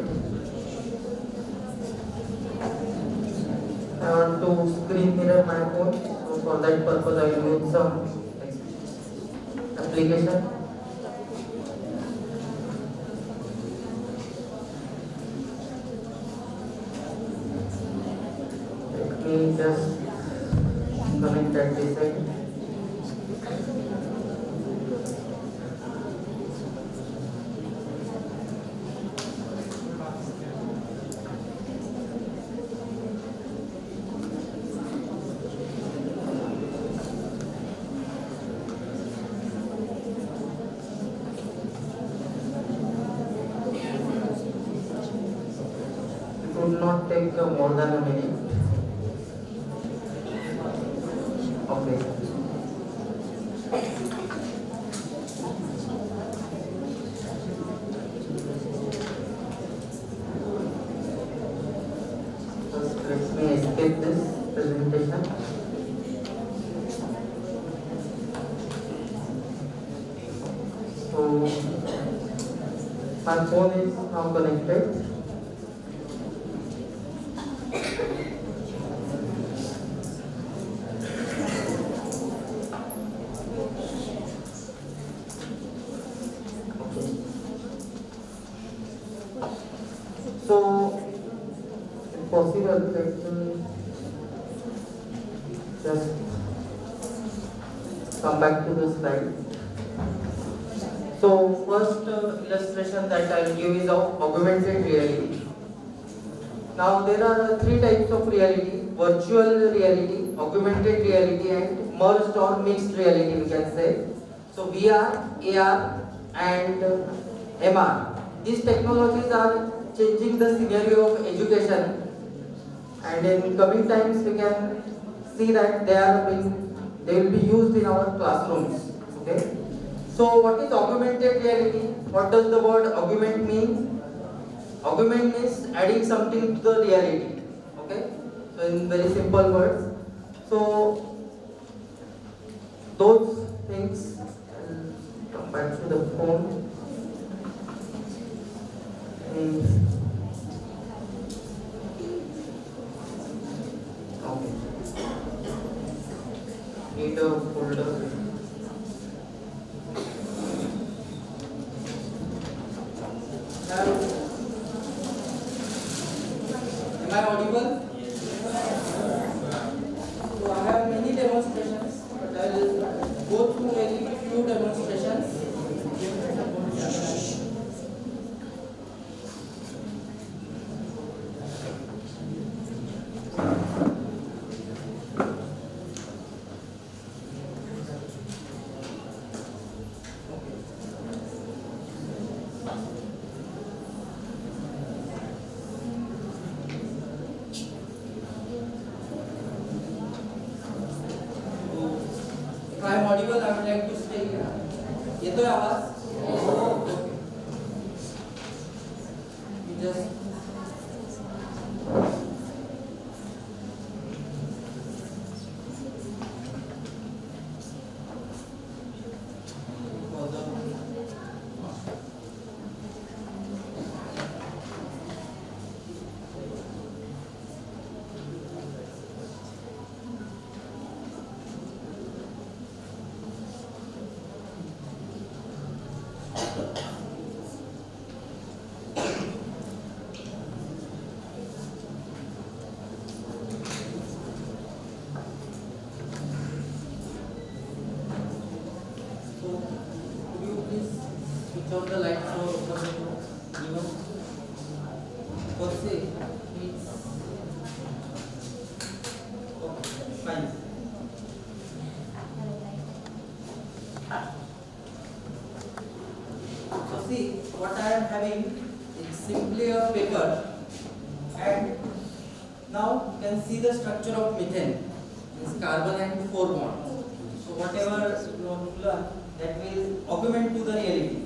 I want to screen mirror my phone, so for that purpose I will use some application. Let me just connect at this side. Would not take more than a minute. Okay. First, let me escape this presentation. So my phone is now connected. possible, let me just come back to the slide. So first illustration that I will give is of augmented reality. Now there are three types of reality: virtual reality, augmented reality, and merged or mixed reality, we can say. So VR, AR, and MR. These technologies are changing the scenario of education, and in coming times we can see that they will be used in our classrooms. Okay. So what is augmented reality? What does the word augment mean? Augment means adding something to the reality. Okay. So in very simple words. So those things. I'll come back to the phone. Okay. Need a folder. Am I audible? So I have many demonstrations, but I will go through very few demonstrations. If I am audible, I would like to stay here. येतोय आवाज? Just switch off the light for per se it's okay, fine. So see, what I am having is simply a paper, and now you can see the structure of methane. It's carbon and 4 bonds. So whatever you learn, that will augment to the reality.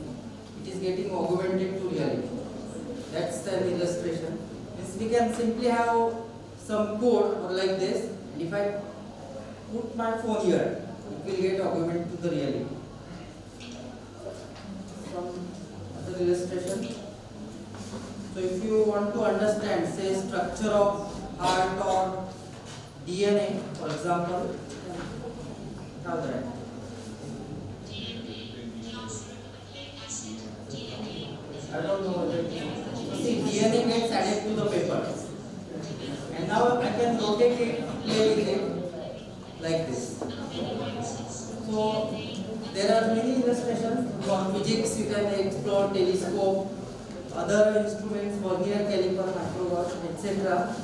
It is getting augmented to reality. That's an illustration. Means we can simply have some code or like this, and if I put my phone here, it will get augmented to the reality. Some other illustration. So if you want to understand, say, structure of heart or DNA, for example, how that. I don't know whether see, DNA gets added to the paper, and now I can rotate it, play with it like this. So there are many illustrations for physics. You can explore telescope, other instruments, vernier caliper, microwatch, etc.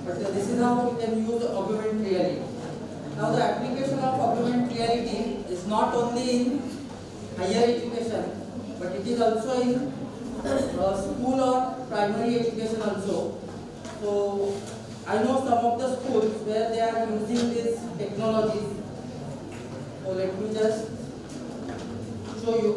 But this is how we can use augmented reality. Now the application of augmented reality is not only in higher education, but it is also in school or primary education also. So I know some of the schools where they are using these technologies. So let me just show you.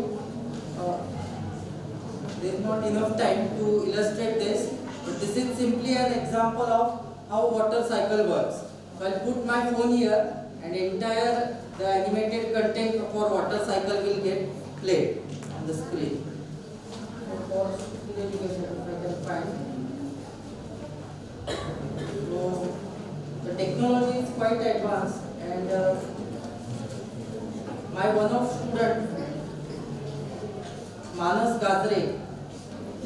There is not enough time to illustrate this, but this is simply an example of how water cycle works. So I'll put my phone here, and the animated content for water cycle will get played on the screen. For school education, if I can find. So the technology is quite advanced, and my one of student, Manas Gadre,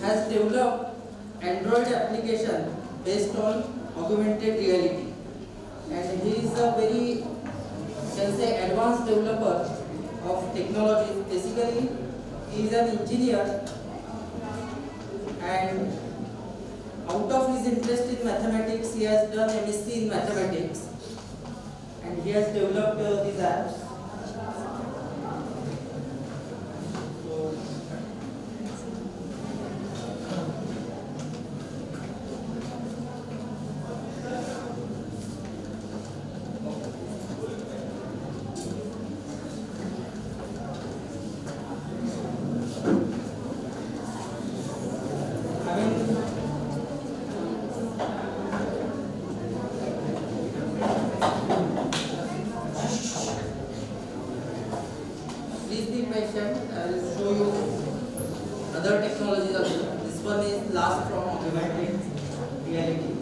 has developed Android application based on augmented reality, and he is a very, you can say, advanced developer of technology. Basically, he is an engineer, and out of his interest in mathematics, he has done MSc in mathematics, and he has developed these apps. Please be patient. I will show you other technologies also. This one is last from augmented reality.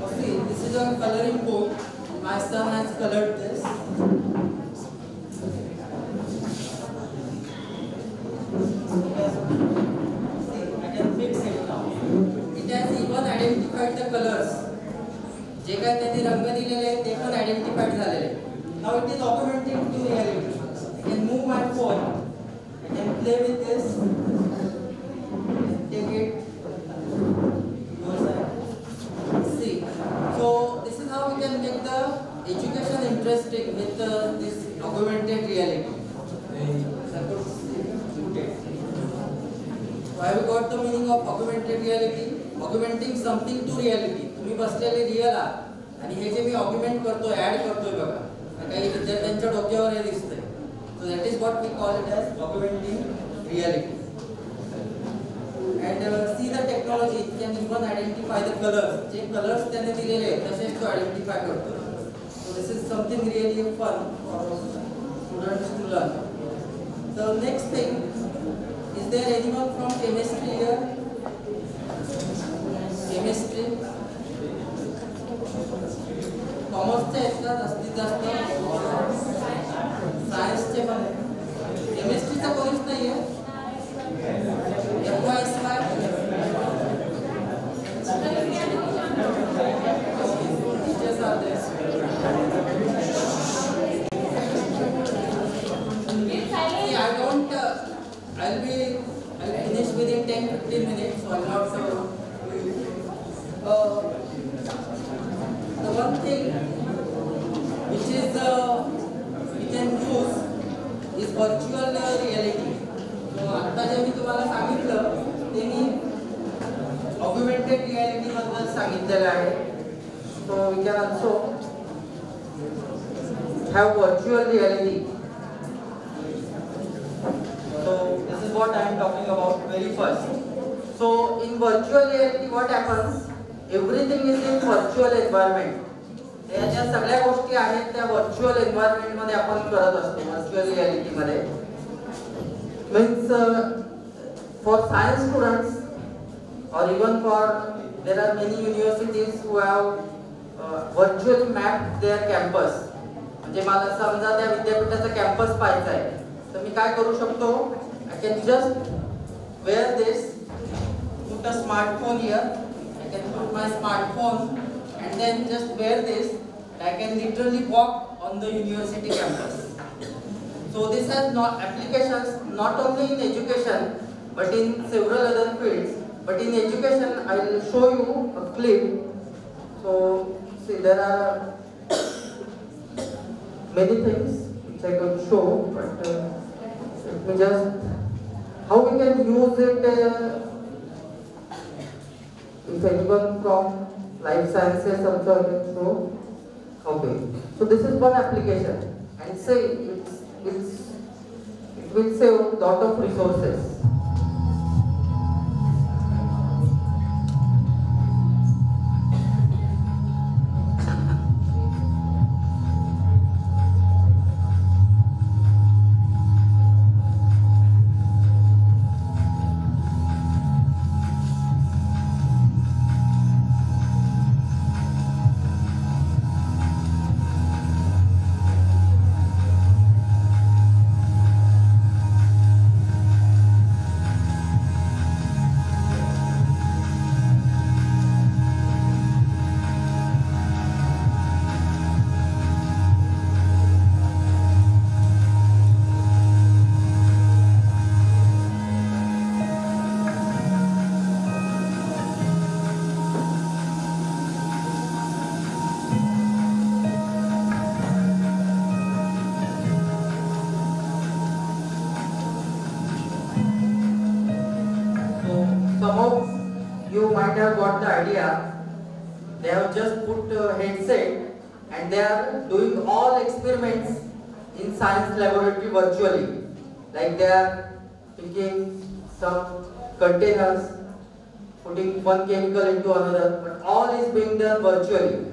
Okay, this is a coloring board. My son has colored this. See, I can fix it now. It has even identified the colors. जे काय त्यांनी रंग दिलेले ते पण आयडेंटिफाइड झालेले. Now it is augmented to reality. I can move my phone. I can play with this. Take it. See. So this is how we can make the education interesting with this augmented reality. So I have got the meaning of augmented reality. Augmenting something to reality. तुम्ही बसलेले real आहात आणि हे जे मी ऑग्युमेंट करतोय, add करतोय बघा, काही विद्यार्थ्यांच्या डोक्यावर हे दिसतंय. So that is what we call it as augmenting reality. And see the technology can even identify the colours. जे कलर्स त्याने दिलेले आहेत तसेच तो आयडेंटिफाय करतो. So this is something really fun for students to learn. The next thing, is there anyone from chemistry here? Chemistry कॉमर्सचे आहेत का जास्तीत जास्त? सायन्सचे पण आहे. केमिस्ट्रीचा कोणीच नाही आहे? FY teachers are there. I'll finish within 10-15 minutes, so I'll not the one thing which is we can use is virtual reality. So आता जे मी तुम्हाला सांगितलं ते मी augmented reality बद्दल सांगितलेलं आहे. So we can also have virtual reality. So this is what I am talking about very first. So in virtual reality what happens? Everything is in virtual environment. या ज्या सगळ्या गोष्टी आहेत त्या व्हर्च्युअल एन्व्हायरमेंट मध्ये आपण करत असतो. व्हर्च्युअल रियालिटी मध्ये means for science students or even for there are many universities who have virtual mapped their campus. म्हणजे मला समजा त्या विद्यापीठाचा कॅम्पस पाहायचा आहे तर मी काय करू शकतो? I can just wear this, put a smartphone here. I can put my smartphone and then just wear this. I can literally walk on the university campus. So this has not applications not only in education but in several other fields. But in education, I will show you a clip. So see, there are many things which I could show, but let me just how we can use it. If anyone from life sciences also I can show. Okay, so this is one application, and say it will save a lot of resources. got the idea. They have just put a headset and they are doing all experiments in science laboratory virtually. Like they are picking some containers, putting one chemical into another, but all is being done virtually,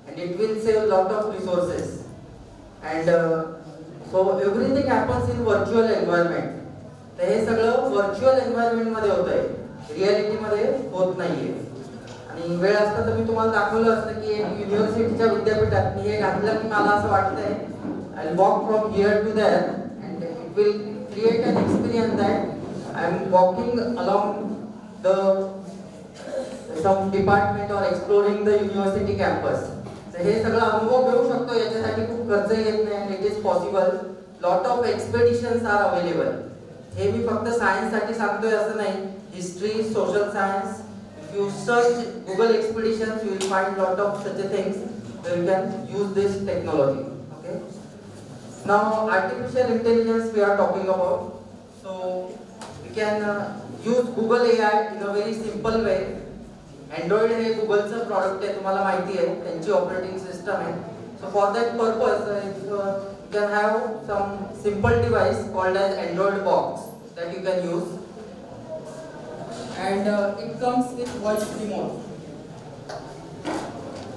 and it will save a lot of resources. And so everything happens in virtual environment. तर हे सगळं virtual environment मध्ये होतंय, reality मध्ये होत नाहीये. आणि वेळ असता तर मी तुम्हाला दाखवलं असतं की एक युनिव्हर्सिटीच्या विद्यापीठात मी हे घातलं की मला असं वाटतंय I walk from here to there and it will create an experience that I am walking along the some department or exploring the university campus. तर हे सगळं अनुभव घेऊ शकतो. याच्यासाठी खूप खर्च येत नाही and it is possible. Lot of expeditions are available. हे मी फक्त सायन्स साठी सांगतोय असं नाही. History, social science, if you search Google expeditions you will find lot of such things where you can use this technology. Okay. Now artificial intelligence we are talking about. So we can use Google AI in a very simple way. Android हे गुगलचं product आहे, तुम्हाला माहिती आहे, त्यांची operating system आहे. So for that purpose you can have some simple device called as Android box that you can use, and it comes with voice remote.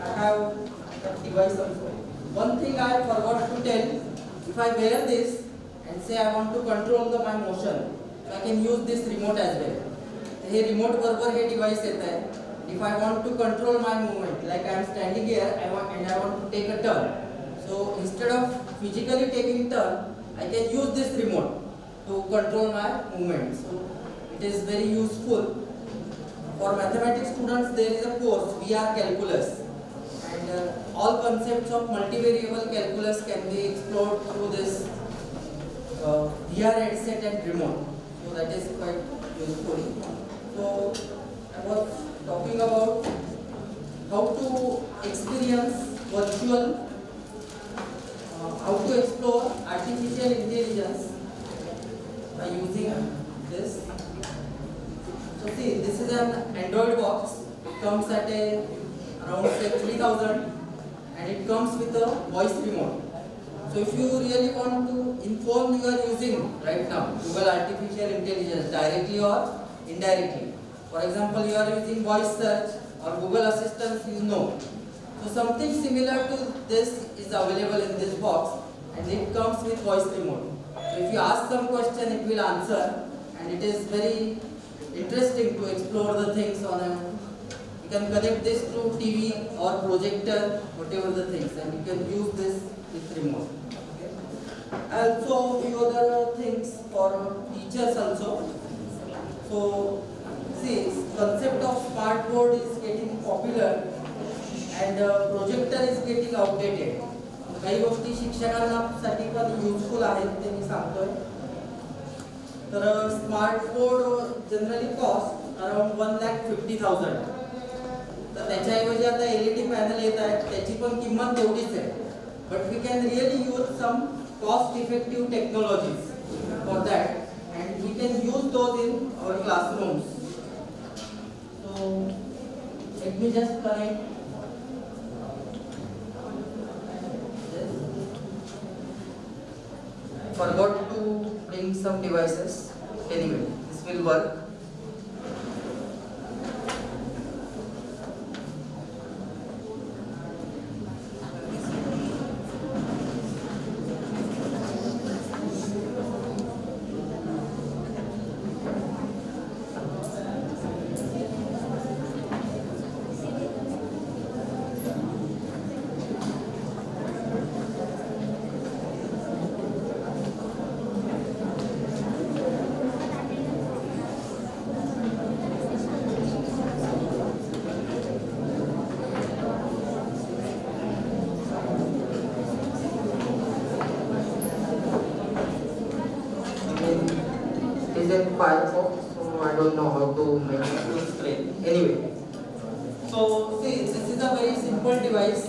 I have that device also. One thing I forgot to tell, if I wear this and say I want to control my motion, I can use this remote as well. हे remote बरोबर हे device येत आहे. If I want to control my movement, like I am standing here, I want to take a turn. So instead of physically taking turn, I can use this remote to control my movement. So it is very useful. For mathematics students, there is a course VR Calculus, and all concepts of multivariable calculus can be explored through this VR headset and remote. So that is quite useful. So I was talking about how to experience virtual, how to explore artificial intelligence by using this. So see, this is an Android box. It comes at around say 3,000, and it comes with a voice remote. So if you really want to inform, you are using right now Google artificial intelligence directly or indirectly. For example, you are using voice search or Google Assistant, you know. So something similar to this is available in this box, and it comes with voice remote. So if you ask some question, it will answer, and it is very interesting to explore the things on a. You can connect this to TV or projector, whatever the things, and you can use this with remote. Okay. Also, few other things for teachers also. So. See, concept of smart board is getting popular and projector is getting outdated. काही गोष्टी शिक्षकांसाठी पण useful आहेत ते मी सांगतोय. तर smart board generally cost around 1,50,000. तर त्याच्याऐवजी आता LED पॅनल येत आहेत, त्याची पण किंमत तेवढीच आहे. But we can really use some cost effective technologies for that, and we can use those in our classrooms. So let me just connect. Forgot to bring some devices. Anyway, this will work. Firefox, so I don't know how to make it full screen. Anyway, so see, this is a very simple device.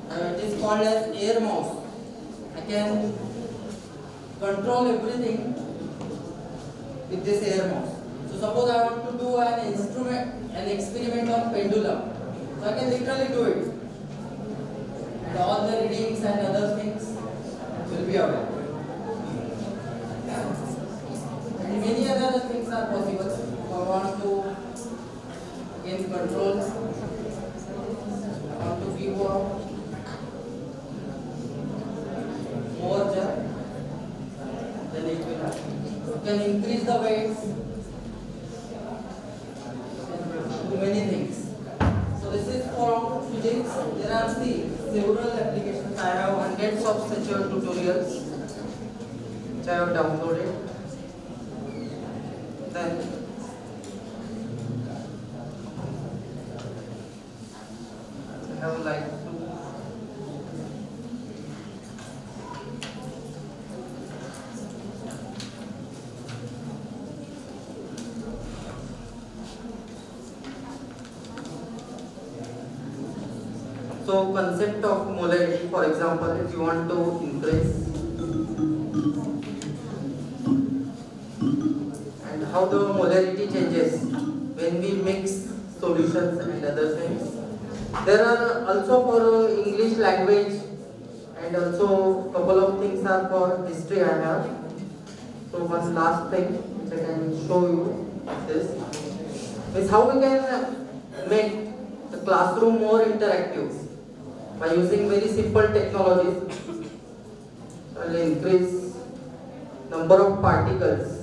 It is called as air mouse. I can control everything with this air mouse. So suppose I want to do an experiment on pendulum. So I can literally do it. And all the readings and other things will be available. And many other things are possible. So I want to gain control. I want to give more jerk. Then it will happen. You can increase the weights. Do many things. So this is for physics. There are several applications. I have hundreds of such tutorials which I have downloaded. Then I have like to so concept of molarity, for example, if you want to increase, and how the molarity changes when we mix solutions and other things. There are also for English language, and also couple of things are for history I have. So one last thing which I can show you is how we can make the classroom more interactive by using very simple technologies. I will increase number of particles.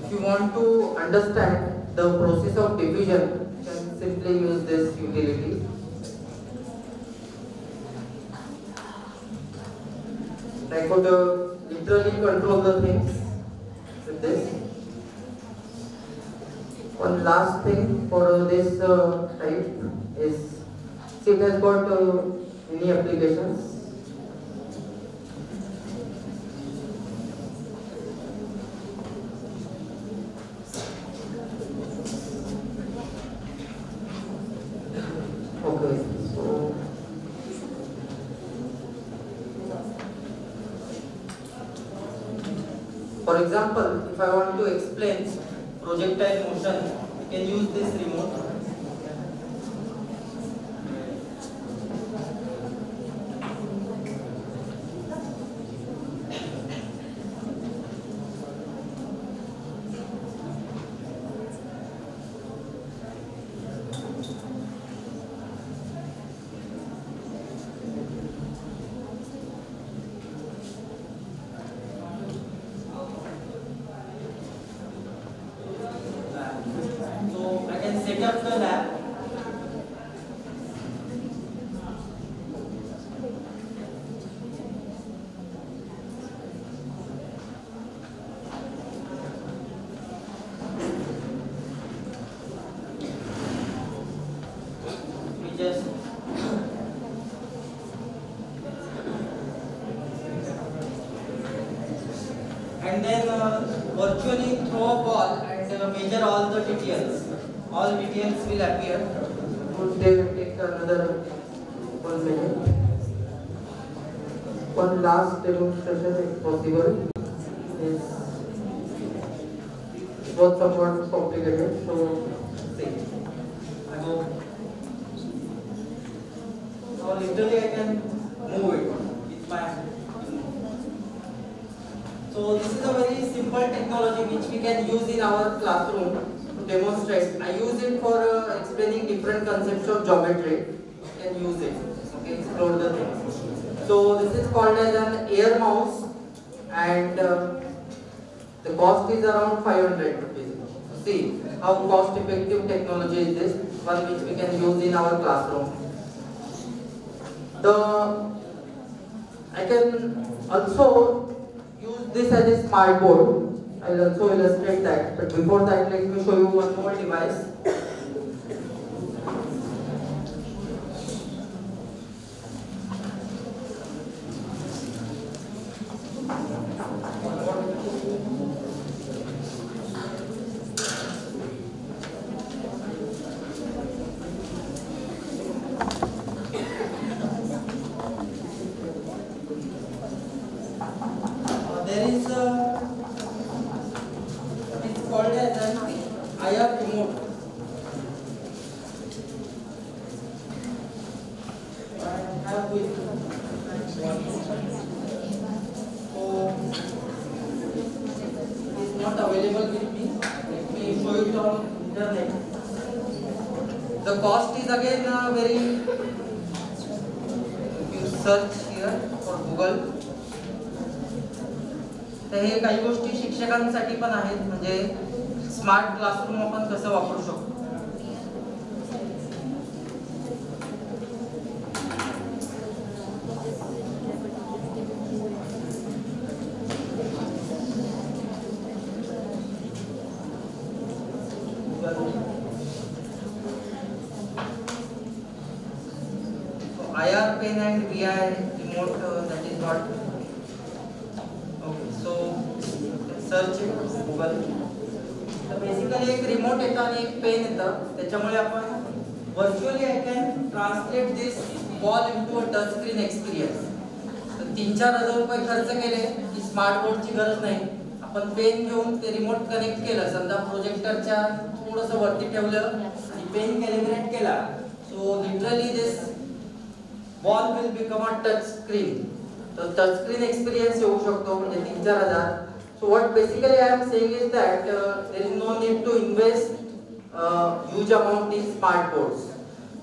If you want to understand the process of diffusion, you can simply use this utility. I could literally control the things with this. One last thing for this type is, see, it has got many applications. Okay, so for example, if I want to explain projectile motion, I can use this remote. So I can set up the lab. We just and then virtually throw a ball and measure all the details. All details will appear. Would take another 1 minute. One last demonstration, if possible, is both somewhat complicated. So, see, I go. So literally, I can move it with my hand. So this is a very simple technology which we can use in our classroom to demonstrate. I use it for explaining different concepts of geometry. You can use it, okay, explore the things. So this is called as an air mouse, and the cost is around 500 rupees. See how cost effective technology is this, one which we can use in our classroom. I can also use this as a smart board. I will also illustrate that. But before that, let me show you one more device. with is not available with me. Let me show it on internet. The cost is again very, you search here for Google. तर हे काही गोष्टी शिक्षकांसाठी पण आहेत, म्हणजे smart classroom आपण कसं वापरू शकतो. IR pen and VI remote that is not okay. So search it Google. तर बेसिकली एक रिमोट येतं आणि एक पेन येतं, त्याच्यामुळे आपण virtually I can translate this ball into a touch screen experience. तर 3-4 हजार रुपये खर्च केले की स्मार्ट बोर्डची गरज नाही. आपण पेन घेऊन ते रिमोट कनेक्ट केलं, समजा प्रोजेक्टरच्या थोडंसं वरती ठेवलं आणि पेन कॅलिब्रेट केला, so literally this ball will become a touch screen. So touch screen experience येऊ शकतो म्हणजे 3-4 हजार. So what basically I am saying is that there is no need to invest huge amount in smart boards.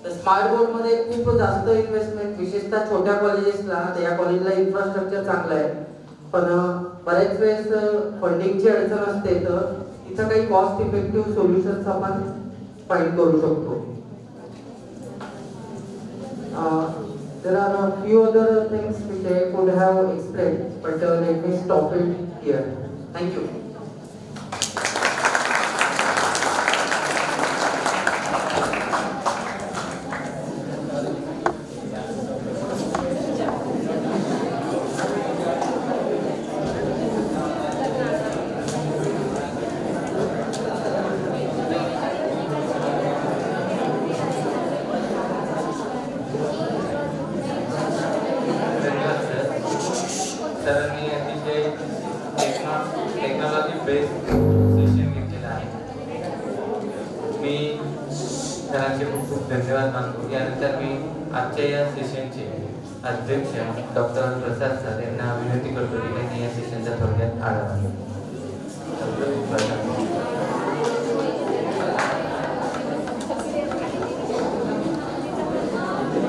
तर smart board मध्ये खूप जास्त investment, विशेषतः छोट्या कॉलेजेसला, या कॉलेजला इन्फ्रास्ट्रक्चर चांगलं आहे पण बऱ्याच वेळेस फंडिंगची अडचण असते, तर इथं काही कॉस्ट इफेक्टिव्ह सोल्युशन्स आपण फाइंड करू शकतो. There are a few other things which I could have explained, but let me stop it here. Thank you. Technology based session घेतलेला आहे. मी सरांचे खूप खूप धन्यवाद मानतो. यानंतर मी आजच्या या सेशनचे अध्यक्ष डॉक्टर प्रसाद सर यांना विनंती करतो की त्यांनी या सेशनचा थोडक्यात आढावा घ्यावा.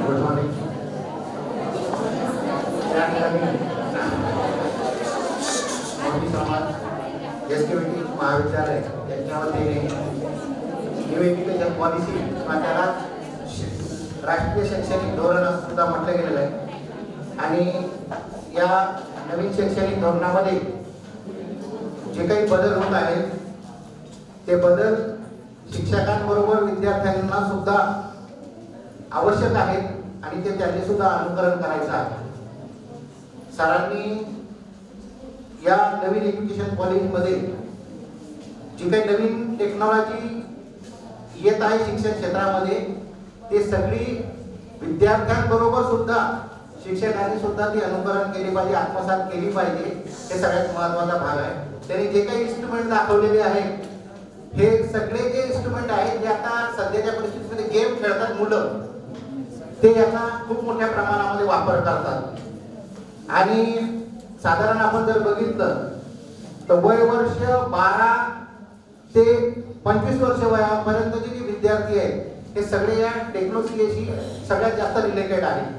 Good morning. एसकेवीटी महाविद्यालय यांच्या वतीने न्यू एज्युकेशन पॉलिसी किंवा त्याला राष्ट्रीय शैक्षणिक धोरण असं सुद्धा म्हटलं गेलेलं आहे. आणि या नवीन शैक्षणिक धोरणामध्ये जे काही बदल होत आहेत ते बदल शिक्षकांबरोबर विद्यार्थ्यांना सुद्धा आवश्यक आहेत आणि ते त्यांनी सुद्धा अनुकरण करायचं आहे. सरांनी या नवीन एज्युकेशन पॉलिसीमध्ये जी काही नवीन टेक्नॉलॉजी येत आहे शिक्षण क्षेत्रामध्ये ते सगळी विद्यार्थ्यांबरोबर सुद्धा शिक्षकांनी सुद्धा ती अनुकरण केली पाहिजे, आत्मसात केली पाहिजे. हे सगळ्यात महत्त्वाचा भाग आहे. त्यांनी जे काही इन्स्ट्रुमेंट दाखवलेले आहेत हे सगळे जे इन्स्ट्रुमेंट आहेत जे आता सध्याच्या परिस्थितीमध्ये गेम खेळतात मुलं, ते याचा खूप मोठ्या प्रमाणामध्ये वापर करतात. आणि साधारण आपण जर बघितलं तर वय वर्ष 12 ते 25 वर्ष वयापर्यंतचे जे विद्यार्थी आहेत हे सगळे या टेक्नॉलॉजीशी सगळ्यात जास्त रिलेटेड आहेत.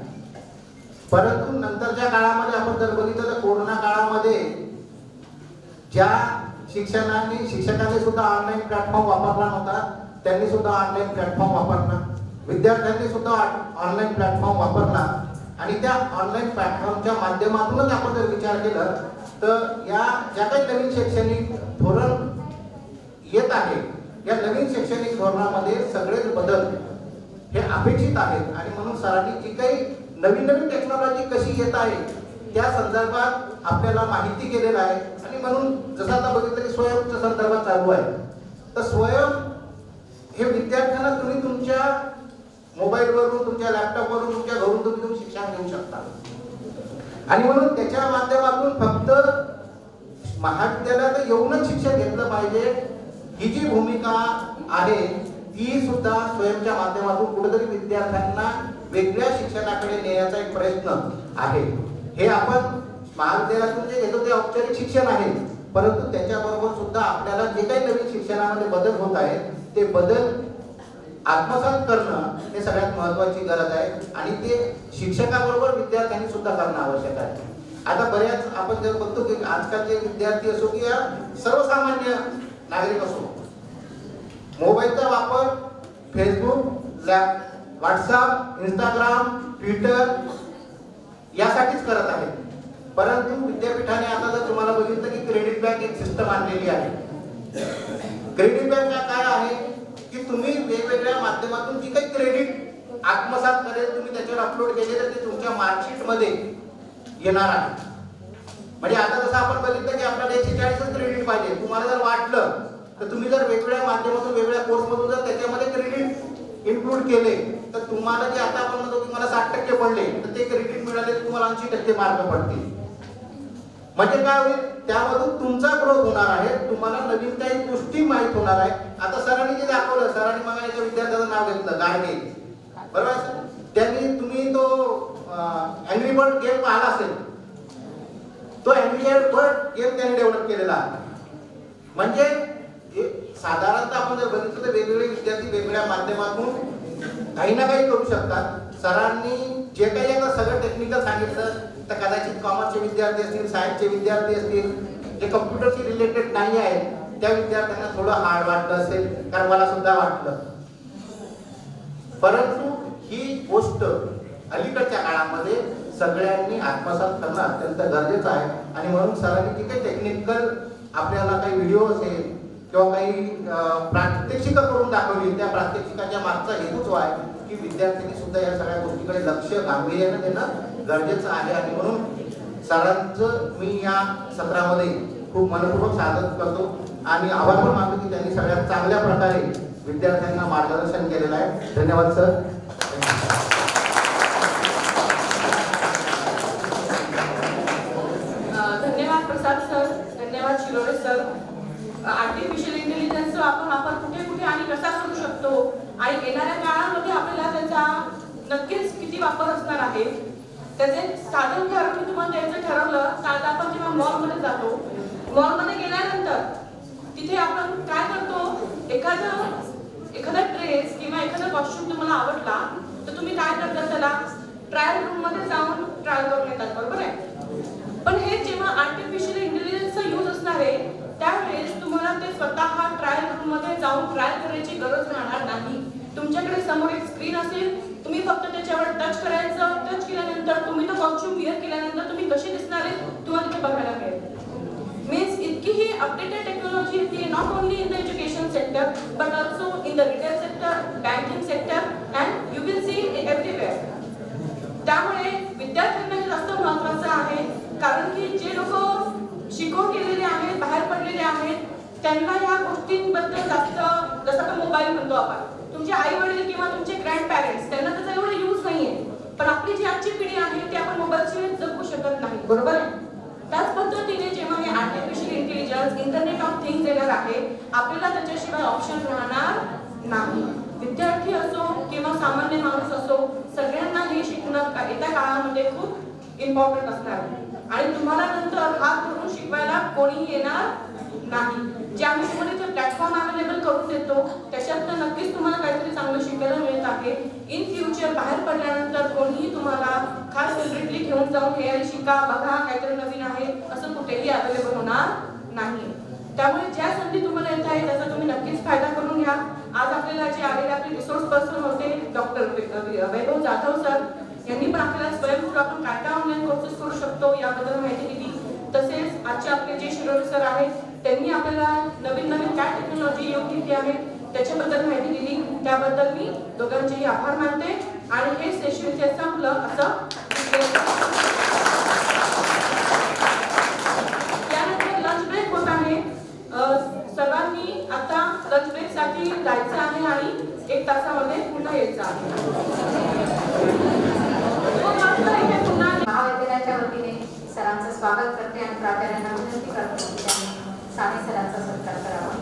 परंतु नंतरच्या काळामध्ये आपण जर बघितलं तर कोरोना काळामध्ये ज्या शिक्षकांनी सुद्धा ऑनलाईन प्लॅटफॉर्म वापरला नव्हता, त्यांनी सुद्धा ऑनलाईन प्लॅटफॉर्म वापरला, विद्यार्थ्यांनी सुद्धा ऑनलाईन प्लॅटफॉर्म वापरला. आणि त्या ऑनलाईन प्लॅटफॉर्मच्या माध्यमातूनच आपण जर विचार केला तर या ज्या काही नवीन शैक्षणिक धोरण येत आहे या नवीन शैक्षणिक धोरणामध्ये सगळेच बदल हे अपेक्षित आहेत. आणि म्हणून सरांनी जी काही नवीन टेक्नॉलॉजी कशी येत आहे त्या संदर्भात आपल्याला माहिती केलेलं आहे. आणि म्हणून जसं आता बघितलं की स्वयंच्या संदर्भात चालू आहे, तर स्वयं हे विद्यार्थ्यांना तुम्ही तुमच्या मोबाईलवरून, तुमच्या लॅपटॉपवरून, तुमच्या घरून तुम्ही शिक्षण घेऊ शकता. आणि म्हणून त्याच्या माध्यमातून फक्त महाविद्यालयात येऊनच शिक्षण घेतलं पाहिजे ही जी भूमिका आहे ती सुद्धा स्वयंच्या माध्यमातून कुठेतरी विद्यार्थ्यांना वेगळ्या शिक्षणाकडे नेण्याचा एक प्रयत्न आहे. हे आपण महाविद्यालयातून जे घेतो ते औपचारिक शिक्षण आहे, परंतु त्याच्याबरोबर सुद्धा आपल्याला जे काही नवीन शिक्षणामध्ये बदल होत आहे ते बदल आत्मसात करणं हे सगळ्यात महत्त्वाची गरज आहे आणि ते शिक्षकाबरोबर विद्यार्थ्यांनी सुद्धा करणं आवश्यक आहे. आता बऱ्याच आपण जर बघतो की आजकालचे विद्यार्थी असो की या सर्वसामान्य नागरिक असो, मोबाईलचा वापर फेसबुक, व्हॉट्सअप, इंस्टाग्राम, ट्विटर यासाठीच करत आहे. परंतु विद्यापीठाने आता जर तुम्हाला बघितलं की क्रेडिट बँक एक सिस्टम आणलेली आहे. क्रेडिट बँक काय आहे की तुम्ही वेगवेगळ्या माध्यमातून जी काही क्रेडिट आत्मसात करेल तुम्ही त्याच्यावर अपलोड केले तर ते तुमच्या मार्कशीट मध्ये येणार आहे. म्हणजे आता जसं आपण बघितलं की आपल्याला 140च क्रेडिट पाहिजे, तुम्हाला जर वाटलं तर तुम्ही जर वेगवेगळ्या माध्यमातून वेगवेगळ्या कोर्समधून जर त्याच्यामध्ये क्रेडिट इन्क्लूड केले तर तुम्हाला जे आता आपण म्हणतो की मला 60% पडले तर ते क्रेडिट मिळाले तर तुम्हाला 80% मार्क पडतील. म्हणजे काय होईल, त्यामधून तुमचा ग्रोथ होणार आहे, तुम्हाला नवीन काही गोष्टी माहीत होणार आहे. आता सरांनी जे दाखवलं, सरांनी मग एका विद्यार्थ्याचं नाव घेतलं गाडगे, बरोबर. त्यांनी तुम्ही तो अँग्री बर्ड गेम पाहिला असेल, तो अँग्री बर्ड गेम त्यांनी डेव्हलप केलेला आहे. म्हणजे साधारणतः आपण जर बघितलं तर वेगवेगळे विद्यार्थी वेगवेगळ्या माध्यमातून काही ना काही करू शकतात. सरांनी जे काही आता सगळं टेक्निकल सांगितलं तर कदाचित कॉमर्सचे विद्यार्थी असतील, सायन्सचे विद्यार्थी असतील, जे कम्प्युटरशी रिलेटेड नाही आहेत त्या विद्यार्थ्यांना थोडं हार्ड वाटलं असेल, कारण मला सुद्धा वाटलं. परंतु ही गोष्ट अलीकडच्या काळामध्ये सगळ्यांनी आत्मसात करणं अत्यंत गरजेचं आहे. आणि म्हणून सरांनी जी काही टेक्निकल आपल्याला काही व्हिडिओ असेल किंवा काही प्रात्यक्षिकं करून दाखवली, त्या प्रात्यक्षिकाच्या मागचा हेतूच जो आहे की विद्यार्थ्यांनी सुद्धा या सगळ्या गोष्टीकडे लक्ष गांभीर्याने देणं गरजेचं आहे. आणि म्हणून सरांचं मी या सत्रामध्ये खूप मनपूर्वक स्वागत करतो आणि आभार पण मानतो की त्यांनी सगळ्यात चांगल्या प्रकारे विद्यार्थ्यांना मार्गदर्शन केलेलं आहे. धन्यवाद सर. धन्यवाद प्रसाद सर, धन्यवाद शिरोडे सर. आर्टिफिशियल इंटेलिजन्सचा वापर कुठे कुठे आणि कसा करू शकतो आणि येणाऱ्या काळामध्ये आपल्याला त्याचा नक्कीच किती वापर असणार आहे त्याचे साधन ठरवून मी तुम्हाला द्यायचं ठरवलं. कारण आपण जेव्हा मॉलमध्ये जातो, मॉलमध्ये गेल्यानंतर तिथे आपण काय करतो, एखादा ड्रेस किंवा एखादा कॉस्ट्युम तुम्हाला आवडला तर तुम्ही काय करता, त्याला ट्रायल रूम मध्ये जाऊन ट्रायल करून येतात, बरोबर आहे. पण हे जेव्हा आर्टिफिशियल इंटेलिजन्सचा यूज असणार आहे त्यावेळेस तुम्हाला ते स्वतः ट्रायल रूम मध्ये जाऊन ट्रायल करायची गरज राहणार नाही. तुमच्याकडे समोर एक स्क्रीन असेल, तुम्ही फक्त त्याच्यावर टच करायचं. टच केल्यानंतर तुम्ही तो कॉस्ट्युम वेअर केल्यानंतर तुम्ही कसे दिसणार आहे तुम्हाला तिथे बघायला मिळेल. मीन्स इतकी ही अपडेटेड टेक्नॉलॉजी येते, not only in the education sector but also in the retail sector, banking sector and you will see everywhere. त्यामुळे विद्यार्थ्यांना हे जास्त महत्त्वाचं आहे, कारण की जे लोक शिकून गेलेले आहेत, बाहेर पडलेले आहेत, त्यांना या गोष्टींबद्दल जास्त, जसं का मोबाईल म्हणतो आपण, तुमचे आई वडील किंवा तुमचे ग्रँड पॅरेंट्स त्यांना त्याचा एवढा यूज नाहीये. पण आपली जी आजची पिढी आहे ती आपण मोबाईलशिवाय जगू शकत नाही, बरोबर आहे. त्याच पद्धतीने जेव्हा हे artificial intelligence, internet of things येणार आहे, आपल्याला त्याच्याशिवाय ऑप्शन राहणार नाही. विद्यार्थी असो किंवा सामान्य माणूस असो, सगळ्यांना हे शिकणं येत्या काळामध्ये खूप इम्पॉर्टंट असणार आहे. आणि तुम्हाला नंतर हात धरून शिकवायला कोणीही येणार नाही. जे आम्ही तुम्हाला इथे प्लॅटफॉर्म अवेलेबल करून देतो त्याच्यातनं नक्कीच तुम्हाला काहीतरी चांगलं शिकायला मिळत आहे. इन फ्युचर बाहेर पडल्यानंतर कोणीही तुम्हाला खास सेलिब्रिटी घेऊन जाऊन हे शिका, बघा, काहीतरी नवीन आहे असं कुठेही अवेलेबल होणार नाही. त्यामुळे ज्या संधी तुम्हाला येत आहे त्याचा तुम्ही नक्कीच फायदा करून घ्या. आज आपल्याला जे आलेले आपले रिसोर्स पर्सन होते डॉक्टर वैभव जाधव सर, यांनी पण आपल्याला स्वयंभूत आपण काय काय ऑनलाईन कोर्सेस करू शकतो याबद्दल माहिती दिली. तसेच आजचे आपले जे शिरोडे सर आहेत त्यांनी आपल्याला नवीन नवीन काय टेक्नॉलॉजी योग घेतली आहे त्याच्याबद्दल माहिती दिली. त्याबद्दल मी दोघांचेही आभार मानते आणि हे सेशन जे संपलं असं. त्यानंतर लंच ब्रेक होत आहे. सर्वांनी आता लंच ब्रेक साठी जायचं आहे आणि 1 तासामध्ये पुन्हा यायचं आहे. महाविद्यालयाच्या वतीने सरांचं स्वागत करते आणि प्राचार्यांना विनंती करते की त्यांनी साने सरांचा सत्कार करावा.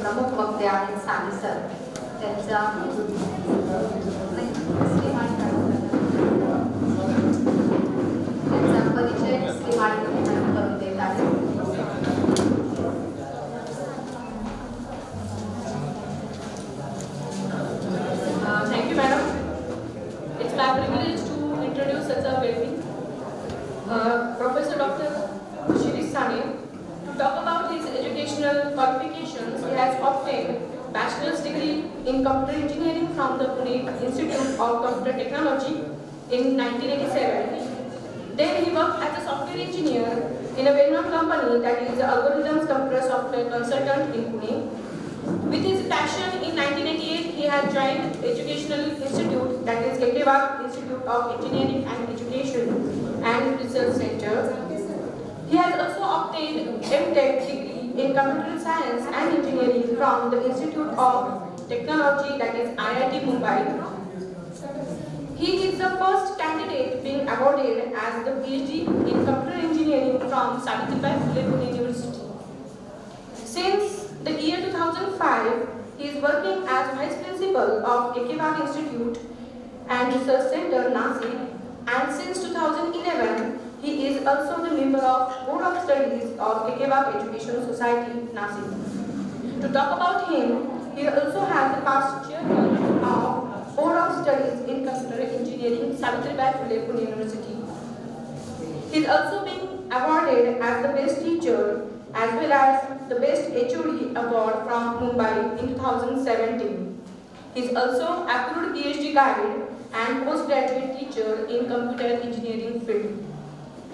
प्रमुख वक्ते आहेत साने सर. त्यांचा परिचय श्रीमाणी करून देत आहे. Thank you, madam. It's my privilege to introduce such a baby, Professor Dr. Shirish Sane. To talk about his educational qualifications, he has obtained bachelor's degree in computer engineering from the Pune Institute of Computer Technology in 1987. Then he worked as a software engineer in a well-known company that is Algorithms Computer Software Consultant in Pune. With his passion in 1988, he had joined educational institute that is Ekewak Institute of Engineering and Education and Research Center. He has also obtained M.Tech degree in Computer Science and Engineering from the Institute of Technology that is IIT Mumbai. He is the first candidate being awarded as the PhD in Computer Engineering from Savitribai Phule University. Since the year 2005, he is working as Vice Principal of Ekewak Institute and Research Center, Nasik, and since 2011, he is also the member of Board of Studies of Ekewak Education Society, Nasik. To talk about him, he also has the past chairman of Board of Studies in Computer Engineering, Savitribai Phule University. He is also being awarded as the Best Teacher as well as the Best HOD award from Mumbai in 2017. He is also approved PhD guide and postgraduate teacher in computer engineering field.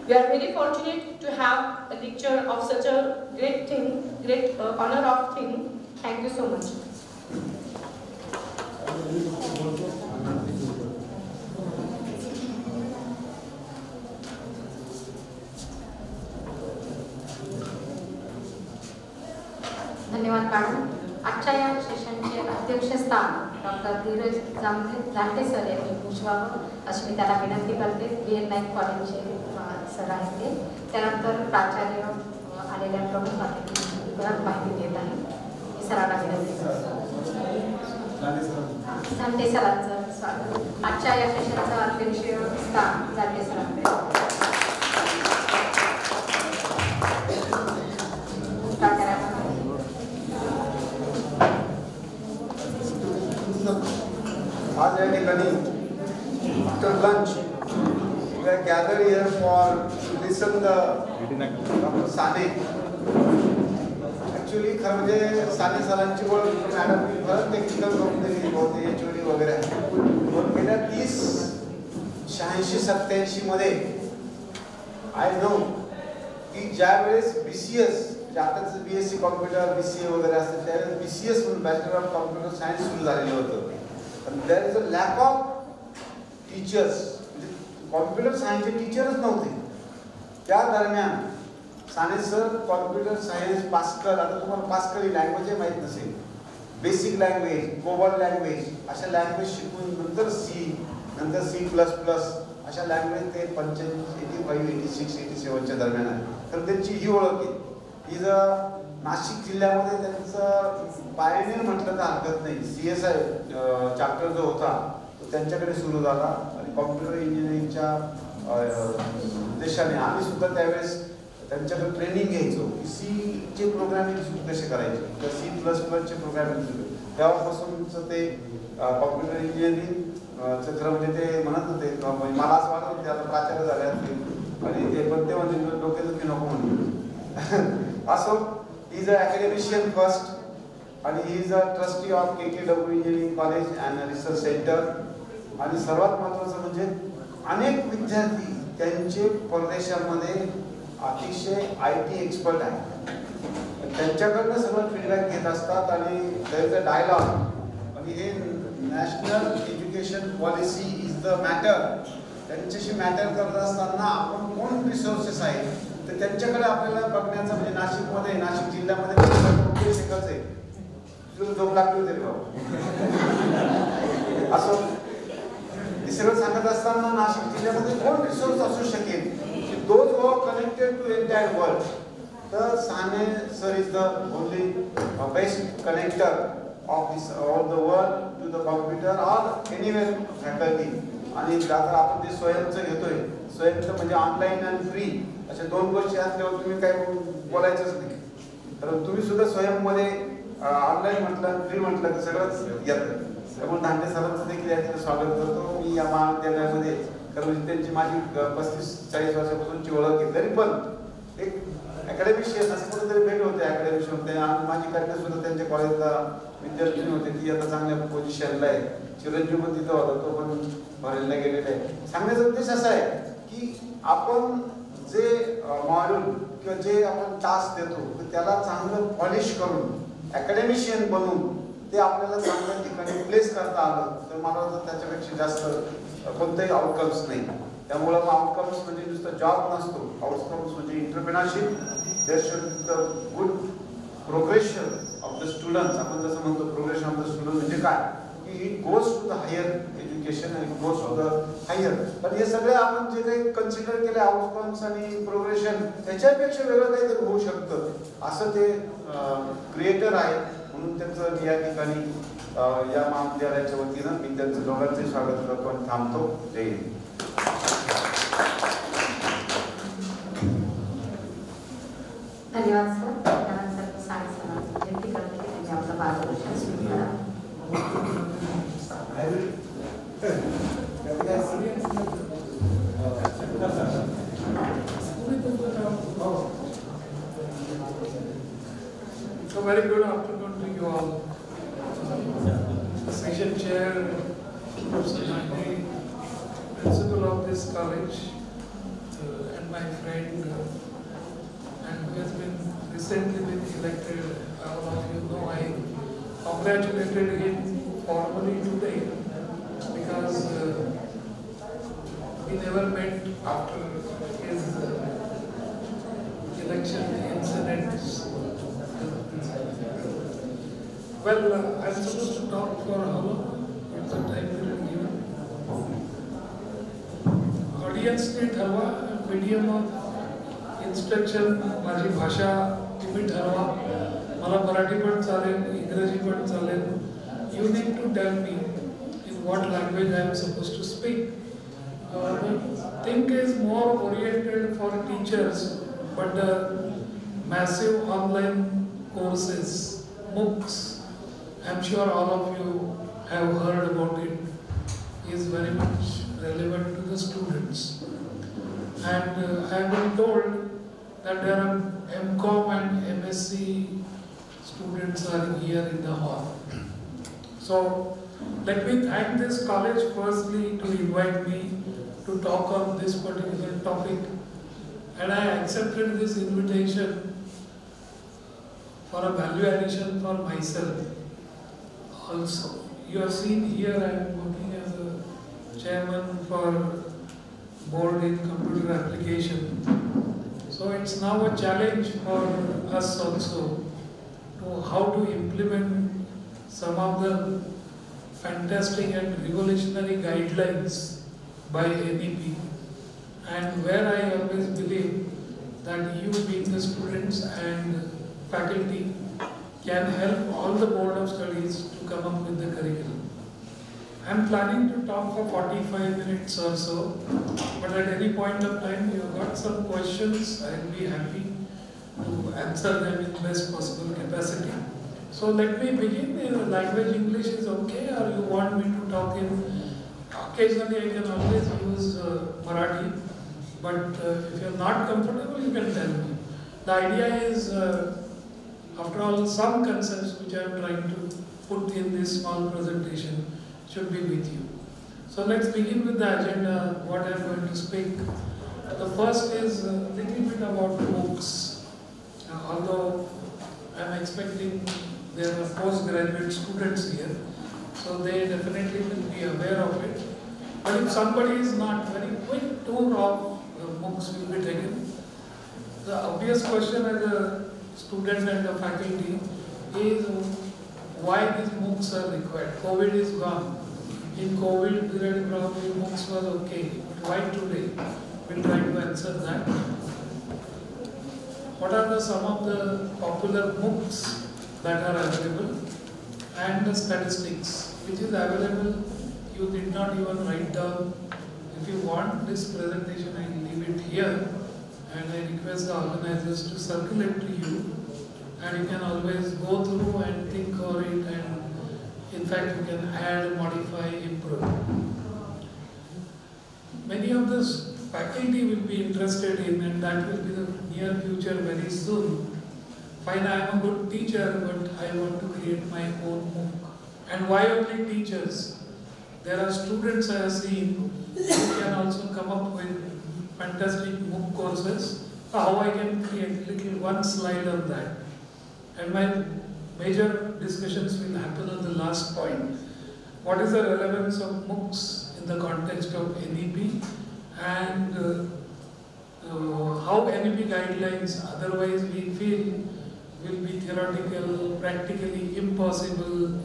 We are very fortunate to have a lecture of such a great honor of thing. Thank you so much. धन्यवाद madam. आजच्या या सेशनचे अध्यक्षस्थान doctor धीरज जामटे sir यांनी भूषवावं अशी मी त्याला विनंती करते. BN Naik कॉलेजचे sir आहेत ते. त्यानंतर प्राचार्य आलेल्या प्रमुख अतिथी परत माहिती देत आहे. मी सरांना विनंती करतो. जामटे सरांचं स्वागत. आजच्या या सेशनचं अध्यक्षस्थान जामटे सरांकडे. आज या ठिकाणी after lunch we are gathered here for to listen the Dr. Sane. Actually खरं म्हणजे साने सरांची ओळख मॅडम मी बरं टेक्निकल करून दिली होती HOD वगैरे. पण गेल्या 86-87 मध्ये आय नो की ज्या वेळेस BCS आताच BSc कॉम्प्युटर BCA वगैरे असतं त्यावेळेस BCS म्हणून बॅचलर ऑफ कॉम्प्युटर सायन्स सुरू झालेलं होतं. And there is a lack of teachers. Computer सायन्सचे टीचरच नव्हते. त्या दरम्यान Sane sir computer science Pascal, आता तुम्हाला पास्कल ही लँग्वेज माहीत नसेल, बेसिक लँग्वेज, कोबॉल लँग्वेज अशा लँग्वेज शिकून नंतर C, नंतर C++ अशा लँग्वेज ते 85-86-87च्या दरम्यान आहे. तर त्यांची ही ओळख आहे. ही जर नाशिक जिल्ह्यामध्ये त्यांचं पायनियर म्हटलं तर हरकत नाही. CSI चॅप्टर जो होता तो त्यांच्याकडे सुरू झाला आणि कॉम्प्युटर इंजिनिअरिंगच्या उद्देशाने आम्ही सुद्धा त्यावेळेस त्यांच्याकडे ट्रेनिंग घ्यायचो की Cचे प्रोग्रामिंग कसे करायचे, तर C++चे प्रोग्रामिंग सुरू. तेव्हापासूनच ते कॉम्प्युटर इंजिनिअरिंग खरं म्हणजे ते म्हणत होते, मला असं वाटत होते आता प्राचार्य झाले असतील आणि ते पण ते म्हणजे डोक्याचं की नको म्हणून असो. He is an academician first and he is a trustee of KKW Engineering College and Research Center. आणि सर्वात महत्त्वाचं म्हणजे अनेक विद्यार्थी त्यांचे परदेशामध्ये अतिशय IT एक्सपर्ट आहेत. त्यांच्याकडनं सगळं फीडबॅक घेत असतात आणि देयर इज अ डायलॉग. आणि हे national education policy is the matter. त्यांच्याशी मॅटर करत असताना आपण कोण रिसोर्सेस आहेत तर त्यांच्याकडे आपल्याला बघण्याचं म्हणजे नाशिकमध्ये, नाशिक जिल्ह्यामध्ये शिकायचं आहे. तुला झोप लागली होती बाबा असं हे सगळं सांगत असताना नाशिक जिल्ह्यामध्ये कोण रिसोर्स असू शकेल की those who are connected to entire world. the Sane sir is the only best connector of this all the world to the computer or anywhere faculty. आणि आता आपण जे स्वयंचं घेतोय, स्वयंचं म्हणजे ऑनलाईन आणि फ्री अशा दोन गोष्टी असल्यावर तुम्ही काय बोलायचंच नाही. तर तुम्ही सुद्धा स्वयंमध्ये ऑनलाईन म्हटलं फ्री म्हटलं की सगळंच येतं. त्यामुळे धांडे सरांचं देखील याचं स्वागत करतो मी या महाविद्यालयामध्ये. कारण त्यांची माझी 35-40 वर्षापासूनची ओळख आहे. तरी पण एक अकॅडमिशियन असं कुठेतरी भेट होते अकॅडमिशियन होते. आणि माझी कन्या सुद्धा त्यांच्या कॉलेजला विद्यार्थी होते, ती आता चांगल्या पोझिशनला आहे. चिरंजीव पण तिथं होता, तो पण भरायला गेलेला आहे. सांगण्याचा उद्देश असा आहे की आपण जे मॉड्यूल किंवा जे आपण टास्क देतो त्याला चांगलं पॉलिश करून अकॅडमिशियन बनवून ते आपल्याला चांगल्या ठिकाणी प्लेस करता आलं तर मला वाटतं त्याच्यापेक्षा जास्त कोणतेही आउटकम्स नाही. त्यामुळं आउटकम्स म्हणजे नुसतं जॉब नसतो. आउटकम्स म्हणजे entrepreneurship, there should the good progression of the students. आपण जसं म्हणतो प्रोग्रेशन ऑफ द स्टुडंट म्हणजे काय की it goes to the higher education and it goes to the higher. पण हे सगळे आपण जे काही कन्सिडर केले आउटकम्स आणि प्रोग्रेशन त्याच्यापेक्षा वेगळं काहीतरी होऊ शकतं असं ते क्रिएटर आहे. म्हणून त्यांचं या ठिकाणी या महाविद्यालयाच्या वतीनं मी त्यांचं दोघांचे स्वागत करतो आणि थांबतो. जय हिंद. धन्यवाद सर. त्यानंतर साने सरांची विनंती करते की त्यांनी आपलं मार्गदर्शन सुरू करा. So very good afternoon to you all. Section Chair, Professor Nandi, Principal of this college, and my friend, and who has been recently been elected. All of you know I congratulated him formally today because we never met after his election incidents. Well, I'm supposed to talk for how long? What's the time period given? Audience ने ठरवा medium of instruction माझी भाषा तुम्ही ठरवा. मला मराठी पण चालेल, इंग्रजी पण चालेल. You need to tell me in what language I am supposed to speak. Think is more oriented for teachers, but the massive online courses, MOOCs, I'm sure all of you have heard about it, is very much relevant to the students. And I have been told that there are MCOM and MSc students are here in the hall. So let me thank this college firstly to invite me to talk on this particular topic. And I accepted this invitation for a value addition for myself. Also, you have seen here I am working as a chairman for board in computer application. So it's now a challenge for us also to how to implement some of the fantastic and revolutionary guidelines by NEP, and where I always believe that you being the students and faculty can help all the board of studies to come up with the curriculum. I am planning to talk for 45 minutes or so, but at any point of time you have got some questions, I will be happy to answer them in best possible capacity. So let me begin in the language. English is okay, or you want me to talk in, occasionally I can always use Marathi, but if you are not comfortable you can tell me. The idea is after all, some concepts which I am trying to put in this small presentation should be with you. So let's begin with the agenda, what I am going to speak. The first is a little bit about books. Although I am expecting there are postgraduate students here, so they definitely will be aware of it. But if somebody is not, very quick tour of books will be taken. The obvious question as a student and the faculty is why these MOOCs are required. COVID is gone. In COVID period probably MOOCs was okay. But why today? We'll try to answer that. What are the are some of the popular MOOCs that are available and the statistics which is available. You did not even write down. If you want this presentation, I will leave it here and I request the organizers to circulate to you, and you can always go through and think over it, and in fact you can add, modify, improve. Many of this faculty will be interested in, and that will be the near future very soon. Fine, I am a good teacher, but I want to create my own MOOC. And why only teachers? There are students I have seen who can also come up with fantastic MOOC courses. How I can create little one slide on that. And my major discussions will happen on the last point. What is the relevance of MOOCs in the context of NEP, and how NEP guidelines otherwise we feel will be theoretical, practically impossible,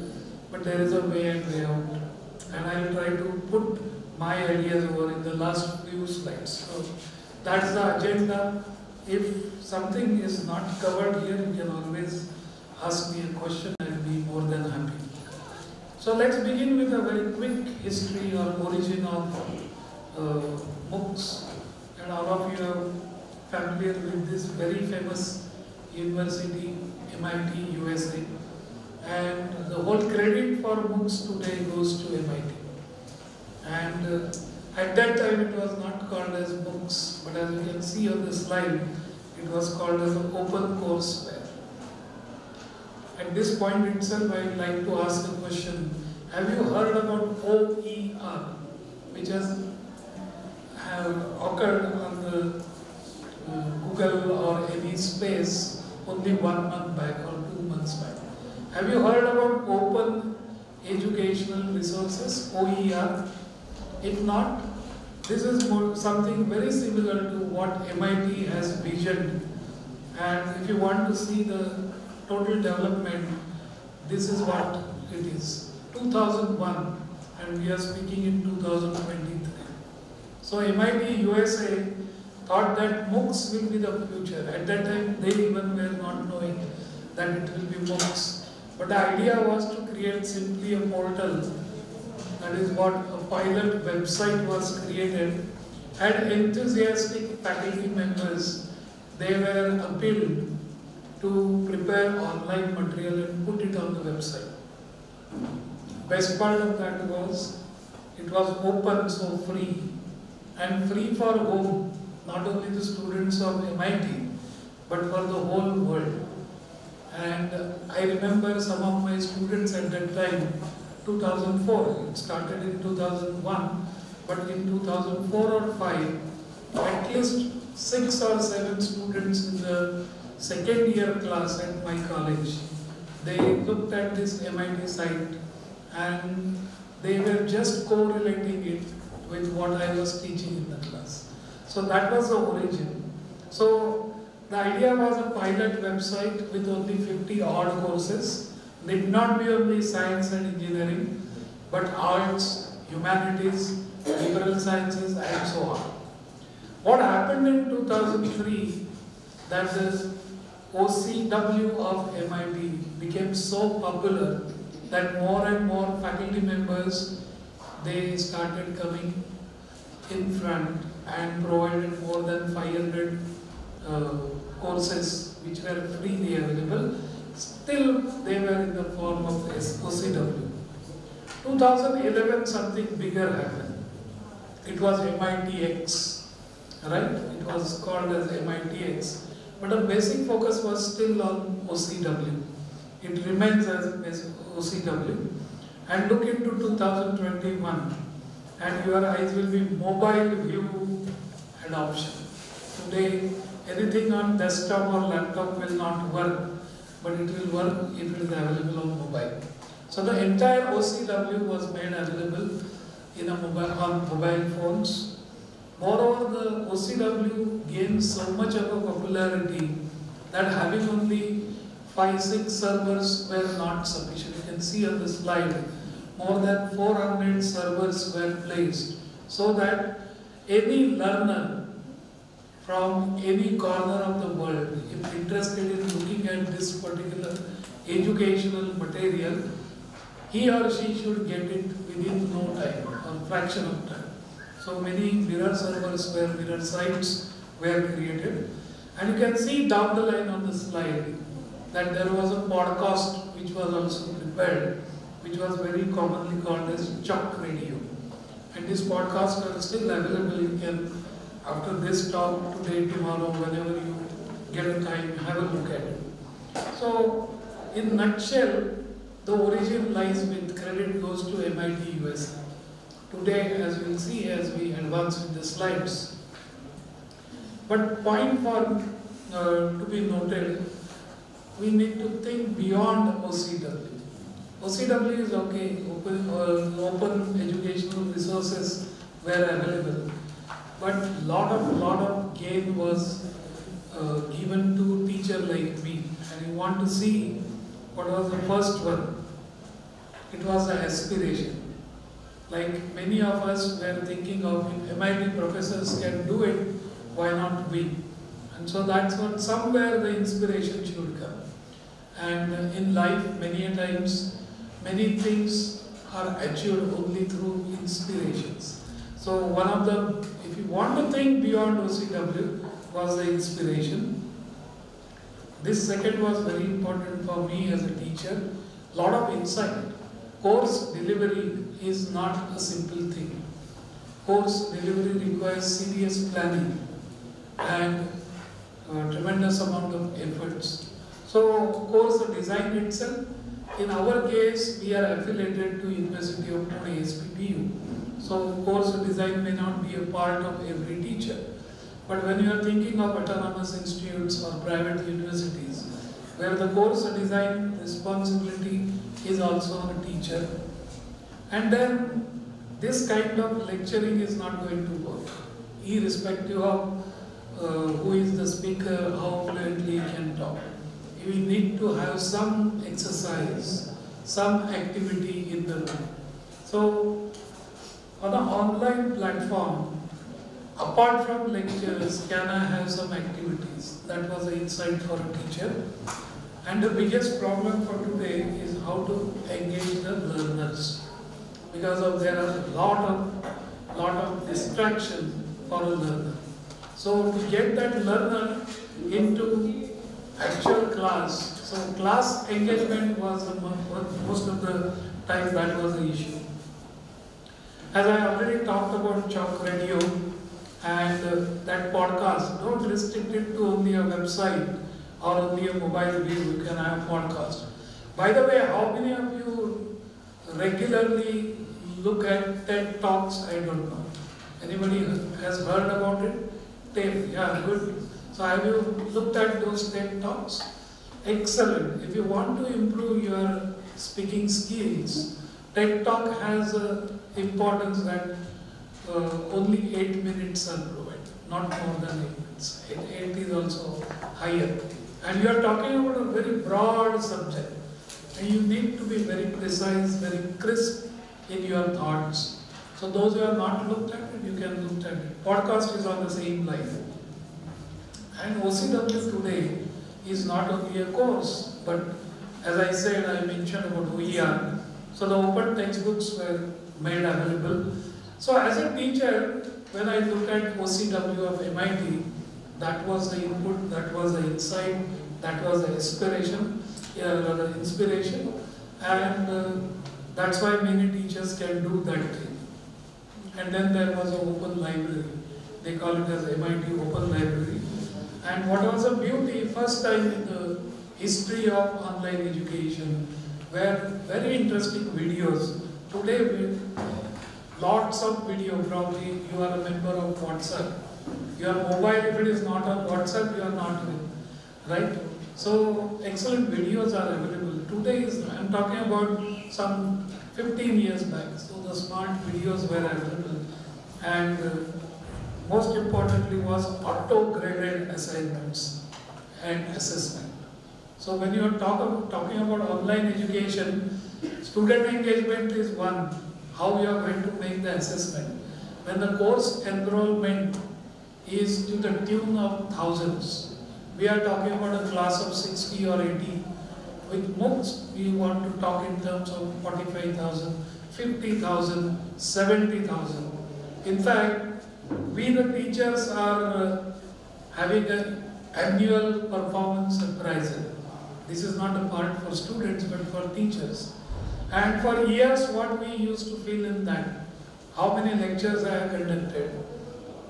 but there is a way and way out. And I will try to put my ideas over in the last few slides. So that's the agenda. If something is not covered here, you can always ask me a question. I will be more than happy. So let's begin with a very quick history or origin of MOOCs. And all of you are familiar with this very famous university, MIT, USA. And the whole credit for MOOCs today goes to MIT. And at that time it was not called as MOOCs, but as you can see on the slide, it was called as an open courseware. At this point itself, I would like to ask a question. Have you heard about OER, which has occurred on the Google or any space only 1 month back or 2 months back? Have you heard about Open Educational Resources, OER? If not, this is something very similar to what MIT has visioned. And if you want to see the total development, this is what it is. 2001, and we are speaking in 2023. So MIT USA thought that MOOCs will be the future. At that time, they even were not knowing that it will be MOOCs. But the idea was to create simply a portal. That is what a pilot website was created. And enthusiastic faculty members, they were appealed to prepare online material and put it on the website. Best part of that was, it was open, so free. And free for whom? Not only the students of MIT, but for the whole world. And I remember some of my students at that time, 2004, it started in 2001, but in 2004 or 5, at least 6 or 7 students in the second year class at my college, they looked at this MIT site and they were just correlating it with what I was teaching in the class. So that was the origin. So the idea was a pilot website with only 50 odd courses. Need not be only science and engineering, but arts, humanities, liberal sciences, and so on. What happened in 2003, that the OCW of MIT became so popular that more and more faculty members, they started coming in front and provided more than 500 courses which were freely available. Still, they were in the form of OCW. 2011, something bigger happened. It was MITx, right? It was called as MITx, but the basic focus was still on OCW. It remains as OCW. And look into 2021, and your eyes will be mobile view adoption. Today, anything on desktop or laptop will not work, but it will work if it is available on mobile. So the entire OCW was made available in a on mobile phones. Moreover, the OCW gained so much of a popularity that having only 5-6 servers were not sufficient. You can see on the slide, more than 400 servers were placed, so that any learner from any corner of the world, if interested in looking at this particular educational material, he or she should get it within no time or fraction of time. So many mirror servers were, mirror sites were created. And you can see down the line on the slide that there was a podcast which was also prepared, which was very commonly called as Chuck Radio. And these podcasts are still available. You can, after this talk, today, tomorrow, whenever you get a time, have a look at it. So, in a nutshell, the origin lies with credit goes to MIT USA. Today, as you will see as we advance with the slides. But point for to be noted, we need to think beyond OCW. OCW is okay, open educational resources were available, but lot of gain was given to teacher like me. And you want to see what was the first one? It was the aspiration. Like many of us were thinking of, if MIT professors can do it, why not we? And so that's what somewhere the inspiration should come. And in life, many a times, many things are achieved only through inspirations. So one of the, if you want to think beyond OCW, was the inspiration. This second was very important for me as a teacher. Lot of insight. Course delivery is not a simple thing. Course delivery requires serious planning and tremendous amount of efforts. So course design itself, in our case we are affiliated to University of Pune, SPPU. So course design may not be a part of every teacher. But when you are thinking of autonomous institutes or private universities, where the course design responsibility is also on a teacher, and then this kind of lecturing is not going to work, irrespective of who is the speaker, how fluently he can talk. We need to have some exercise, some activity in the room. So, on an online platform, apart from lectures, can I have some activities? That was the insight for a teacher. And the biggest problem for today is how to engage the learners. Because of there are a lot of distraction for a learner. So to get that learner into actual class, so class engagement was most of the time that was the issue. As I already talked about Chalk Radio and that podcast, don't restrict it to only a website or only a mobile view. You can have podcast. By the way, how many of you regularly look at TED Talks? I don't know. Anybody has heard about it? TED, yeah, good. So have you looked at those TED Talks? Excellent. If you want to improve your speaking skills, TED Talk has an importance that only 8 minutes are provided, not more than 8 minutes. 8 is also higher. And you are talking about a very broad subject. And you need to be very precise, very crisp in your thoughts. So those who have not looked at it, you can look at it. Podcast is on the same line. And OCW today is not only a course, but as I said, I mentioned about OER. So the open textbooks were made available. So as a teacher, when I look at OCW of MIT, that was the input, that was the insight, that was the inspiration, and that's why many teachers can do that thing. And then there was an open library. They call it as MIT Open Library. And what was the beauty, first time in the history of online education, were very interesting videos. Today, lots of video, probably you are a member of WhatsApp. Your mobile, if it is not on WhatsApp, you are not in, right? So, excellent videos are available. Today, I'm talking about some 15 years back. So, the smart videos were available. And most importantly was auto-graded assignments and assessment. So when you are talking about online education, student engagement is one, how you are going to make the assessment. When the course enrollment is to the tune of thousands. We are talking about a class of 60 or 80. With MOOCs, we want to talk in terms of 45,000, 50,000, 70,000. In fact, we the teachers are having an annual performance appraisal. This is not a part for students but for teachers. And for years what we used to fill in that, how many lectures I have conducted,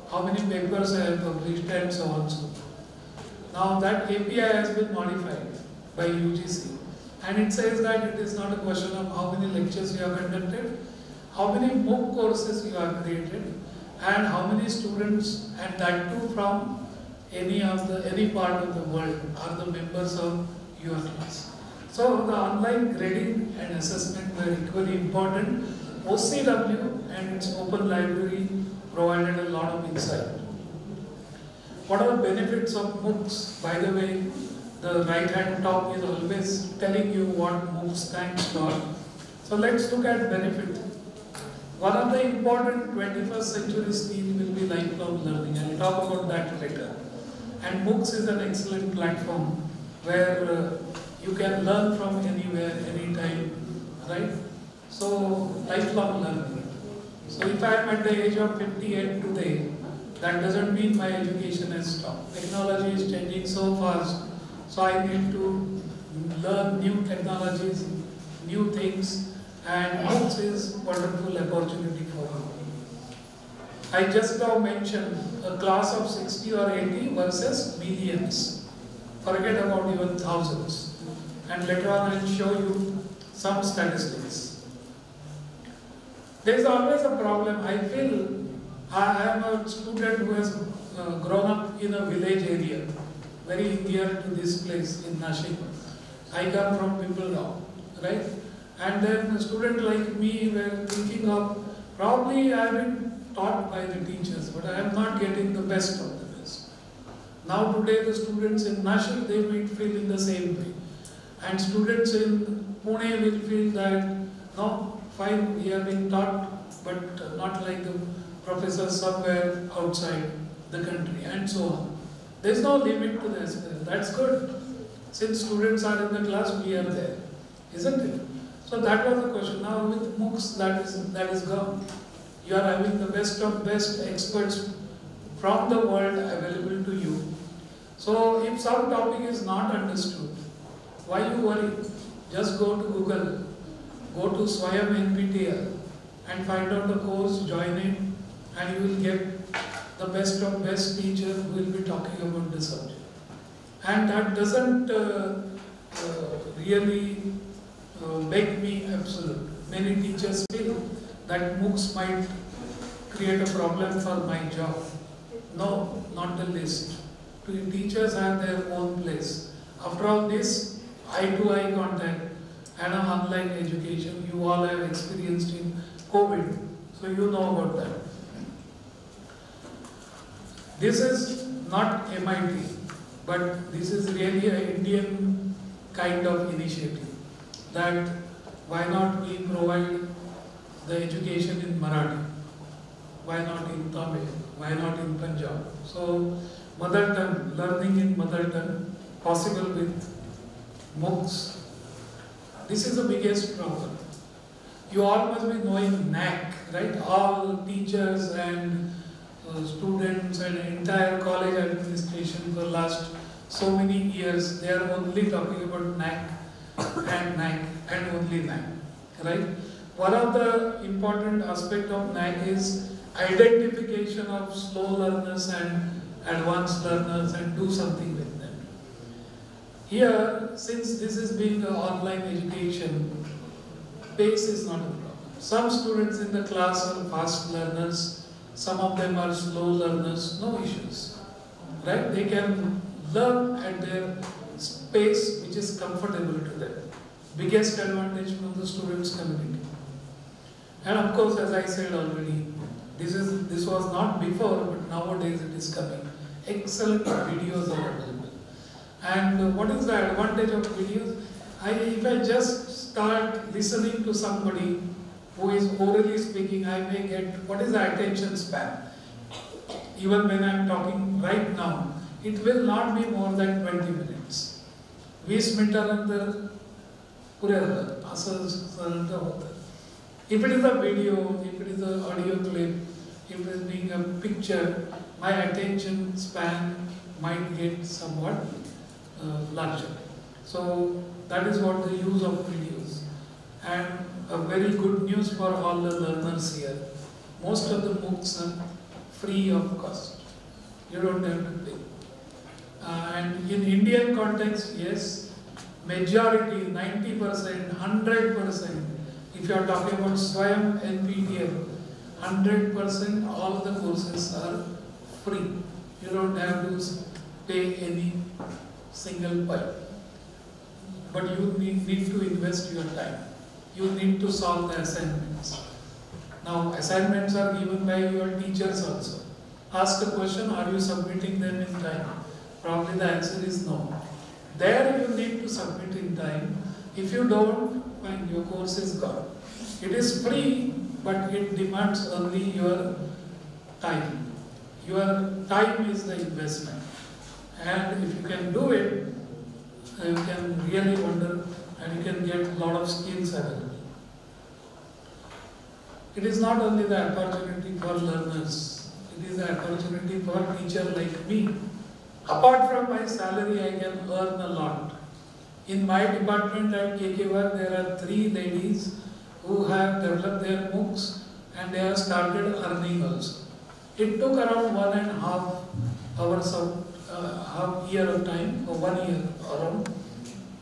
how many papers I have published and so on and so forth. Now that API has been modified by UGC and it says that it is not a question of how many lectures you have conducted, how many MOOC courses you have created and how many students, and that too from any part of the world, are the members of your class. So the online grading and assessment were equally important. OCW and its open library provided a lot of insight. What are the benefits of MOOCs? By the way, the right hand top is always telling you what MOOC stands for. So let's look at benefit. One of the important 21st century skill will be lifelong learning. I'll talk about that later. And MOOCs is an excellent platform where you can learn from anywhere, anytime, right? So, lifelong learning. So if I am at the age of 58 today, that doesn't mean my education has stopped. Technology is changing so fast, so I need to learn new technologies, new things, and MOOCs is a wonderful opportunity for me. I just now mentioned a class of 60 or 80 versus millions. Forget about even thousands. And later on I will show you some statistics. There is always a problem. I feel I am a student who has grown up in a village area, very near to this place in Nashik. I come from Pimpalgaon, right? And then a student like me were thinking of, probably I have been taught by the teachers, but I am not getting the best of the best. Now today the students in Nashik, they might feel in the same way. And students in Pune will feel that, no, fine, we have been taught, but not like the professors somewhere outside the country, and so on. There is no limit to this. That's good. Since students are in the class, we are there, isn't it? So that was the question. Now with MOOCs, that is gone. You are having the best of best experts from the world available to you. So if some topic is not understood, why you worry? Just go to Google, go to Swayam NPTL and find out the course, join it, and you will get the best of best teacher who will be talking about the subject. And that doesn't really make me absolute. Many teachers feel that MOOCs might create a problem for my job. No, not the least. Teachers have their own place. After all this, eye-to-eye contact and an online education, you all have experienced in COVID, so you know about that. This is not MIT, but this is really an Indian kind of initiative. That why not we provide the education in Marathi? Why not in Tamil? Why not in Punjab? So mother tongue, learning in mother tongue, possible with MOOCs. This is the biggest problem. You all must be knowing NEP, right? All teachers and students and entire college administration for the last so many years, they are only talking about NEP and NEP and only NEP, right? One of the important aspects of NEP is identification of slow learners and advanced learners and do something with them. Here, since this is being an online education, pace is not a problem. Some students in the class are fast learners, some of them are slow learners, no issues, right? They can learn at their pace which is comfortable to them. Biggest advantage from the students' community. And of course, as I said already, this was not before, but nowadays it is coming. Excellent videos are available. And what is the advantage of videos? If I just start listening to somebody who is orally speaking, I may get, what is the attention span? even when I am talking right now, it will not be more than 20 minutes. 20 मिनिटानंतर पुरे होतात असं साधारणतः होतं. If it is a video, if it is an audio clip, if it is being a picture, my attention span might get somewhat larger. So that is what the use of videos. And a very good news for all the learners here. Most of the MOOCs are free of cost. You don't have to pay. And in Indian context, yes, majority, 90%, 100%, if you are talking about Swayam NPTEL, 100% all the courses are free. You don't have to pay any single pipe. But you need to invest your time. You need to solve the assignments. Now, assignments are given by your teachers also. Ask a question, are you submitting them in time? Probably the answer is no. There you need to submit in time. If you don't, fine, your course is gone. It is free, but it demands only your time. Your time is the investment. And if you can do it, you can really wonder and you can get a lot of skills available. It is not only the opportunity for learners, it is the opportunity for a teacher like me. Apart from my salary, I can earn a lot. In my department at KKR, there are 3 ladies who have developed their MOOCs and they have started earning also. It took around 1.5 hours of half year of time, or 1 year around,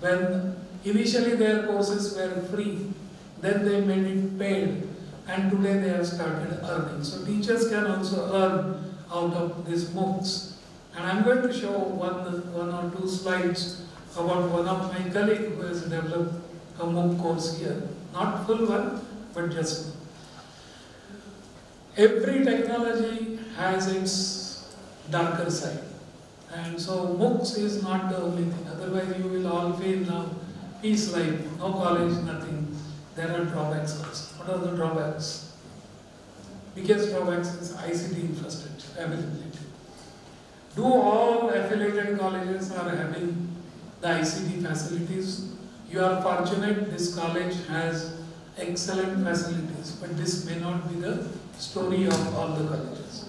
when initially their courses were free, then they made it paid, and today they have started earning. So teachers can also earn out of these MOOCs. And I'm going to show one or two slides about one of my colleagues who has developed a MOOC course here. Not full one, but just one. Every technology has its darker side. And so MOOCs is not the only thing. Otherwise you will all feel now peace life, no college, nothing. There are drawbacks also. What are the drawbacks? Biggest drawbacks is ICT infrastructure, availability. Do all affiliated colleges are having the ICT facilities? You are fortunate this college has excellent facilities, but this may not be the story of all the colleges.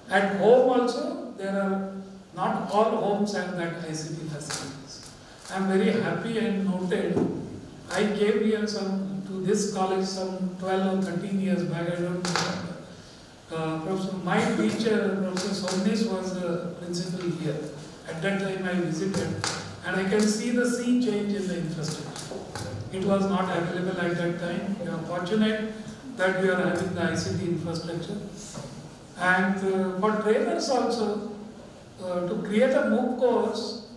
At home also, there are not all homes have that ICT facilities. I am very happy and noted. I came here to this college some 12 or 13 years back, I don't remember. My teacher, Professor Somnis, was the principal here. At that time I visited and I can see the sea change in the infrastructure. It was not available at that time. We are fortunate that we are having the ICT infrastructure. And for trainers also, to create a MOOC course,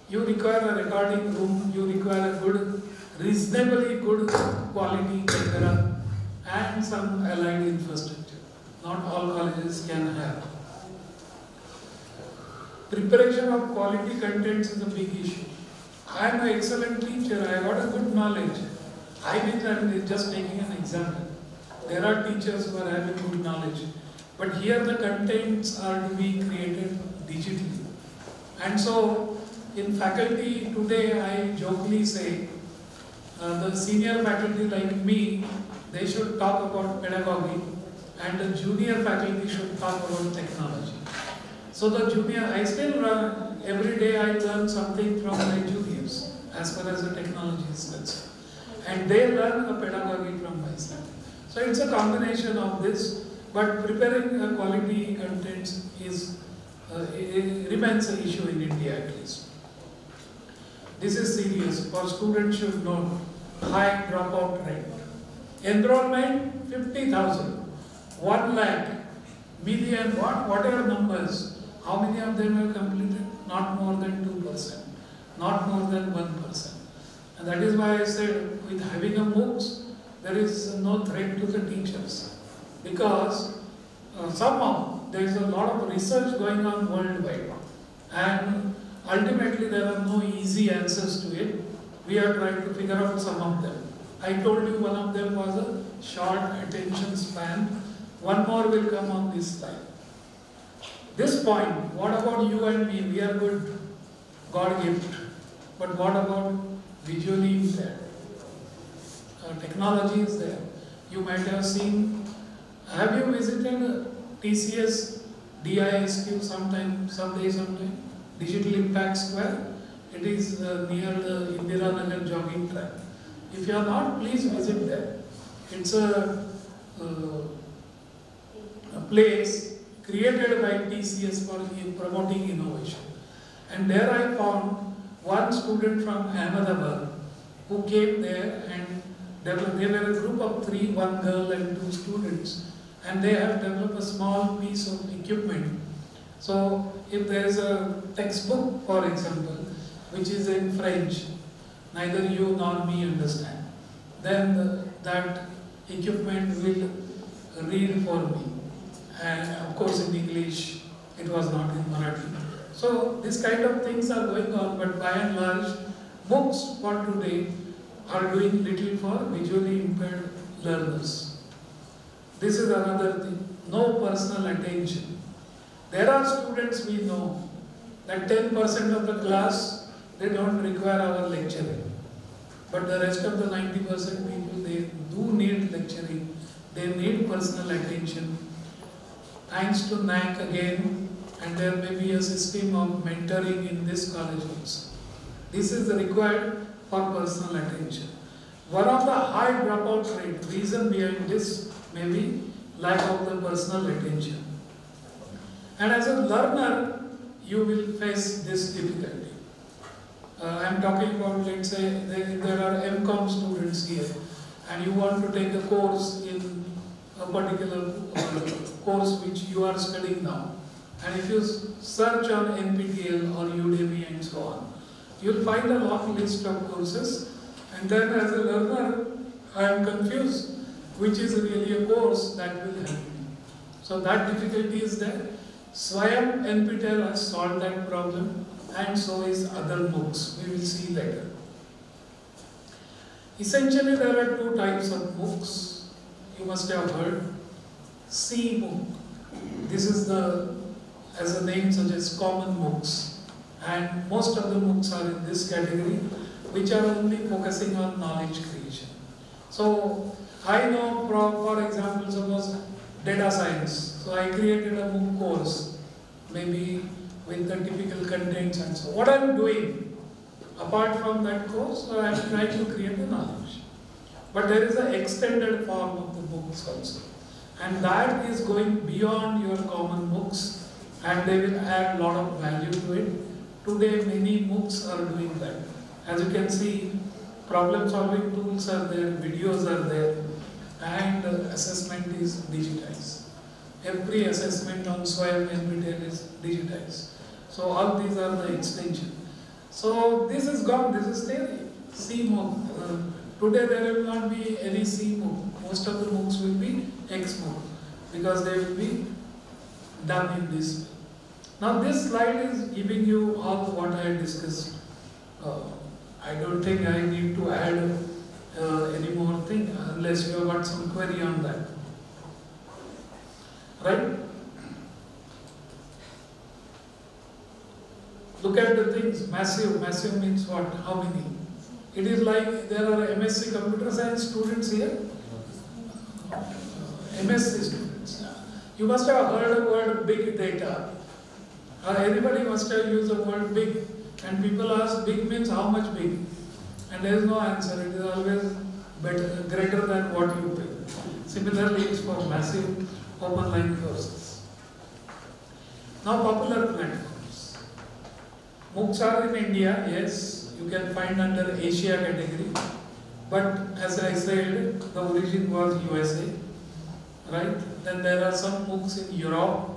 you require a recording room, you require a good, reasonably good quality camera and some allied infrastructure. Not all colleges can have. Preparation of quality contents is a big issue. I am an excellent teacher, I got a good knowledge. I'm just taking an example. There are teachers who are having good knowledge. But here the contents are to be created digitally. And so, in faculty today, I jokingly say, the senior faculty like me, they should talk about pedagogy, and the junior faculty should talk about technology. So the junior, I still run, every day I learn something from my juniors, as far as the technology is concerned. And they learn a pedagogy from my side. So it's a combination of this, but preparing a quality contents is, it remains an issue in India at least. This is serious, for students should know, high dropout rate. Enrollment, 50,000. 1 lakh, million, whatever numbers, how many of them have completed? Not more than 2%, not more than 1%. And that is why I said, with having a MOOCs, there is no threat to the teachers. Because somehow there is a lot of research going on worldwide. And ultimately there are no easy answers to it. We are trying to figure out some of them. I told you one of them was a short attention span. One more will come on this slide. this point, what about you and me? We are good, God gift. But what about visually impaired? Technology is there. You might have seen, have you visited TCS DISQ sometime? Digital Impact Square? It is near the Indira Nagar jogging track. If you are not, please visit there. It's a place created by TCS for promoting innovation. And there I found one student from Ahmedabad who came there, and they were a group of 3, 1 girl and 2 students, and they have developed a small piece of equipment. So if there is a textbook, for example, which is in French, neither you nor me understand, then that equipment will read for me. And of course in English, it was not in Marathi. So this kind of things are going on, but by and large, books for today are doing little for visually impaired learners. This is another thing, no personal attention. There are students we know that 10% of the class, they don't require our lecturing. But the rest of the 90% people, they do need lecturing. They need personal attention. Thanks to NAC again, and there may be a system of mentoring in this college also. This is required for personal attention. One of the high dropout rate, reason behind this may be lack of the personal attention. And as a learner, you will face this difficulty. I am talking about, let's say, there are MCOM students here, and you want to take a course in a particular course which you are studying now. And if you search on NPTEL or Udemy and so on, you will find a long list of courses, and then as a learner, I am confused which is really a course that will help me. So that difficulty is there. Swayam NPTEL has solved that problem, and so is other MOOCs. We will see later. Essentially, there are 2 types of MOOCs. You must have heard. C MOOC. This is the, as the name suggests, common MOOCs. And most of the MOOCs are in this category, which are only focusing on knowledge creation. So, I know, for example, suppose data science. So, I created a MOOC course, maybe with the typical contents and so. What I am doing, apart from that course, I am trying to create the knowledge. But there is an extended form of the books also. And that is going beyond your common books, and they will add a lot of value to it. Today, many MOOCs are doing that. As you can see, problem solving tools are there, videos are there, and assessment is digitized. Every assessment on Swayam NPTEL is digitized. So all these are the extension. So this is gone, this is theory. C MOOC. Today there will not be any C MOOC. Most of the MOOCs will be X MOOC, because they will be done in this way. Now this slide is giving you all what I discussed. I don't think I need to add any more thing unless you have got some query on that. Right? Look at the things, massive. Massive means what? How many? It is like there are MSc computer science students here. MSc students. You must have heard the word big data. Everybody must have used the word big. And people ask, big means how much big? And there is no answer. It is always better, greater than what you pay. Similarly, it's for massive open line courses. Now, popular platforms. MOOCs are in India, yes, you can find under Asia category. But as I said, the origin was USA, right? Then there are some MOOCs in Europe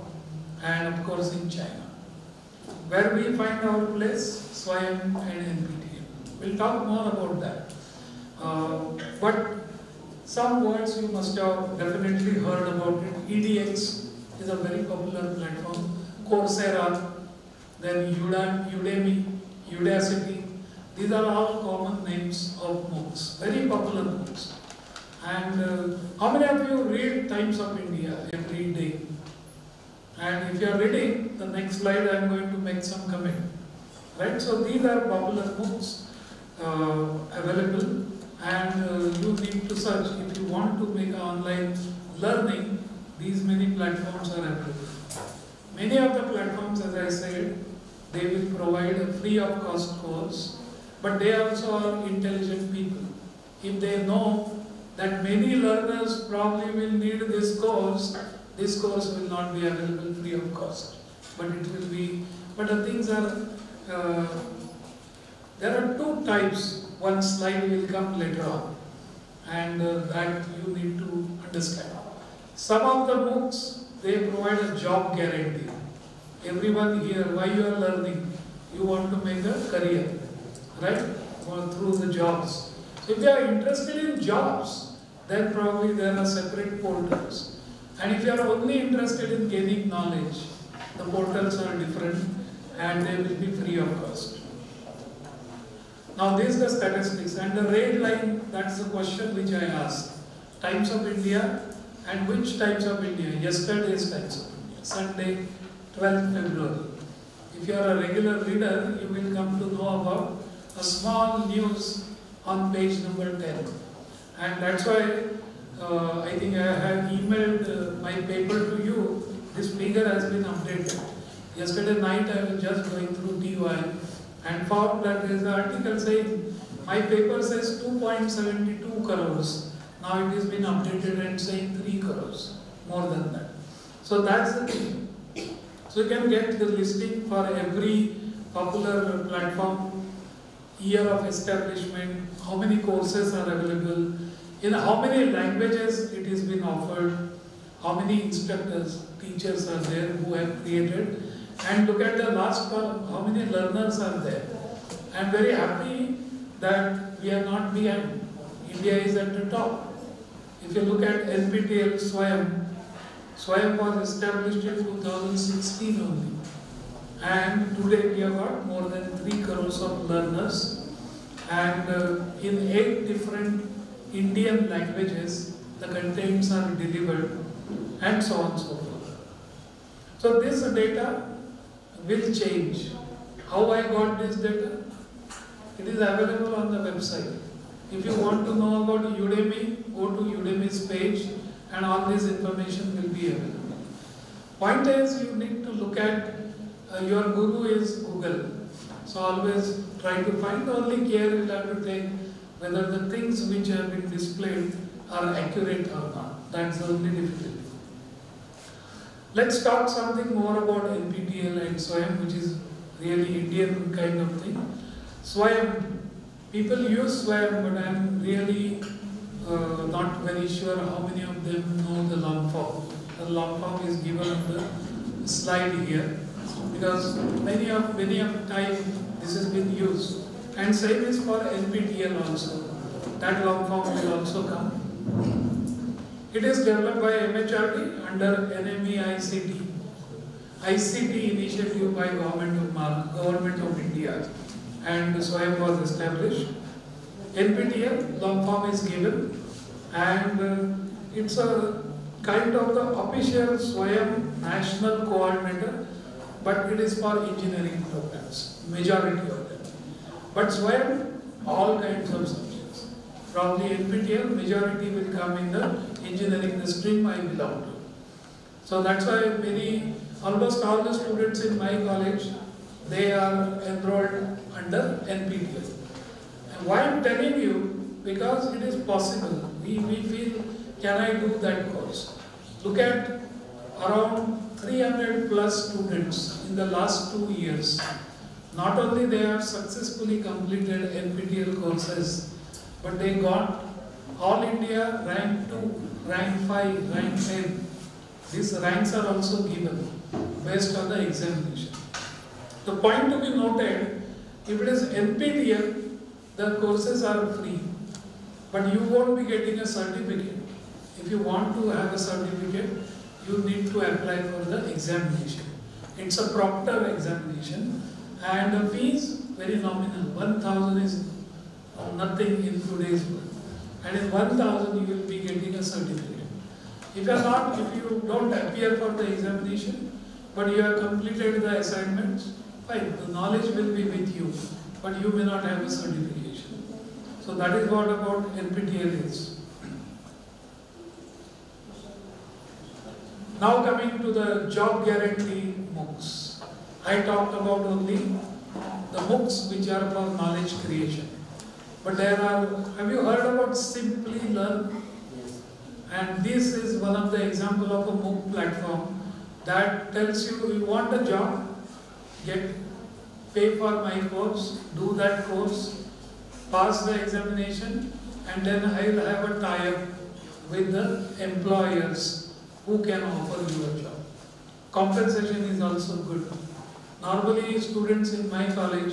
and of course in China. Where we find our place? Swayam and NPTEL. We'll talk more about that. But some words you must have definitely heard about it. EDX is a very popular platform. Coursera, then Udemy, Udacity. These are all common names of MOOCs, very popular MOOCs. And how many of you read Times of India every day? And if you are reading the next slide, I am going to make some comment. Right? So these are popular books available, and you need to search. If you want to make online learning, these many platforms are available. Many of the platforms, as I said, they will provide a free of cost course, but they also are intelligent people. If they know that many learners probably will need this course will not be available free of cost. But it will be, but the things are, there are two types. One slide will come later on, and that you need to understand. Some of the books, they provide a job guarantee. Everyone here, why you are learning? You want to make a career, right? Or through the jobs. So if you are interested in jobs, then probably there are separate portals. And if you are only interested in gaining knowledge, the portals are different and they will be free of cost. Now this is the statistics, and the red line, that's the question which I asked. Times of India, and which Times of India? Yesterday's Times of India, Sunday, 12th February. If you are a regular reader, you will come to know about a small news on page number 10. And that's why I think I have emailed my paper to you. This figure has been updated. Yesterday night I was just going through DY and found that there is an article saying my paper says 2.72 crores. Now it has been updated and saying 3 crores, more than that. So that's the thing. So you can get the listing for every popular platform, year of establishment, how many courses are available, in how many languages it is being offered, how many instructors, teachers are there who have created, and look at the last column, how many learners are there. I am very happy that we are not behind. India is at the top. If you look at NPTEL Swayam was established in 2016 only. And today we have got more than 3 crores of learners, and in 8 different Indian languages the contents are delivered, and so on and so forth. So this data will change. How I got this data? It is available on the website. If you want to know about Udemy, go to Udemy's page and all this information will be available. Point is, you need to look at your guru is Google. So always try to find, only care you have to take whether the things which have been displayed are accurate or not. That's the only difficulty. Let's talk something more about NPTEL and Swayam, which is really Indian kind of thing. Swayam, people use Swayam, but I am really not very sure how many of them know the long form. The long form is given on the slide here, because many of time this has been used. And same is for NPTEL also. That long form will also come. It is developed by MHRD under NME ICT initiative by Government of India, and Swayam was established. NPTEL long form is given, and it's a kind of the official Swayam national coordinator, but it is for engineering programs, majority of them. But Swayam, all kinds of subjects. Probably NPTEL, majority will come in the engineering, the stream I belong to. So that's why almost all the students in my college, they are enrolled under NPTEL. And why I'm telling you, because it is possible. We feel, can I do that course? Look at around 300 plus students in the last 2 years. Not only they have successfully completed NPTEL courses, but they got All India rank 2, rank 5, rank 10. These ranks are also given based on the examination. The point to be noted, if it is NPTEL, the courses are free, but you won't be getting a certificate. If you want to have a certificate, you need to apply for the examination. It's a proctor examination, and the fees very nominal. 1,000 is nothing in today's world, and in 1,000 you will be getting a certificate. If you don't appear for the examination, but you have completed the assignments, fine, the knowledge will be with you, but you may not have a certification. So that is what about NPTEL is. Now coming to the job guarantee MOOCs. I talked about only the MOOCs which are for knowledge creation. But there are, have you heard about Simply Learn? Yes. And this is one of the example of a MOOC platform that tells you want a job, pay for my course, do that course, pass the examination, and then I will have a tie-up with the employers who can offer you a job. Compensation is also good. Normally students in my college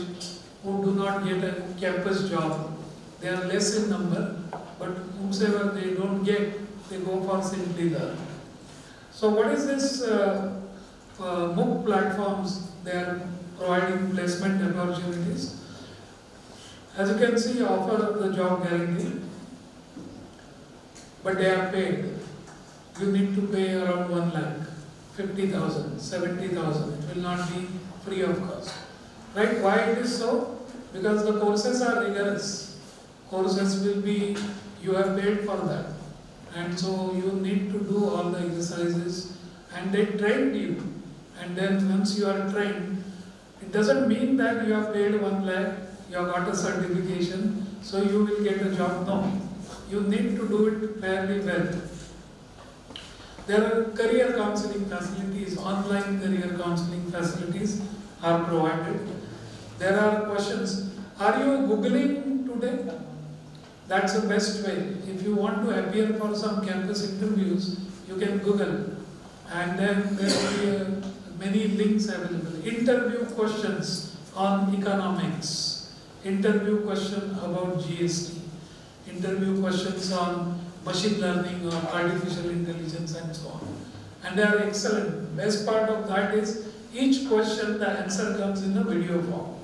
who do not get a campus job, they are less in number, but whomsoever they don't get, they go for Simply Learn. So what is this MOOC platforms? They are providing placement opportunities. As you can see, offer the job guarantee, but they are paid. You need to pay around 1 lakh, 50,000, 70,000. It will not be free of cost. Right? Why it is so? Because the courses are rigorous. Courses will be, you have paid for that. And so you need to do all the exercises, and they train you. And then once you are trained, it doesn't mean that you have paid 1 lakh, you have got a certification, so you will get a job. No. You need to do it fairly well. There are career counseling facilities, online career counseling facilities are provided. There are questions. Are you Googling today? That's the best way. If you want to appear for some campus interviews, you can Google. And then there will be many links available. Interview questions on economics. Interview question about GST. Interview questions on machine learning or artificial intelligence and so on. And they are excellent. Best part of that is each question, the answer comes in a video form.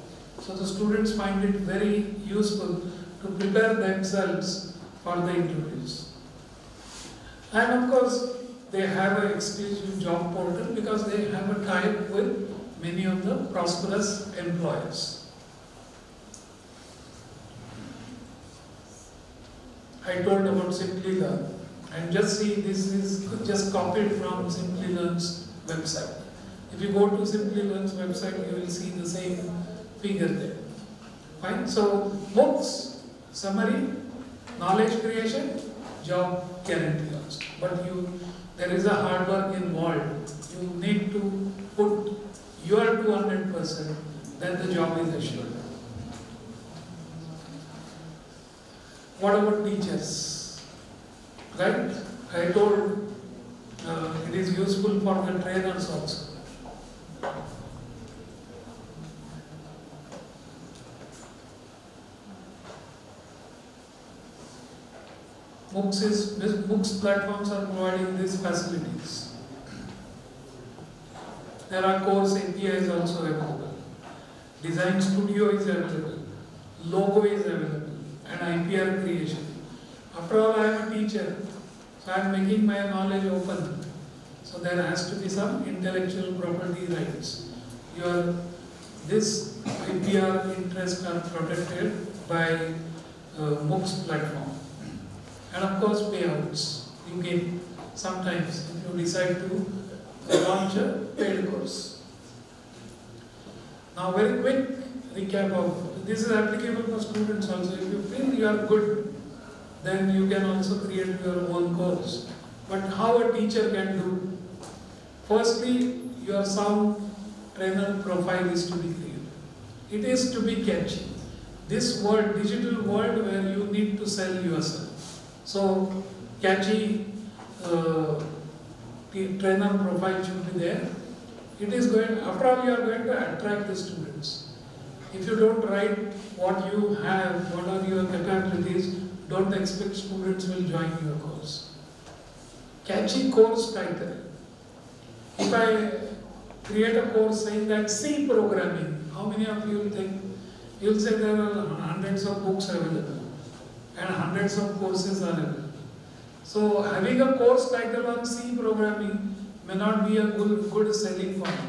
So the students find it very useful to prepare themselves for the interviews. And of course, they have an exclusive job portal because they have a tie-up with many of the prosperous employers. I told about Simply Learn, and just see, this is just copied from Simply Learn's website. If you go to Simply Learn's website, you will see the same figure there. Fine. So MOOCs, summary, knowledge creation, job guarantee also. But there is a hard work involved. You need to put your 200%, then the job is assured. What about teachers? Right? I told it is useful for the trainers also. MOOCs platforms are providing these facilities. There are course APIs also available. Design Studio is available. Logo is available. And IPR creation. After all, I am a teacher, so I am making my knowledge open. So there has to be some intellectual property rights. This IPR interests are protected by MOOCs platform. And of course, payouts. You get sometimes if you decide to launch a paid course. Now, very quick recap of this is applicable for students also. If you feel you are good, then you can also create your own course. But how a teacher can do? Firstly, your sound trainer profile is to be created. It is to be catchy. This world, digital world where you need to sell yourself. So, catchy trainer profile should be there. It is going, after all, you are going to attract the students. If you don't write what you have, what are your capabilities, don't expect students will join your course. Catchy course title. If I create a course saying that C programming, how many of you will think? You'll say there are hundreds of books available and hundreds of courses are available. So having a course title on C programming may not be a good selling point.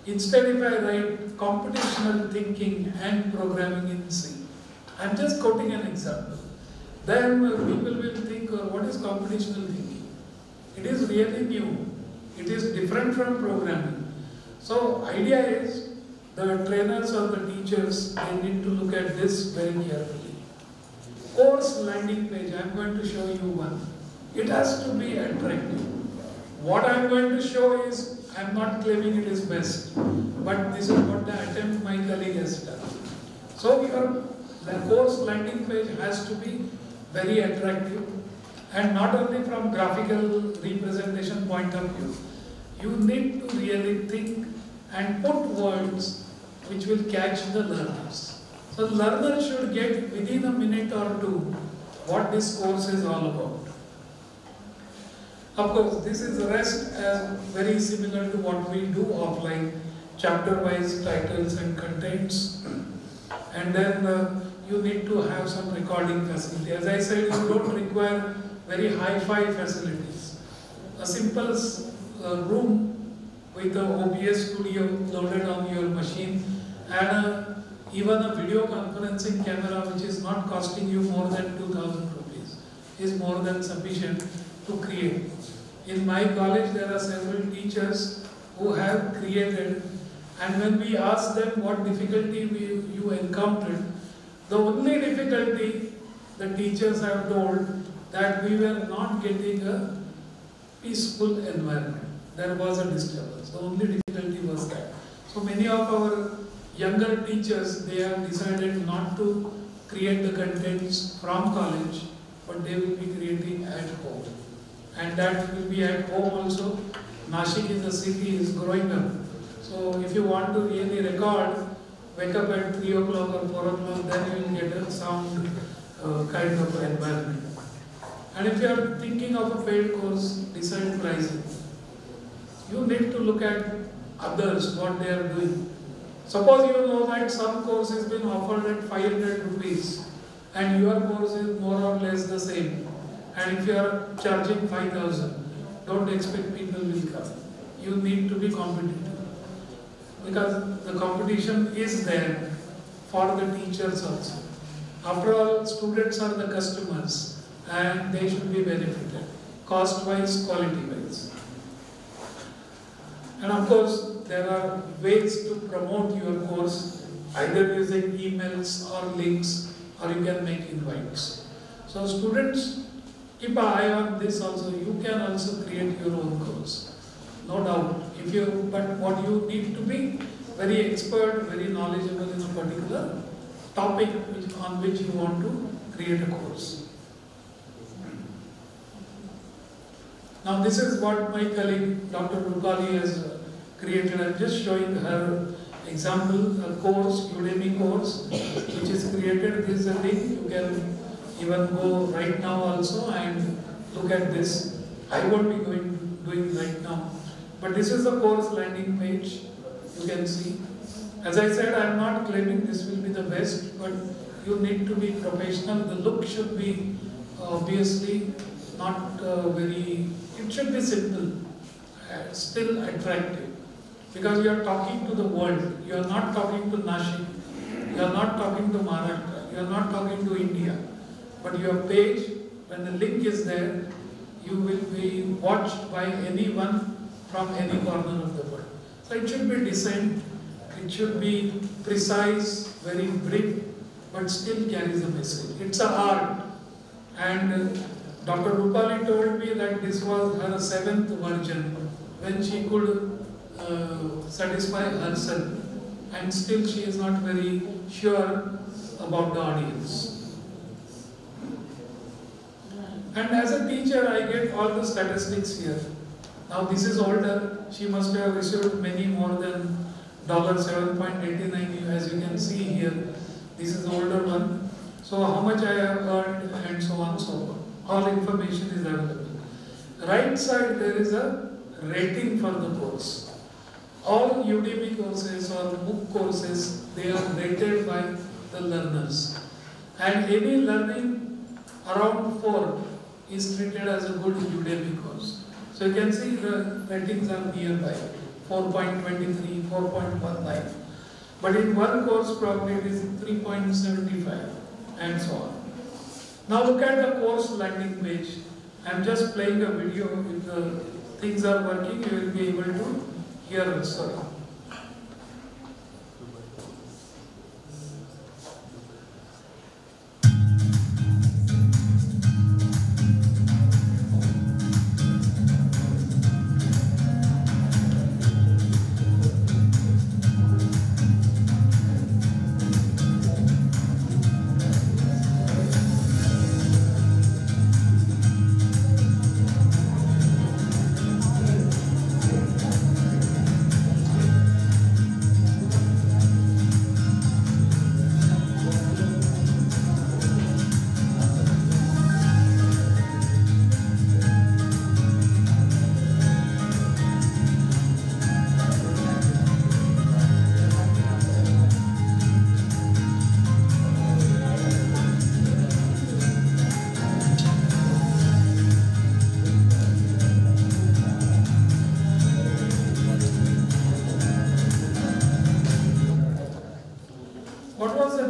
Instead, if I write computational thinking and programming in C, I'm just quoting an example. Then people will think, what is computational thinking? It is really new. It is different from programming. So idea is the trainers or the teachers, they need to look at this very carefully. Course landing page, I'm going to show you one. It has to be attractive. What I'm going to show is, I'm not claiming it is best, but this is what the attempt my colleague has done. So the course landing page has to be very attractive, and not only from graphical representation point of view. You need to really think and put words which will catch the learners. So the learner should get within a minute or two what this course is all about. Of course, this is the rest very similar to what we do offline, chapter-wise titles and contents. And then you need to have some recording facility. As I said, you don't require very hi-fi facilities. A simple room with an OBS studio loaded on your machine and even a video conferencing camera which is not costing you more than 2,000 rupees is more than sufficient to create. In my college there are several teachers who have created, and when we ask them what difficulty you encountered, the only difficulty the teachers have told that we were not getting a peaceful environment. There was a disturbance. The only difficulty was that. So many of our younger teachers, they have decided not to create the contents from college, but they will be creating at home. And that will be at home also. Nashik is a city, is growing up. So if you want to really record, wake up at 3 o'clock or 4 o'clock, then you will get a sound kind of environment. And if you are thinking of a paid course, decide pricing. You need to look at others, what they are doing. Suppose you know that some course has been offered at 500 rupees and your course is more or less the same. And if you are charging 5,000, don't expect people will come. You need to be competitive. Because the competition is there for the teachers also. After all, students are the customers and they should be benefited, cost-wise, quality-wise. And of course, there are ways to promote your course, either using emails or links, or you can make invites. So students, keep an eye on this also. You can also create your own course, no doubt. But what you need to be very expert, very knowledgeable in a particular topic on which you want to create a course. Now this is what my colleague Dr. Rupali has created. I'm just showing her example, a course, Udemy course, which is created. This is a link. You can even go right now also and look at this. I won't be doing right now. But this is the course landing page. You can see. As I said, I am not claiming this will be the best, but you need to be professional. The look should be obviously not very, it should be simple, still attractive. Because you are talking to the world. You are not talking to Nashik. You are not talking to Maharashtra. You are not talking to India. But your page, when the link is there, you will be watched by anyone from any corner of the world. So it should be decent, it should be precise, very brief, but still carries a message. It's an art. And Dr. Rupali told me that this was her 7th version, when she could satisfy herself, and still she is not very sure about the audience. And as a teacher, I get all the statistics here. Now this is older. She must have received many more than $7.89, as you can see here. This is the older one. So how much I have earned and so on and so forth. All information is available. Right side there is a rating for the course. All Udemy courses or MOOC courses, they are rated by the learners. And any learning around 4 is treated as a good Udemy course. So you can see the ratings are nearby, 4.23, 4.19. But in one course probably it is 3.75 and so on. Now look at the course landing page. I am just playing a video. If the things are working, you will be able to hear also.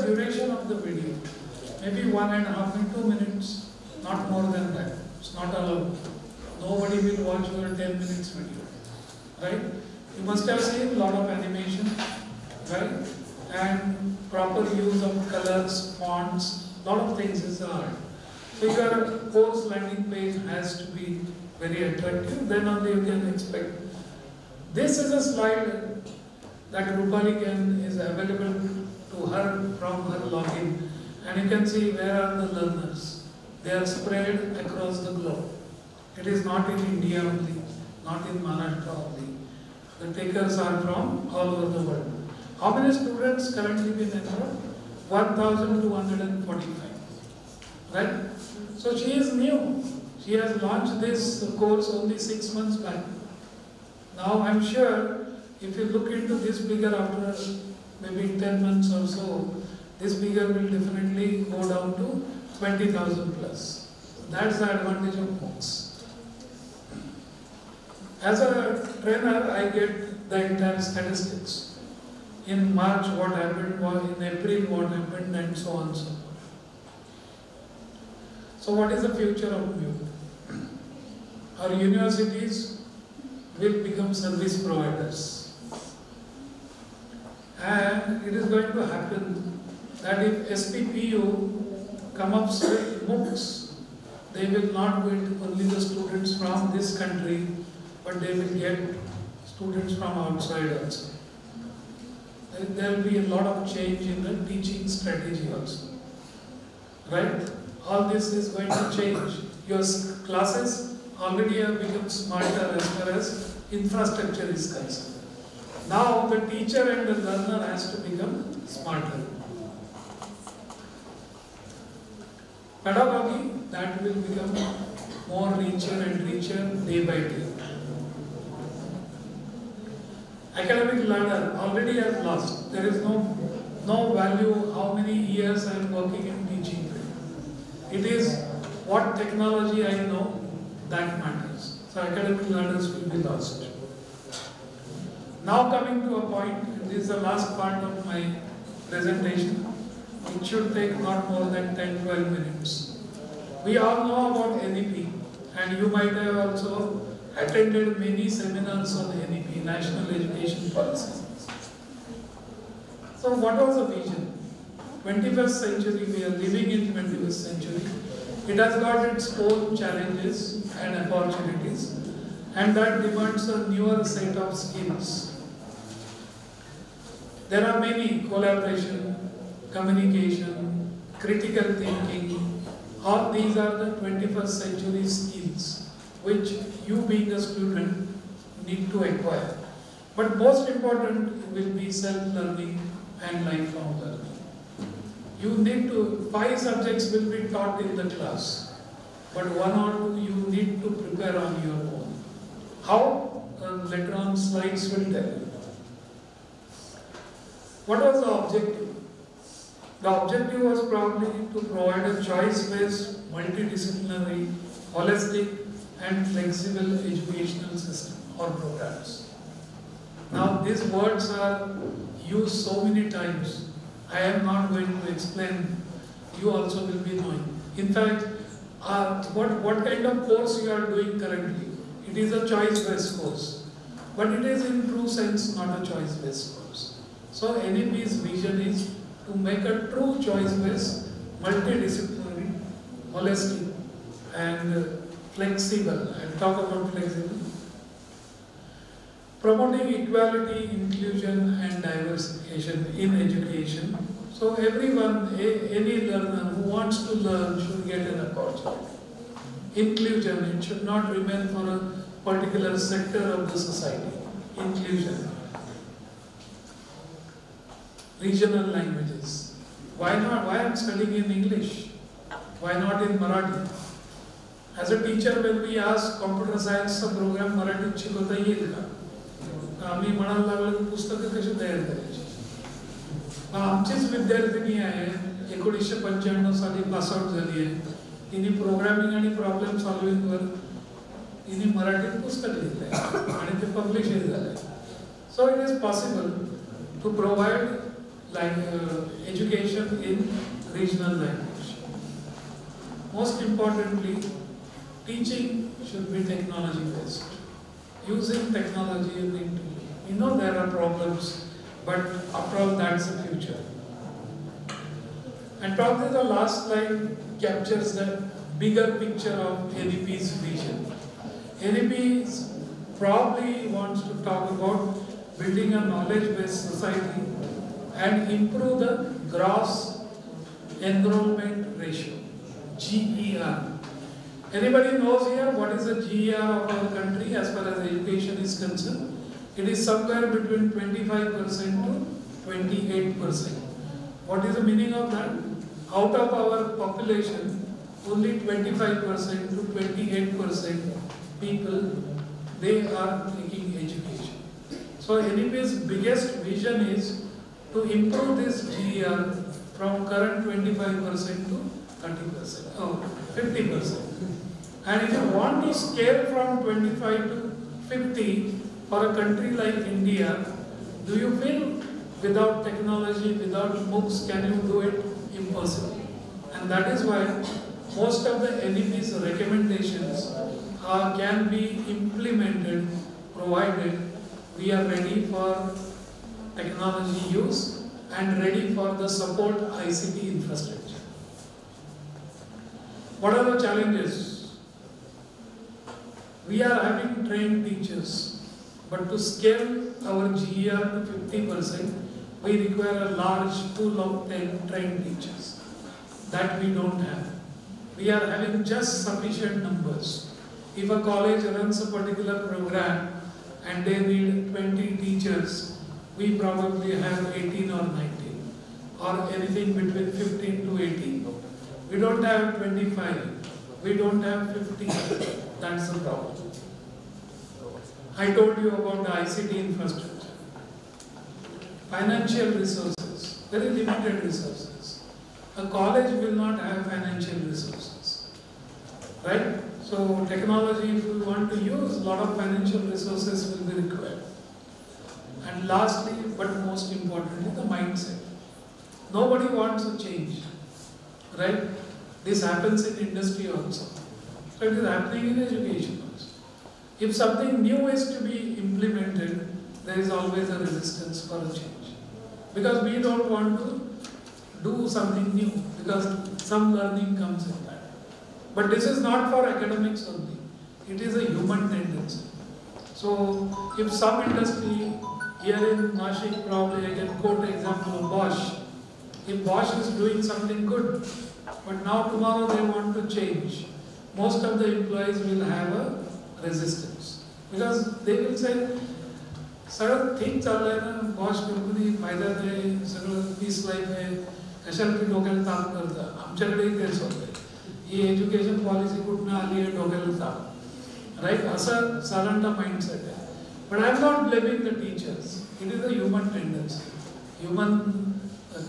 Duration of the video, maybe 1.5 and 2 minutes, not more than that. It's not allowed. Nobody will watch your 10 minutes video, right? You must have seen a lot of animation, right? And proper use of colors, fonts, lot of things is art. So your course landing page has to be very attractive, then only you can expect. This is a slide that Rupali is available to her from her login, and you can see where are the learners. They are spread across the globe. It is not in India only, not in Maharashtra only. The takers are from all over the world. How many students currently been enrolled? 1,245. Right? So she is new. She has launched this course only 6 months back. Now I'm sure if you look into this figure after maybe 10 months or so, this figure will definitely go down to 20,000 plus. That's the advantage of MOOCs. As a trainer, I get the entire statistics. In March what happened, in April what happened, and so on and so forth. So what is the future of MOOC? Our universities will become service providers. And it is going to happen that if SPPU come up with MOOCs, they will not get only the students from this country, but they will get students from outside also. There will be a lot of change in the teaching strategy also. Right? All this is going to change. Your classes already have become smarter as far as infrastructure is concerned. Now the teacher and the learner has to become smarter. Pedagogy, that will become more richer and richer day by day. Academic ladder already I have lost. There is no value how many years I am working in teaching. It is what technology I know that matters. So academic ladders will be lost. Now coming to a point, this is the last part of my presentation. It should take not more than 10-12 minutes. We all know about NEP, and you might have also attended many seminars on NEP, National Education Policy. So what was the vision? 21st century, we are living in 21st century. It has got its own challenges and opportunities, and that demands a newer set of skills. There are many: collaboration, communication, critical thinking. All these are the 21st century skills which you being a student need to acquire. But most important will be self-learning and lifelong learning. You need to, 5 subjects will be taught in the class, but 1 or 2 you need to prepare on your own. How? Later on slides will tell you. What was the objective? The objective was probably to provide a choice-based, multidisciplinary, holistic and flexible educational system or programs. Now these words are used so many times. I am not going to explain, you also will be knowing. In fact, what kind of course you are doing currently? It is a choice-based course, but it is in true sense not a choice-based course. So NEP's vision is to make a true choice-based, multidisciplinary, holistic and flexible. I'll talk about flexible. Promoting equality, inclusion and diversification in education. So everyone, any learner who wants to learn should get an opportunity. Inclusion, it should not remain for a particular sector of the society. Inclusion. Regional languages. Why not? Why I'm studying in English? Why not in Marathi? As a teacher, when we ask computer science program Marathi शिकवता येईल का? आम्ही म्हणायला लागलो पुस्तकं कशी तयार करायची. आमचीच विद्यार्थिनी आहे 1995 साली पास आउट झाली आहे. तिने प्रोग्रामिंग आणि प्रॉब्लेम सॉल्व्हिंग वर तिने मराठीत पुस्तक लिहिलंय आणि ते पब्लिश झालंय. So it is possible to provide education in regional language. Most importantly, teaching should be technology based. Using technology, we know there are problems, but after all, that's the future. And probably the last line captures the bigger picture of NEP's vision. NEP probably wants to talk about building a knowledge-based society and improve the gross enrollment ratio, GER. Anybody knows here what is the GER of our country as far as education is concerned? It is somewhere between 25% to 28%. What is the meaning of that? Out of our population, only 25% to 28% people, they are taking education. So NEP's biggest vision is to improve this GER from current 25% to 30%, 50%. And if you want to scale from 25 to 50 for a country like India, do you feel without technology, without MOOCs, can you do it? Impossible. And that is why most of the NEP's recommendations can be implemented provided we are ready for technology use and ready for the support ICT infrastructure. What are the challenges? We are having trained teachers, but to scale our GER to 50%, we require a large pool of trained teachers that we don't have. We are having just sufficient numbers. If a college runs a particular program and they need 20 teachers, we probably have 18 or 19, or anything between 15 to 18. We don't have 25, we don't have 50, that's the problem. I told you about the ICT infrastructure. Financial resources, very limited resources. A college will not have financial resources, right? So technology, if we want to use, a lot of financial resources will be required. And lastly, but most importantly, the mindset. Nobody wants a change, right? This happens in industry also. So it is happening in education also. If something new is to be implemented, there is always a resistance for a change. Because we don't want to do something new, because some learning comes in that. But this is not for academics only. It is a human tendency. So if some industry, here in Nashik, probably I can quote example of Bosch. If Bosch is doing something good, but now tomorrow they want to change, most of the employees will have a resistance. Because they will say, सगळं ठीक चाललंय ना, Bosch company फायद्यात आहे, सगळं piece life आहे, कशाला ती डोक्याला ताप करतं, आमच्याकडेही तेच होतंय. ही एज्युकेशन पॉलिसी कुठनं आली आहे, डोक्याला ताप, राईट? असं साधारणतः माइंडसेट आहे. But I am not blaming the teachers. It is a human tendency, human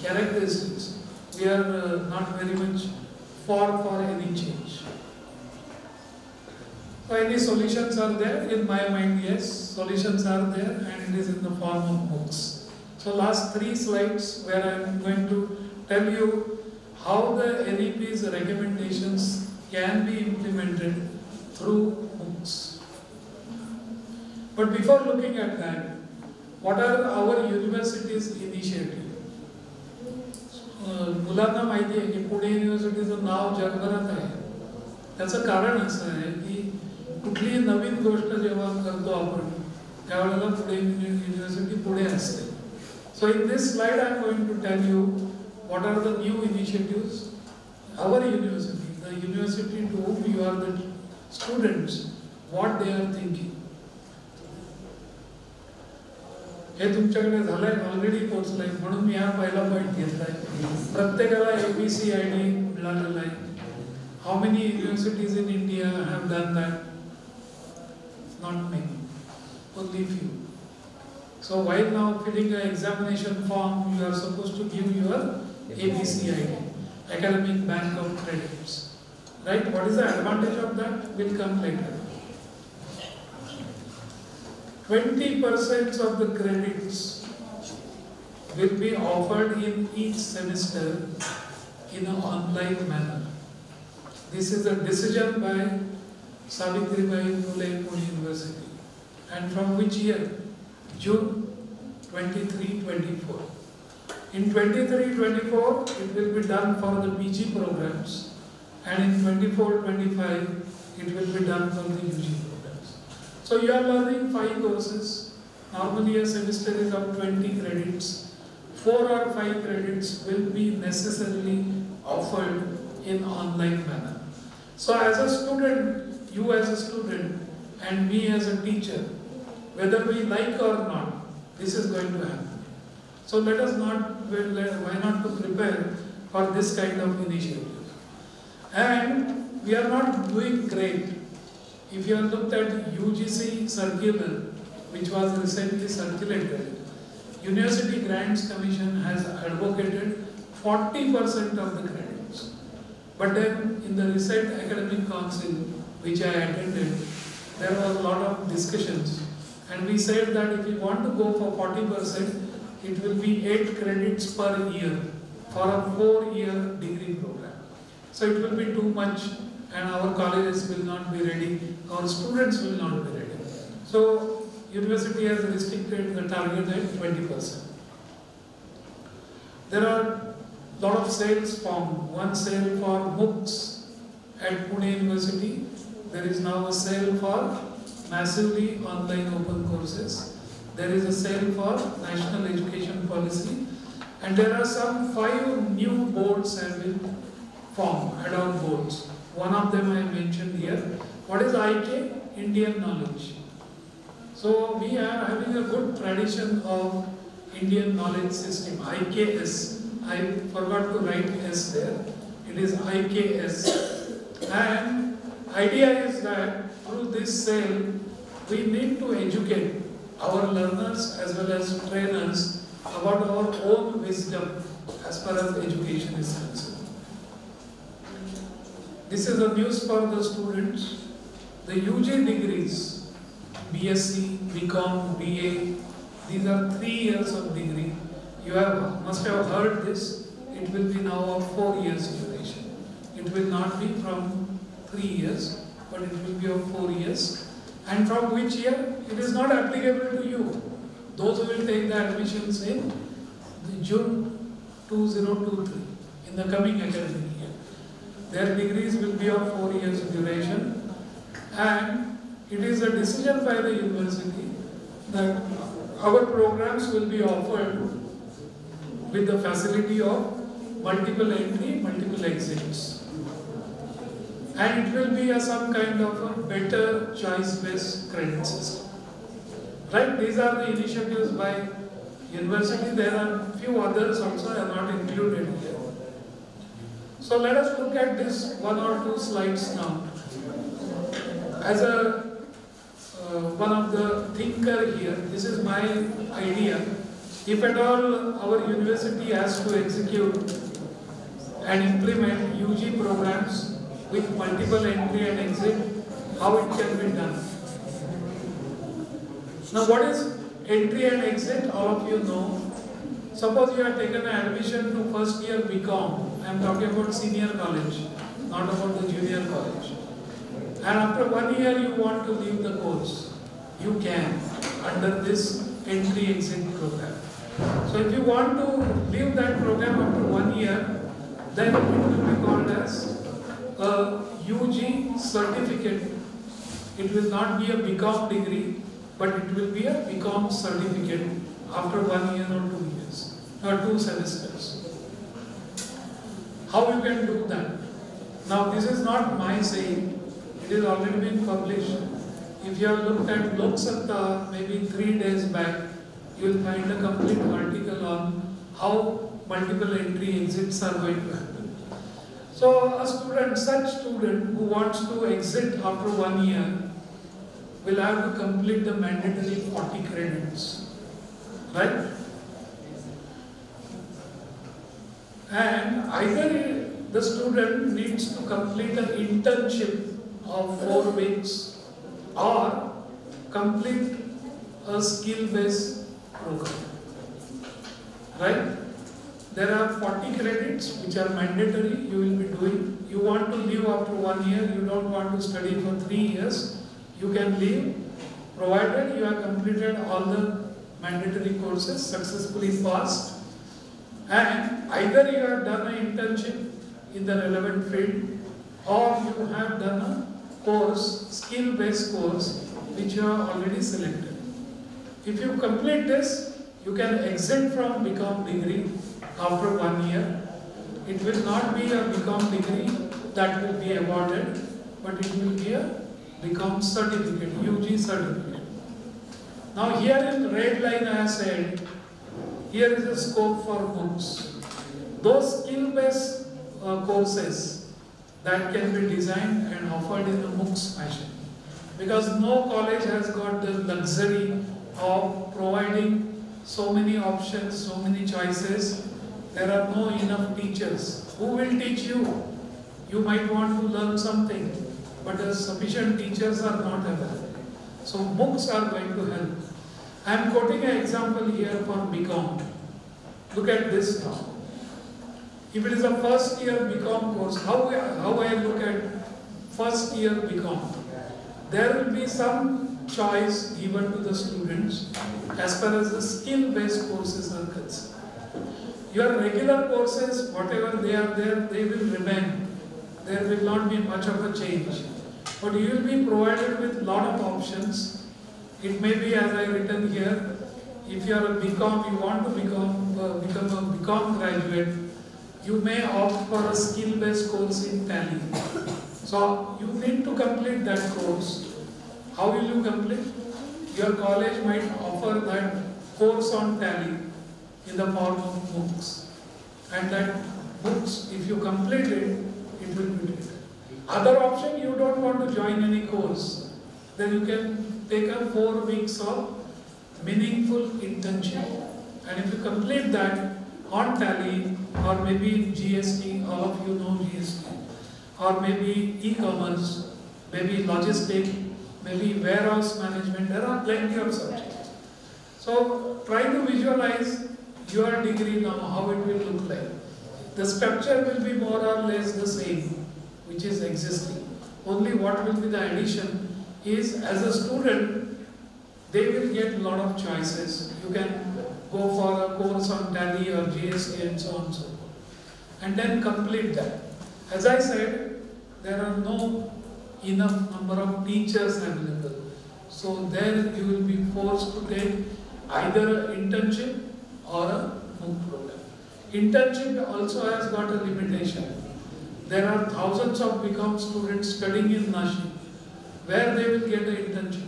characteristics. We are not very much for any change. So any solutions are there? In my mind, yes, solutions are there, and it is in the form of MOOCs. So last 3 slides where I am going to tell you how the NEP's recommendations can be implemented through MOOCs. But before looking at that, what are our universities' initiative? मुलांना माहिती आहे की पुणे युनिव्हर्सिटीचं नाव जगभरात आहे. त्याचं कारण असं आहे की कुठलीही नवीन गोष्ट जेव्हा करतो आपण त्यावेळेला पुणे युनिव्हर्सिटी पुढे असते. So in this slide I am going to tell you what are the new initiatives our university, the university to whom you are the students, what they are thinking. हे तुमच्याकडे झालंय, ऑलरेडी पोहोचलंय, म्हणून मी हा पहिला point घेतलाय. प्रत्येकाला ABCID मिळालेला आहे. How many universities in India have done that? Not many, only few. So while now filling an examination form, you are supposed to give your ABCID, Academic Bank of Credits. Right? What is the advantage of that? Will come later. 20% of the credits will be offered in each semester in an online manner. This is a decision by Savitribai Phule Pune University. And from which year? June 23-24. In 23-24, it will be done for the PG programs, and in 24-25, it will be done for the UG programs. So you are learning 5 courses. Normally a semester is of 20 credits. 4 or 5 credits will be necessarily offered in online manner. So as a student, you as a student, and me as a teacher, whether we like or not, this is going to happen. So let us not, why not to prepare for this kind of initiative. And we are not doing great. If you have looked at UGC circular, which was recently circulated, University Grants Commission has advocated 40% of the credits. But then in the recent academic council, which I attended, there was a lot of discussions. And we said that if we want to go for 40%, it will be 8 credits per year for a 4-year degree program. So it will be too much, and our colleges will not be ready, our students will not be ready. So university has restricted the target at 20%. There are a lot of sales formed. One sale for MOOCs at Pune University. There is now a sale for massively online open courses. There is a sale for National Education Policy. And there are some 5 new boards have been formed, add-on boards. One of them I mentioned here. What is IK? Indian Knowledge. So we are having a good tradition of Indian Knowledge System, IKS. I forgot to write S there. It is IKS. And idea is that through this sale, we need to educate our learners as well as trainers about our own wisdom as far as education is concerned. This is the news for the students. The UG degrees, BSc, BCom, BA, these are 3 years of degree. You must have heard this. It will be now of 4 years duration. It will not be from 3 years, but it will be of 4 years. And from which year? It is not applicable to you. Those who will take the admissions in June 2023, in the coming academic year. Their degrees will be of 4 years duration, and it is a decision by the university that our programs will be offered with the facility of multiple entry, multiple exits. And it will be some kind of a better choice-based credit system. Right? These are the initiatives by university. There are few others also are not included here. So let us look at this 1 or 2 slides now. As a one of the thinker here, this is my idea. If at all our university has to execute and implement UG programs with multiple entry and exit, how it can be done. Now what is entry and exit? All of you know. Suppose you have taken an admission to first year BCom. I am talking about senior college, not about the junior college. And after 1 year you want to leave the course. You can under this entry-exit program. So if you want to leave that program after 1 year, then it will be called as a UG certificate. It will not be a BCom degree, but it will be a BCom certificate after 1 year or 2 years, or 2 semesters. How you can do that? Now this is not my saying, it is already been published. If you have looked at Lok Satta maybe 3 days back, you will find a complete article on how multiple entry exits are going to happen. So a student, such student who wants to exit after 1 year will have to complete the mandatory 40 credits, right? And either the student needs to complete an internship of 4 weeks or complete a skill-based program, right? There are 40 credits which are mandatory you will be doing. You want to leave after 1 year, you don't want to study for 3 years, you can leave provided you have completed all the mandatory courses, successfully passed, and either you have done an internship in the relevant field or you have done a course, skill-based course which you have already selected. If you complete this, you can exit from BCom degree after 1 year. It will not be a BCom degree that will be awarded, but it will be a BCom certificate, UG certificate. Now here in red line I have said, here is a scope for books. Those skill-based courses that can be designed and offered in a MOOCs fashion. Because no college has got the luxury of providing so many options, so many choices. There are no enough teachers. Who will teach you? You might want to learn something, but sufficient teachers are not available. So MOOCs are going to help. I am quoting an example here for BCom. Look at this now. If it is a first year BCom course, how I look at first year BCom? There will be some choice given to the students as far as the skill-based courses are concerned. Your regular courses, whatever they are there, they will remain. There will not be much of a change. But you will be provided with lot of options. It may be, as I written here, if you are a BCom, you want to become a BCom graduate, you may opt for a skill-based course in Tally. So you need to complete that course. How will you complete? Your college might offer that course on Tally in the form of MOOCs. And that MOOCs, if you complete it, it will be taken. Other option, you don't want to join any course, then you can take up 4 weeks of meaningful internship. And if you complete that on Tally, or maybe GST, all of you know GST, or maybe e-commerce, maybe logistics, maybe warehouse management, there are plenty of subjects. So try to visualize your degree now, how it will look like. The structure will be more or less the same, which is existing. Only what will be the addition is, as a student, they will get a lot of choices. You can go for a course on Tally or GST and so on and so forth. And then complete that. As I said, there are no enough number of teachers available. So there you will be forced to take either an internship or a MOOC program. Internship also has got a limitation. There are thousands of BCom students studying in Nashik, where they will get an internship.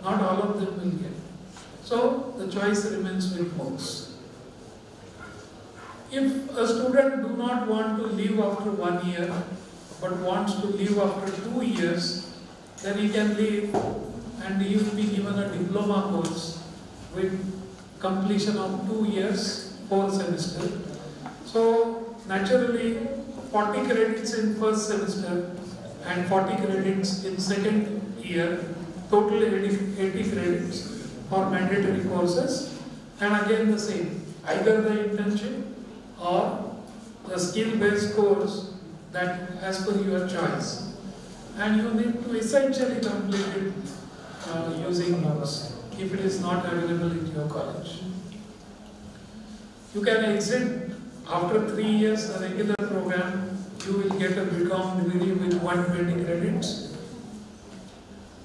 Not all of them will get. So the choice remains with MOOCs. If a student do not want to leave after 1 year, but wants to leave after 2 years, then he can leave and he will be given a diploma course with completion of 2 years, 4 semesters. So naturally 40 credits in first semester and 40 credits in second year, total 80 credits for mandatory courses, and again the same, either the internship or the skill-based course that as per your choice. And you need to essentially complete it using notes if it is not available in your college. You can exit after 3 years the regular program. You will get a BCom degree with 120 credits.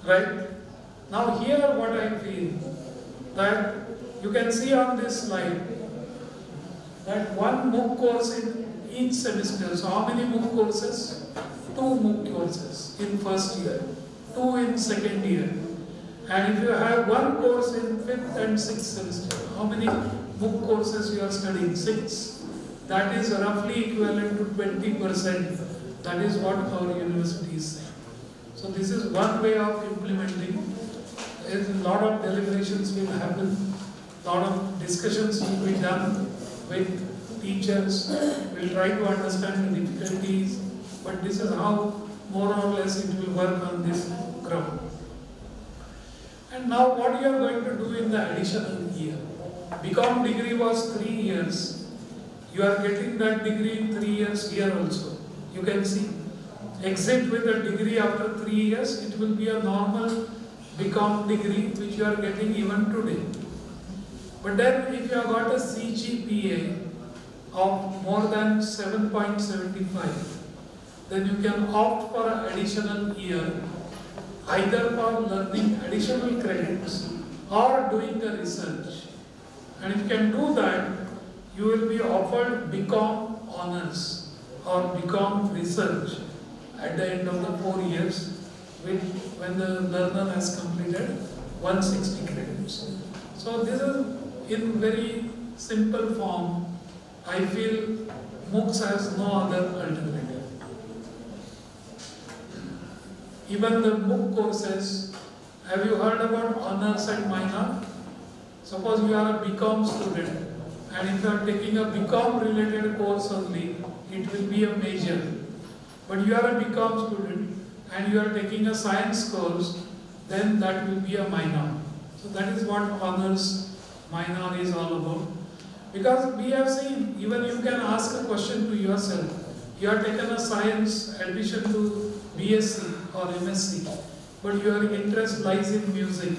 Right? Now here what I feel that you can see on this slide that one MOOC course in each semester. So how many MOOC courses? 2 MOOC courses in first year, 2 in second year. And if you have one course in 5th and 6th semester, how many MOOC courses you are studying? 6. That is roughly equivalent to 20%. That is what our university is saying. So this is one way of implementing. A lot of deliberations will happen, a lot of discussions will be done with teachers. We'll try to understand the difficulties, but this is how more or less it will work on this ground. And now what you are going to do in the additional year? BCom degree was 3 years. You are getting that degree in 3 years here also. You can see. Exit with a degree after 3 years, it will be a normal BCom degree which you are getting even today. But then if you have got a CGPA of more than 7.75, then you can opt for an additional year, either for learning additional credits or doing the research. And if you can do that, you will be offered BCom honors or BCom research at the end of the 4 years when the learner has completed 160 credits. So this is in very simple form. I feel MOOCs has no other alternative. Even the MOOC courses, have you heard about honors and minor? Suppose you are a BCom student, and if you are taking a BCom related course only, it will be a major. But you are a BCom student and you are taking a science course, then that will be a minor. So that is what honors minor is all about. Because we have seen, even you can ask a question to yourself. You have taken a science admission to BSc or MSc, but your interest lies in music.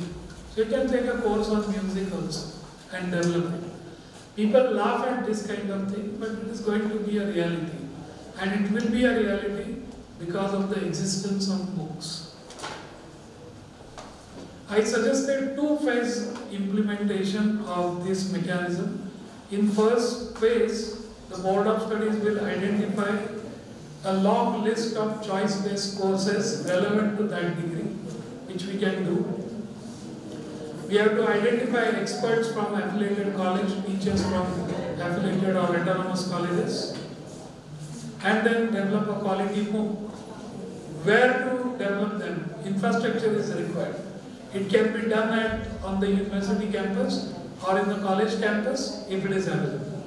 So you can take a course on music also and develop it. People laugh at this kind of thing, but it is going to be a reality. And it will be a reality because of the existence of MOOCs. I suggested 2-phase implementation of this mechanism. In first phase, the Board of Studies will identify a long list of choice-based courses relevant to that degree, which we can do. We have to identify experts from affiliated college, teachers from affiliated or autonomous colleges, and then develop a quality MOOC. Where to develop them? Infrastructure is required. It can be done on the university campus or in the college campus if it is available.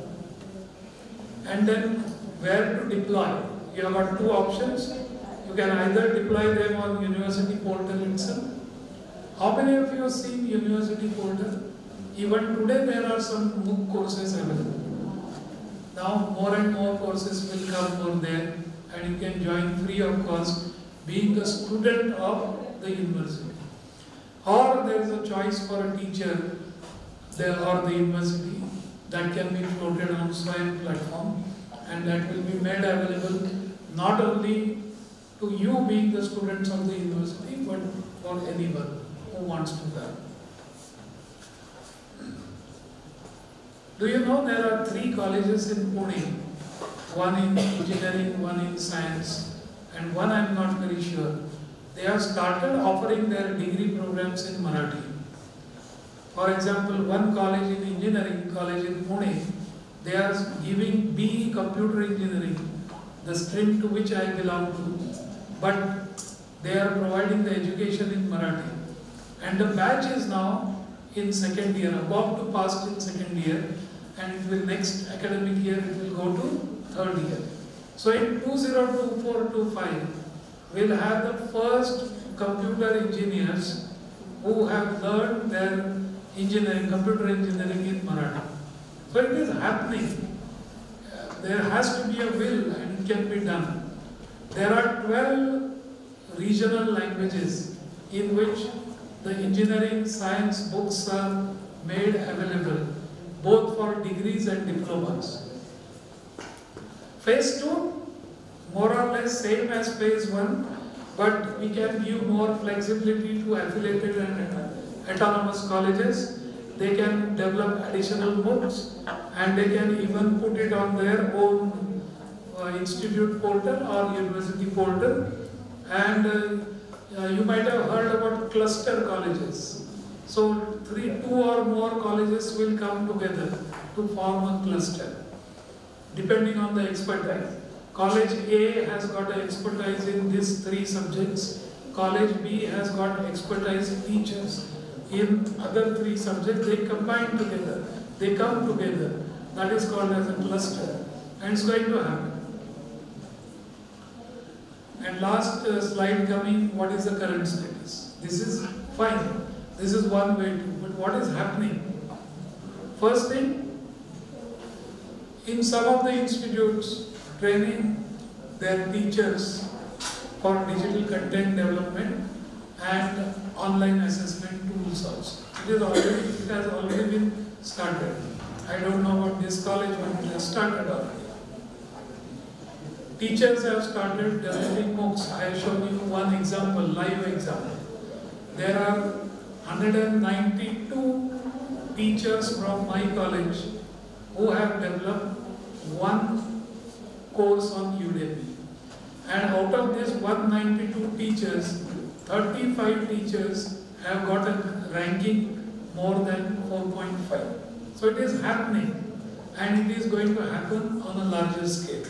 And then where to deploy? You have got 2 options. You can either deploy them on university portal itself. How many of you have seen university portal? Even today there are some MOOC courses available. Now more and more courses will come over there and you can join free of cost being a student of the university. Or there is a choice for a teacher or the university that can be floated on SWAYAM platform, and that will be made available not only to you being the students of the university, but for anyone who wants to learn. Do you know there are 3 colleges in Pune? One in engineering, one in science, and one I am not very sure. They have started offering their degree programs in Marathi. For example, one college in engineering, college in Pune, they are giving BE computer engineering, the stream to which I belong to, but they are providing the education in Marathi. And the batch is now in second year, about to pass in second year, and it will next academic year it will go to third year. So in 2024-25, we'll have the first computer engineers who have learned their engineering, computer engineering in Marathi. So it is happening. There has to be a will and it can be done. There are 12 regional languages in which the engineering science books are made available, both for degrees and diplomas. Phase 2, more or less same as phase 1, but we can give more flexibility to affiliated and autonomous colleges. They can develop additional MOOCs and they can even put it on their own institute portal or university portal. And you might have heard about cluster colleges. So 2 or more colleges will come together to form a cluster, depending on the expertise. College A has got expertise in these 3 subjects. College B has got expertise teachers in other 3 subjects. They combine together. They come together. That is called as a cluster. And it's going to happen. And last slide coming, what is the current status? This is fine. This is one way to, but what is happening? First thing, in some of the institutes, training their teachers for digital content development and online assessment tools also. It has already been started. I don't know about this college, but it has started already. Teachers have started developing MOOCs. I have shown you one example, live example. There are 192 teachers from my college who have developed one course on Udemy. And out of these 192 teachers, 35 teachers have got a ranking more than 4.5. So it is happening, and it is going to happen on a larger scale.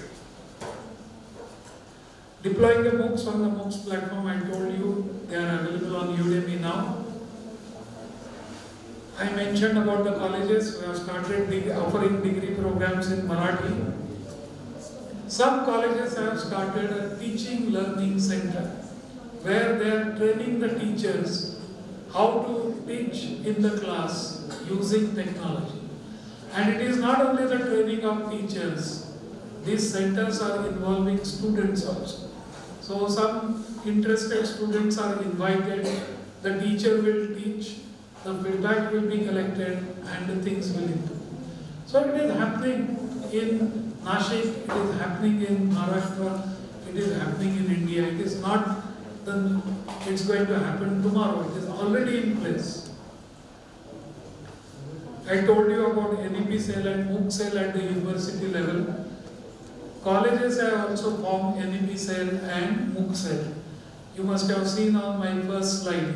Deploying the MOOCs on the MOOCs platform, I told you, they are available on Udemy now. I mentioned about the colleges who have started offering degree programs in Marathi. Some colleges have started a teaching learning center where they are training the teachers how to teach in the class using technology. And it is not only the training of teachers, these centers are involving students also. So some interested students are invited, the teacher will teach, the feedback will be collected and the things will improve. So it is happening in Nashik, it is happening in Maharashtra, it is happening in India. It is not it's going to happen tomorrow, it is already in place. I told you about NEP cell and MOOC cell at the university level. Colleges have also formed NEP cell and MOOC cell. You must have seen on my first slide,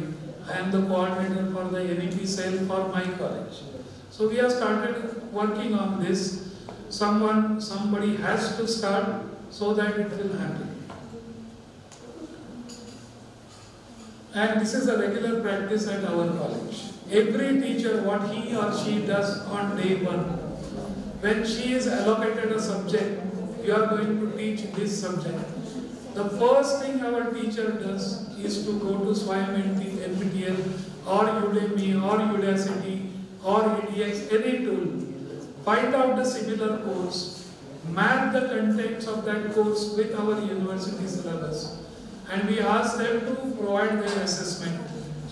I am the coordinator for the NEP cell for my college. So we have started working on this. Somebody has to start so that it will happen. And this is a regular practice at our college. Every teacher, what he or she does on day 1, when she is allocated a subject, you are going to teach this subject. The first thing our teacher does is to go to Swayam NPTEL or Udemy or Udacity or edX, any tool, find out the similar course, map the contents of that course with our university syllabus, and we ask them to provide their assessment.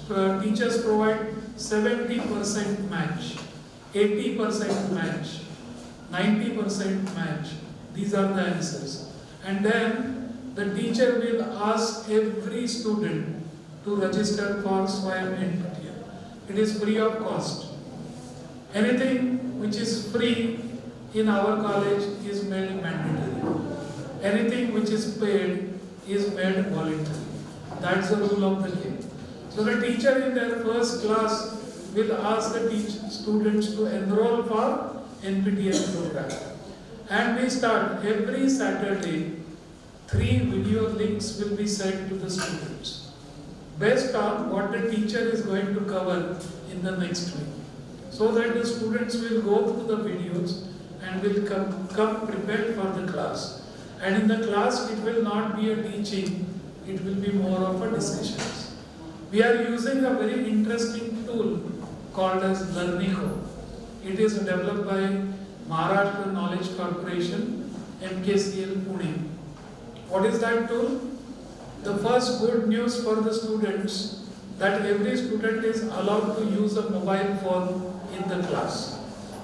So teachers provide 70% match, 80% match, 90% match. These are the answers. And then the teacher will ask every student to register for Swayam NPTEL. It is free of cost. Anything which is free in our college is made mandatory. Anything which is paid is made voluntary. That's the rule of the game. So the teacher in their first class will ask the students to enroll for NPTEL program. And we start every Saturday, 3 video links will be sent to the students based on what the teacher is going to cover in the next week. So that the students will go through the videos and will come prepared for the class. And in the class, it will not be a teaching, it will be more of a discussions. We are using a very interesting tool called as Learnico. It is developed by Maharashtra Knowledge Corporation, MKCL Pune. What is that tool? The first good news for the students that every student is allowed to use a mobile phone in the class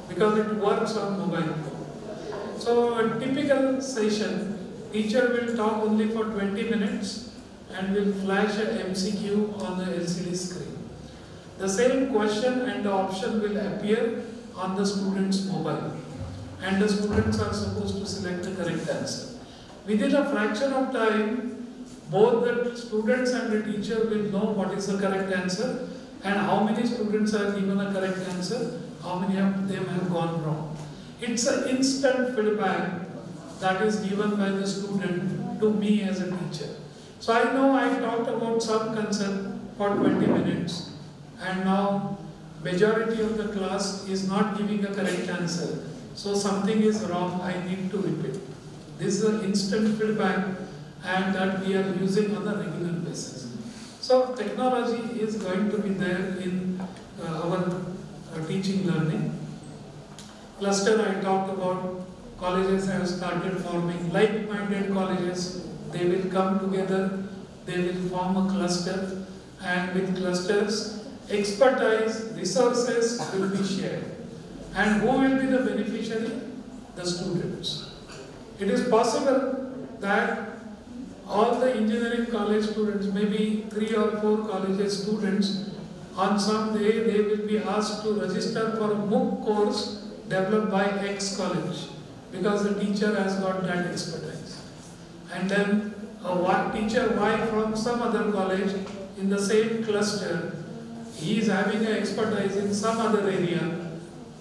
because it works on mobile phone. So a typical session, teacher will talk only for 20 minutes and will flash an MCQ on the LCD screen. The same question and the option will appear on the student's mobile, and the students are supposed to select the correct answer. Within a fraction of time, both the students and the teacher will know what is the correct answer and how many students are given a correct answer, how many of them have gone wrong. It's an instant feedback that is given by the student to me as a teacher. So I know I talked about some concept for 20 minutes and now majority of the class is not giving a correct answer. So something is wrong, I need to repeat. This is an instant feedback and that we are using on a regular basis. So technology is going to be there in our teaching learning. Cluster I talked about, colleges have started forming like-minded colleges. They will come together, they will form a cluster, and with clusters, expertise, resources will be shared. And who will be the beneficiary? The students. It is possible that all the engineering college students, maybe 3 or 4 colleges students, on some day they will be asked to register for a MOOC course developed by X college because the teacher has got that expertise. And then a teacher Y from some other college in the same cluster, he is having an expertise in some other area,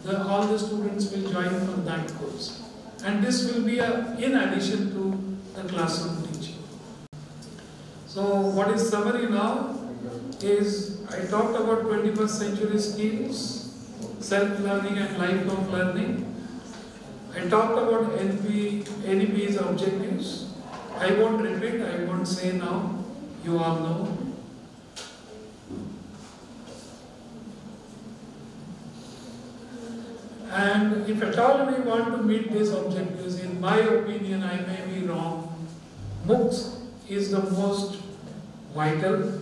all the students will join for that course. And this will be in addition to the classroom teaching. So what is summary now is I talked about 21st century skills, self-learning and lifelong learning. I talked about NEP's objectives. I won't repeat, I won't say now, you all know. And if at all we want to meet these objectives, in my opinion, I may be wrong, MOOCs is the most vital,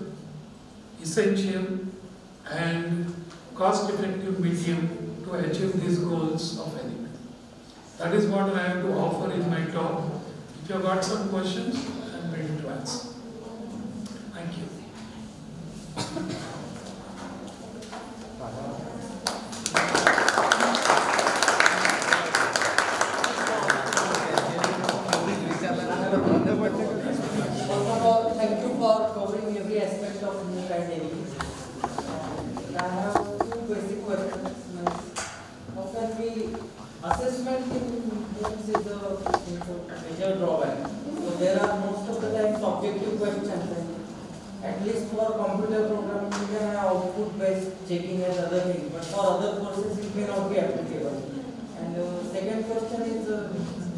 essential and cost-effective medium to achieve these goals of NEP. That is what I have to offer in my talk. If you have got some questions, I am ready to answer. Thank you. First of all, thank you for covering every aspect of MOOC and NEP. I have 2 basic questions. How can we assessment in MOOCs is a major drawback. So there are most of the time subjective questions. At least for computer programming, you can have output-based checking and other things. But for other courses, it may not be applicable. And second question is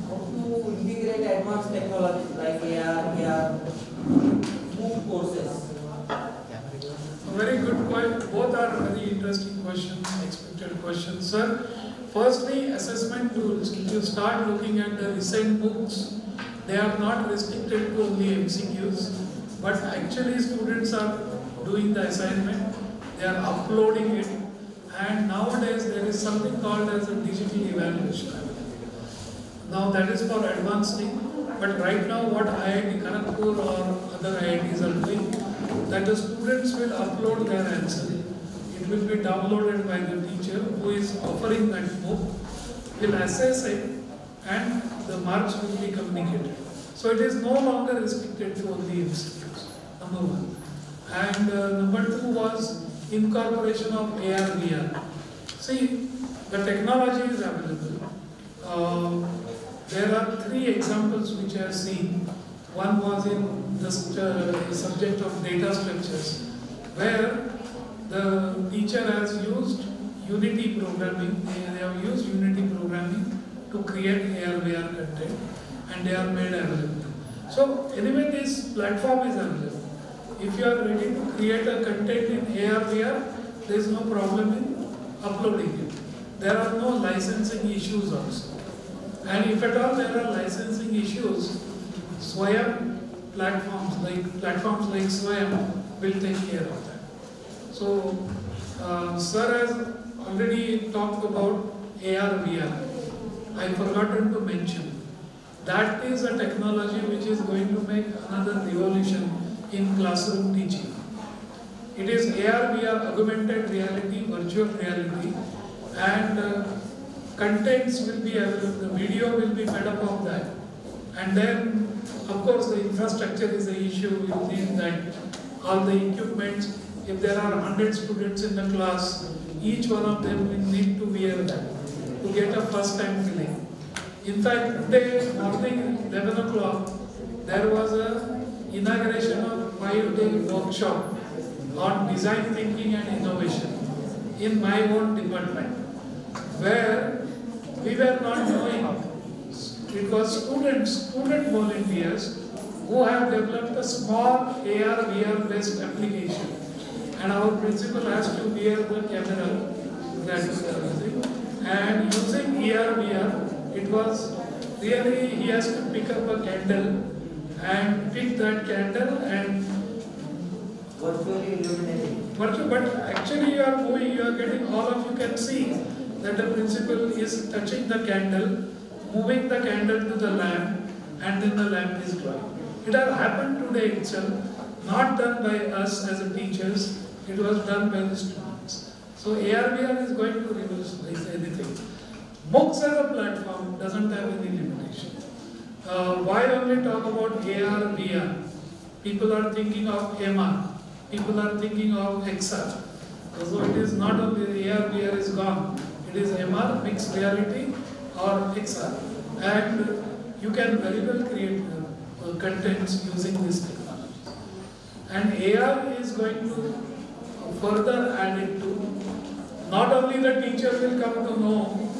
how to integrate advanced technologies like AR, VR, MOOC courses. Very good point. Both are very interesting questions, expected questions, sir. Firstly, assessment tools. If you start looking at the recent MOOCs, they are not restricted to only MCQs, but actually students are doing the assignment, they are uploading it, and nowadays there is something called as a digital evaluation. Now that is for advanced thing, but right now what IIT Kharagpur or other IITs are doing, that the students will upload their answer. It will be downloaded by the teacher who is offering that MOOC, will assess it, and the marks will be communicated. So it is no longer restricted to only MCQs, number 1. And number 2 was incorporation of AR, VR. See, the technology is available. There are 3 examples which I have seen. One was in the subject of data structures, where the teacher has used Unity programming. They have used Unity programming to create AR, VR content, and they are made available. So anyway, this platform is available. If you are ready to create a content in AR, VR, there is no problem in uploading it. There are no licensing issues also. And if at all there are licensing issues, Swayam platforms like Swayam will take care of that. So, sir has already talked about AR, VR. I forgotten to mention. That is a technology which is going to make another revolution in classroom teaching. It is AR, VR, augmented reality, virtual reality, and contents will be available, the video will be made up of that. And then, of course, the infrastructure is the issue. You need that all the equipments. If there are 100 students in the class, each one of them will need to wear that to get a first-time feeling. In fact, today morning, 11 o'clock, there was a inauguration of 5-day workshop on design thinking and innovation in my own department, where we were not knowing. It was student volunteers who have developed a small AR, VR based application. And our principal has to wear the camera that we are using. And using AR, VR, it was really, he has to pick up a candle and pick that candle and virtually illuminating. But actually you are moving, you are getting, all of you can see that the principal is touching the candle, moving the candle to the lamp, and then the lamp is glowing. It has happened today itself, not done by us as a teachers, it was done by the students. So AR, VR is going to revolutionize anything. MOOCs as a platform doesn't have any limitation. Why only talk about AR, VR? People are thinking of MR, people are thinking of XR. So it is not only AR, VR is gone, it is MR, mixed reality, or XR. And you can very well create contents using this technology. And AR is going to further add it to, not only the teacher will come to know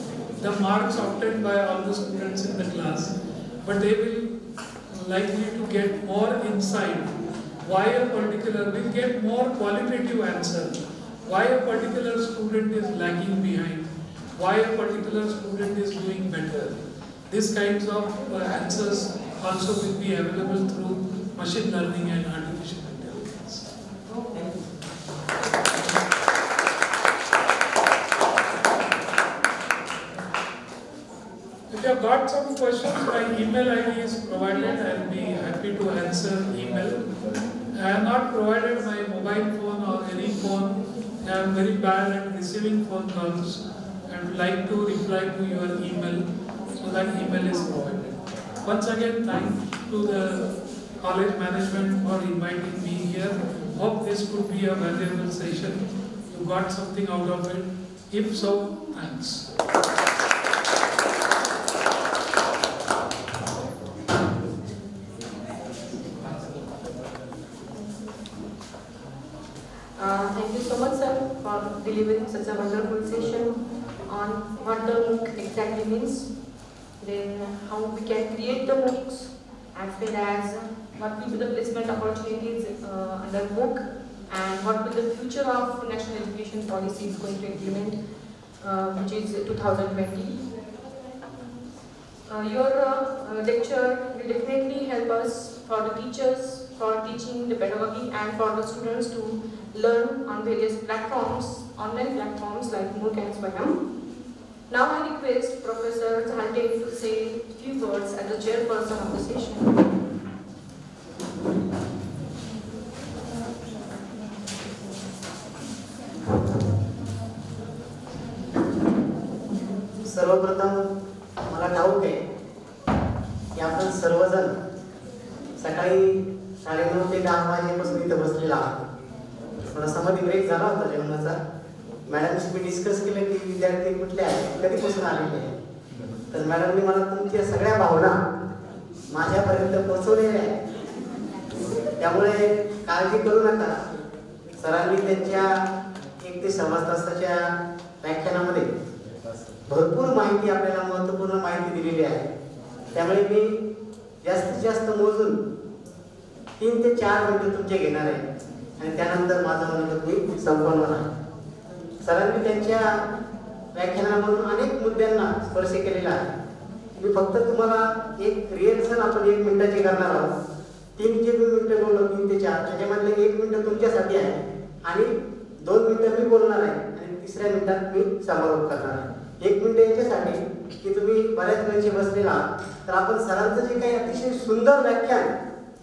the marks obtained by all the students in the class, but they will likely to get more insight why a particular, will get more qualitative answer, why a particular student is lagging behind, why a particular student is doing better. These kinds of answers also will be available through machine learning and artificial intelligence. If you have got some questions, my email ID is provided. I will be happy to answer email. I have not provided my mobile phone or any phone. I am very bad at receiving phone calls and would like to reply to your email, so that email is provided. Once again, thanks to the college management for inviting me here. Hope this could be a valuable session. You got something out of it. If so, thanks. Thank you so much, sir, for delivering such a wonderful session on what the MOOC exactly means, then how we can create the MOOCs, as well as what will be the placement opportunities under MOOC, and what will the future of national education policy is going to implement, which is 2020. Your lecture will definitely help us, for the teachers, for teaching the pedagogy, and for the students to learn on various platforms, online platforms like MOOC and Swayam. Now I request Professor Zhalde to say a few words as the chairperson of the session. सर्वप्रथम मला ठाऊक आहे की आपण सर्वजण सकाळी 9:30 ते 10 वाजेपासून इथे बसलेला आहात. थोडासा मध्ये ब्रेक झाला होता जेवणाचा. मॅडमशी मी डिस्कस केलं की विद्यार्थी कुठले आहेत, कधीपासून आलेले आहेत. तर मॅडमने मला तुमच्या सगळ्या भावना माझ्यापर्यंत पोहोचवलेल्या आहेत. त्यामुळे काळजी करू नका. सरांनी त्यांच्या 1 ते 1.5 तासाच्या व्याख्यानामध्ये भरपूर माहिती, आपल्याला महत्त्वपूर्ण माहिती दिलेली आहे. त्यामुळे मी जास्तीत जास्त मोजून 3 ते 4 मिनिटं तुमचे घेणार आहे आणि त्यानंतर माझं म्हणणं मी संपवणार आहे. सरांनी त्यांच्या व्याख्यानामधून अनेक मुद्द्यांना स्पर्श केलेला आहे. मी फक्त तुम्हाला एक रिहर्सल आपण 1 मिनिटाची करणार आहोत. 3 जे मिनिटं बोललो 3 ते 4 त्याच्यामधले 1 मिनिट तुमच्यासाठी आहे आणि 2 मिनिटं मी बोलणार आहे आणि तिसऱ्या मिनिटात मी समारोप करणार आहे. 1 मिनिट याच्यासाठी की तुम्ही बऱ्याच वेळचे बसलेला आहात, तर आपण सरांचं जे काही अतिशय सुंदर व्याख्यान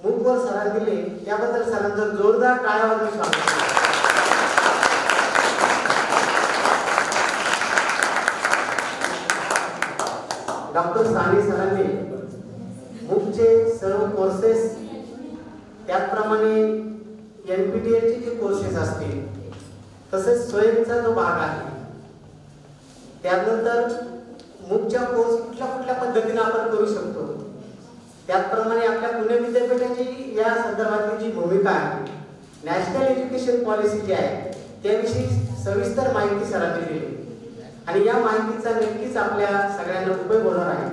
मूकवर सरांनी दिले त्याबद्दल सरांचं जोरदार टाळ्या वाजवून स्वागत करतो. डॉक्टर साने सरांनी मूकचे सर्व कोर्सेस त्याचप्रमाणे NPTELचे जे कोर्सेस असतील तसेच स्वयंचा जो भाग आहे त्यानंतर मूकच्या कोर्स कुठल्या पद्धतीने आपण करू शकतो त्याचप्रमाणे आपल्या पुणे विद्यापीठाची या संदर्भातली जी भूमिका आहे नॅशनल एज्युकेशन पॉलिसी जी आहे त्याविषयी सविस्तर माहिती सरांनी दिली आणि या माहितीचा नक्कीच आपल्या सगळ्यांना उपयोग होणार आहे.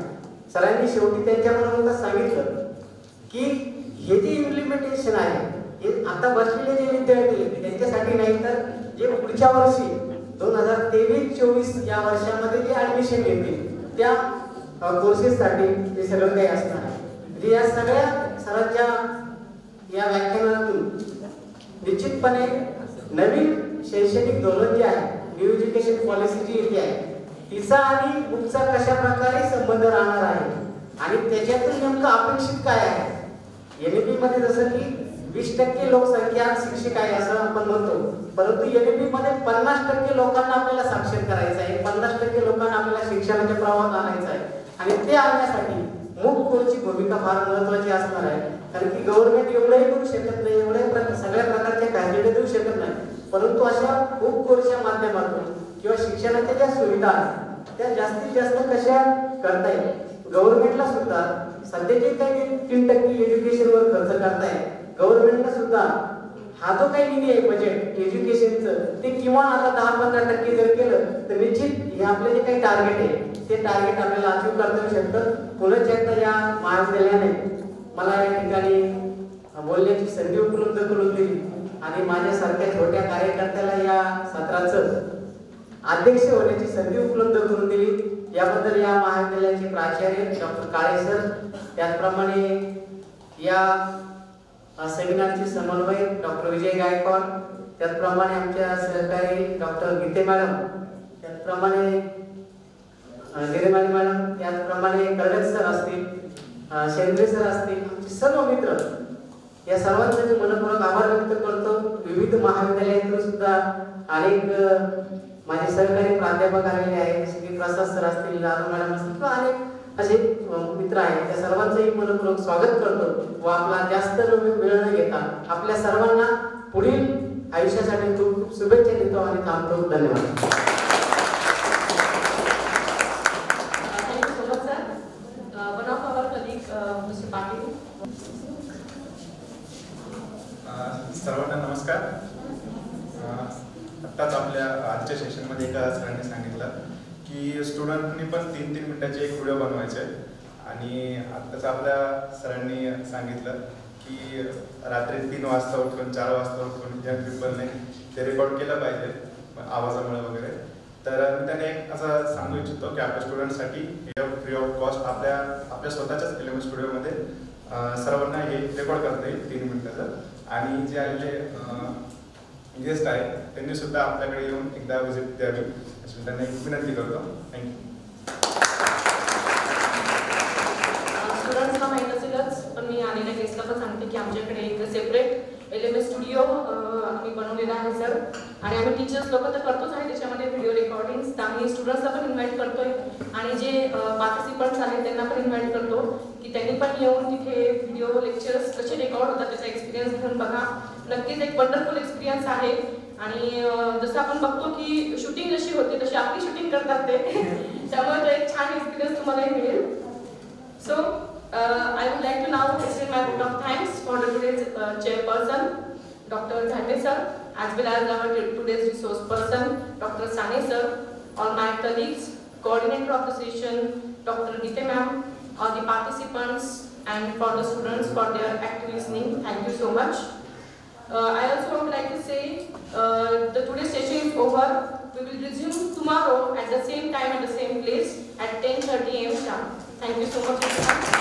सरांनी शेवटी त्यांच्या मनोगतात सांगितलं की हे जे इम्प्लिमेंटेशन आहे हे आता बसलेले जे विद्यार्थी त्यांच्यासाठी नाही तर जे पुढच्या वर्षी 2023-24 या वर्षामध्ये जे ऍडमिशन घेतील त्या कोर्सेससाठी हे सगळं काही असणार आहे. म्हणजे या सगळ्या सरांच्या या व्याख्यानातून निश्चितपणे नवीन शैक्षणिक धोरण जे आहे न्यू एज्युकेशन पॉलिसी जी येते आहे तिचा आणि मूकचा कशा प्रकारे संबंध राहणार आहे आणि त्याच्यातून नेमकं अपेक्षित काय आहे. NEP मध्ये जसं की 20% लोकसंख्या शिक्षक आहे असं आपण म्हणतो, परंतु NEP मध्ये 50% लोकांना आपल्याला साक्षर करायचं आहे, 50% लोकांना आपल्याला शिक्षणाच्या प्रवाहात आणायचं आहे आणि ते आणण्यासाठी मूक कोरची भूमिका फार महत्त्वाची असणार आहे. कारण की गव्हर्नमेंट एवढंही करू शकत नाही, सगळ्या प्रकारच्या फॅसिलिटी देऊ शकत नाही, परंतु अशा मूक कोरच्या माध्यमातून किंवा शिक्षणाच्या ज्या सुविधा आहेत त्या जास्तीत जास्त कशा करता येईल. गव्हर्नमेंटला सुद्धा सध्या जे काही 3% एज्युकेशनवर खर्च करताय गव्हर्नमेंटला सुद्धा हा जो काही निधी आहे बजेट एज्युकेशनचं ते किमान आता 10-15% जर केलं तर निश्चित हे आपले जे काही टार्गेट आहे ते टार्गेट आपल्याला अचीव करता येऊ शकतं. पुन्हा एकदा या महाविद्यालयाने मला या ठिकाणी बोलण्याची संधी उपलब्ध करून दिली आणि माझ्यासारख्या छोट्या कार्यकर्त्याला या सत्राचं अध्यक्ष होण्याची संधी उपलब्ध करून दिली. याबद्दल या महाविद्यालयाचे प्राचार्य डॉक्टर काळे सर, त्याचप्रमाणे या सेमिनारचे समन्वयक डॉक्टर विजय गायकवाड, त्याचप्रमाणे आमच्या सहकारी डॉक्टर गीते मॅडम, त्याचप्रमाणे गिरेमाली मॅडम, त्याचप्रमाणे कर्डक सर असतील, शेंद्रे सर असतील, आमचे सर्व मित्र या सर्वांचे मी मनपूर्वक आभार व्यक्त करतो. विविध महाविद्यालयातून सुद्धा अनेक माझे सहकारी प्राध्यापक आलेले आहेत, जसे की प्रसाद सर असतील, लालू मॅडम असतील किंवा अनेक असे मित्र आहेत. त्या सर्वांचंही मनपूर्वक स्वागत करतो व आपला जास्त वेळ न घेता आपल्या सर्वांना पुढील आयुष्यासाठी खूप खूप शुभेच्छा देतो आणि थांबतो. धन्यवाद. सर्वांना नमस्कार. आत्ताच आपल्या आजच्या सेशनमध्ये एका सरांनी सांगितलं की स्टुडंटनी पण 3-3 मिनिटाचे एक व्हिडिओ बनवायचे आणि आत्ताच आपल्या सरांनी सांगितलं की रात्री 3 वाजता उठून 4 वाजता उठून ज्या पीपलने ते रेकॉर्ड केलं पाहिजे आवाजामुळे वगैरे. तर मी त्यांना एक असं सांगू इच्छितो की आपल्या स्टुडंटसाठी हे फ्री ऑफ कॉस्ट आपल्या स्वतःच्याच एलिमेंट स्टुडिओमध्ये सर्वांना हे रेकॉर्ड करता येईल 3 मिनिटाचं. आणि जे आलेले गेस्ट आहेत त्यांनी सुद्धा आपल्याकडे येऊन एकदा व्हिजिट द्यावी अशी त्यांना एक विनंती करतो. थँक्यू. स्टुडंट्सला माहीत असेलच, पण मी आलेल्या गेस्टला पण सांगते की आमच्याकडे एक सेपरेट LMS स्टुडिओ आम्ही बनवलेला आहे सर, आणि आम्ही टीचर्स लोक तर करतोच आहे त्याच्यामध्ये व्हिडिओ रेकॉर्डिंग्स. तर आम्ही स्टुडंट्सला पण इन्व्हाइट करतोय आणि जे पार्टिसिपंट्स आहेत त्यांना पण इन्व्हाइट करतो की त्यांनी पण येऊन तिथे व्हिडिओ लेक्चर्स कसे रेकॉर्ड होतात त्याचा एक्सपिरियन्स घेऊन बघा. नक्कीच एक वंडरफुल एक्सपिरियन्स आहे. आणि जसं आपण बघतो की शूटिंग जशी होते तशी आपली शूटिंग करतात ते त्यामुळे तो एक छान एक्सपिरियन्स तुम्हालाही मिळेल. सो I would like to now extend my vote of thanks for today's chairperson, Dr. Dhanne sir, as well as our today's resource person, Dr. Sane sir, all my colleagues, coordinator of the session, Dr. Gite ma'am, all the participants, and for the students for their active listening. Thank you so much. I also would like to say the today's session is over. We will resume tomorrow at the same time at the same place at 10:30 a.m. sharp. Thank you so much, everyone.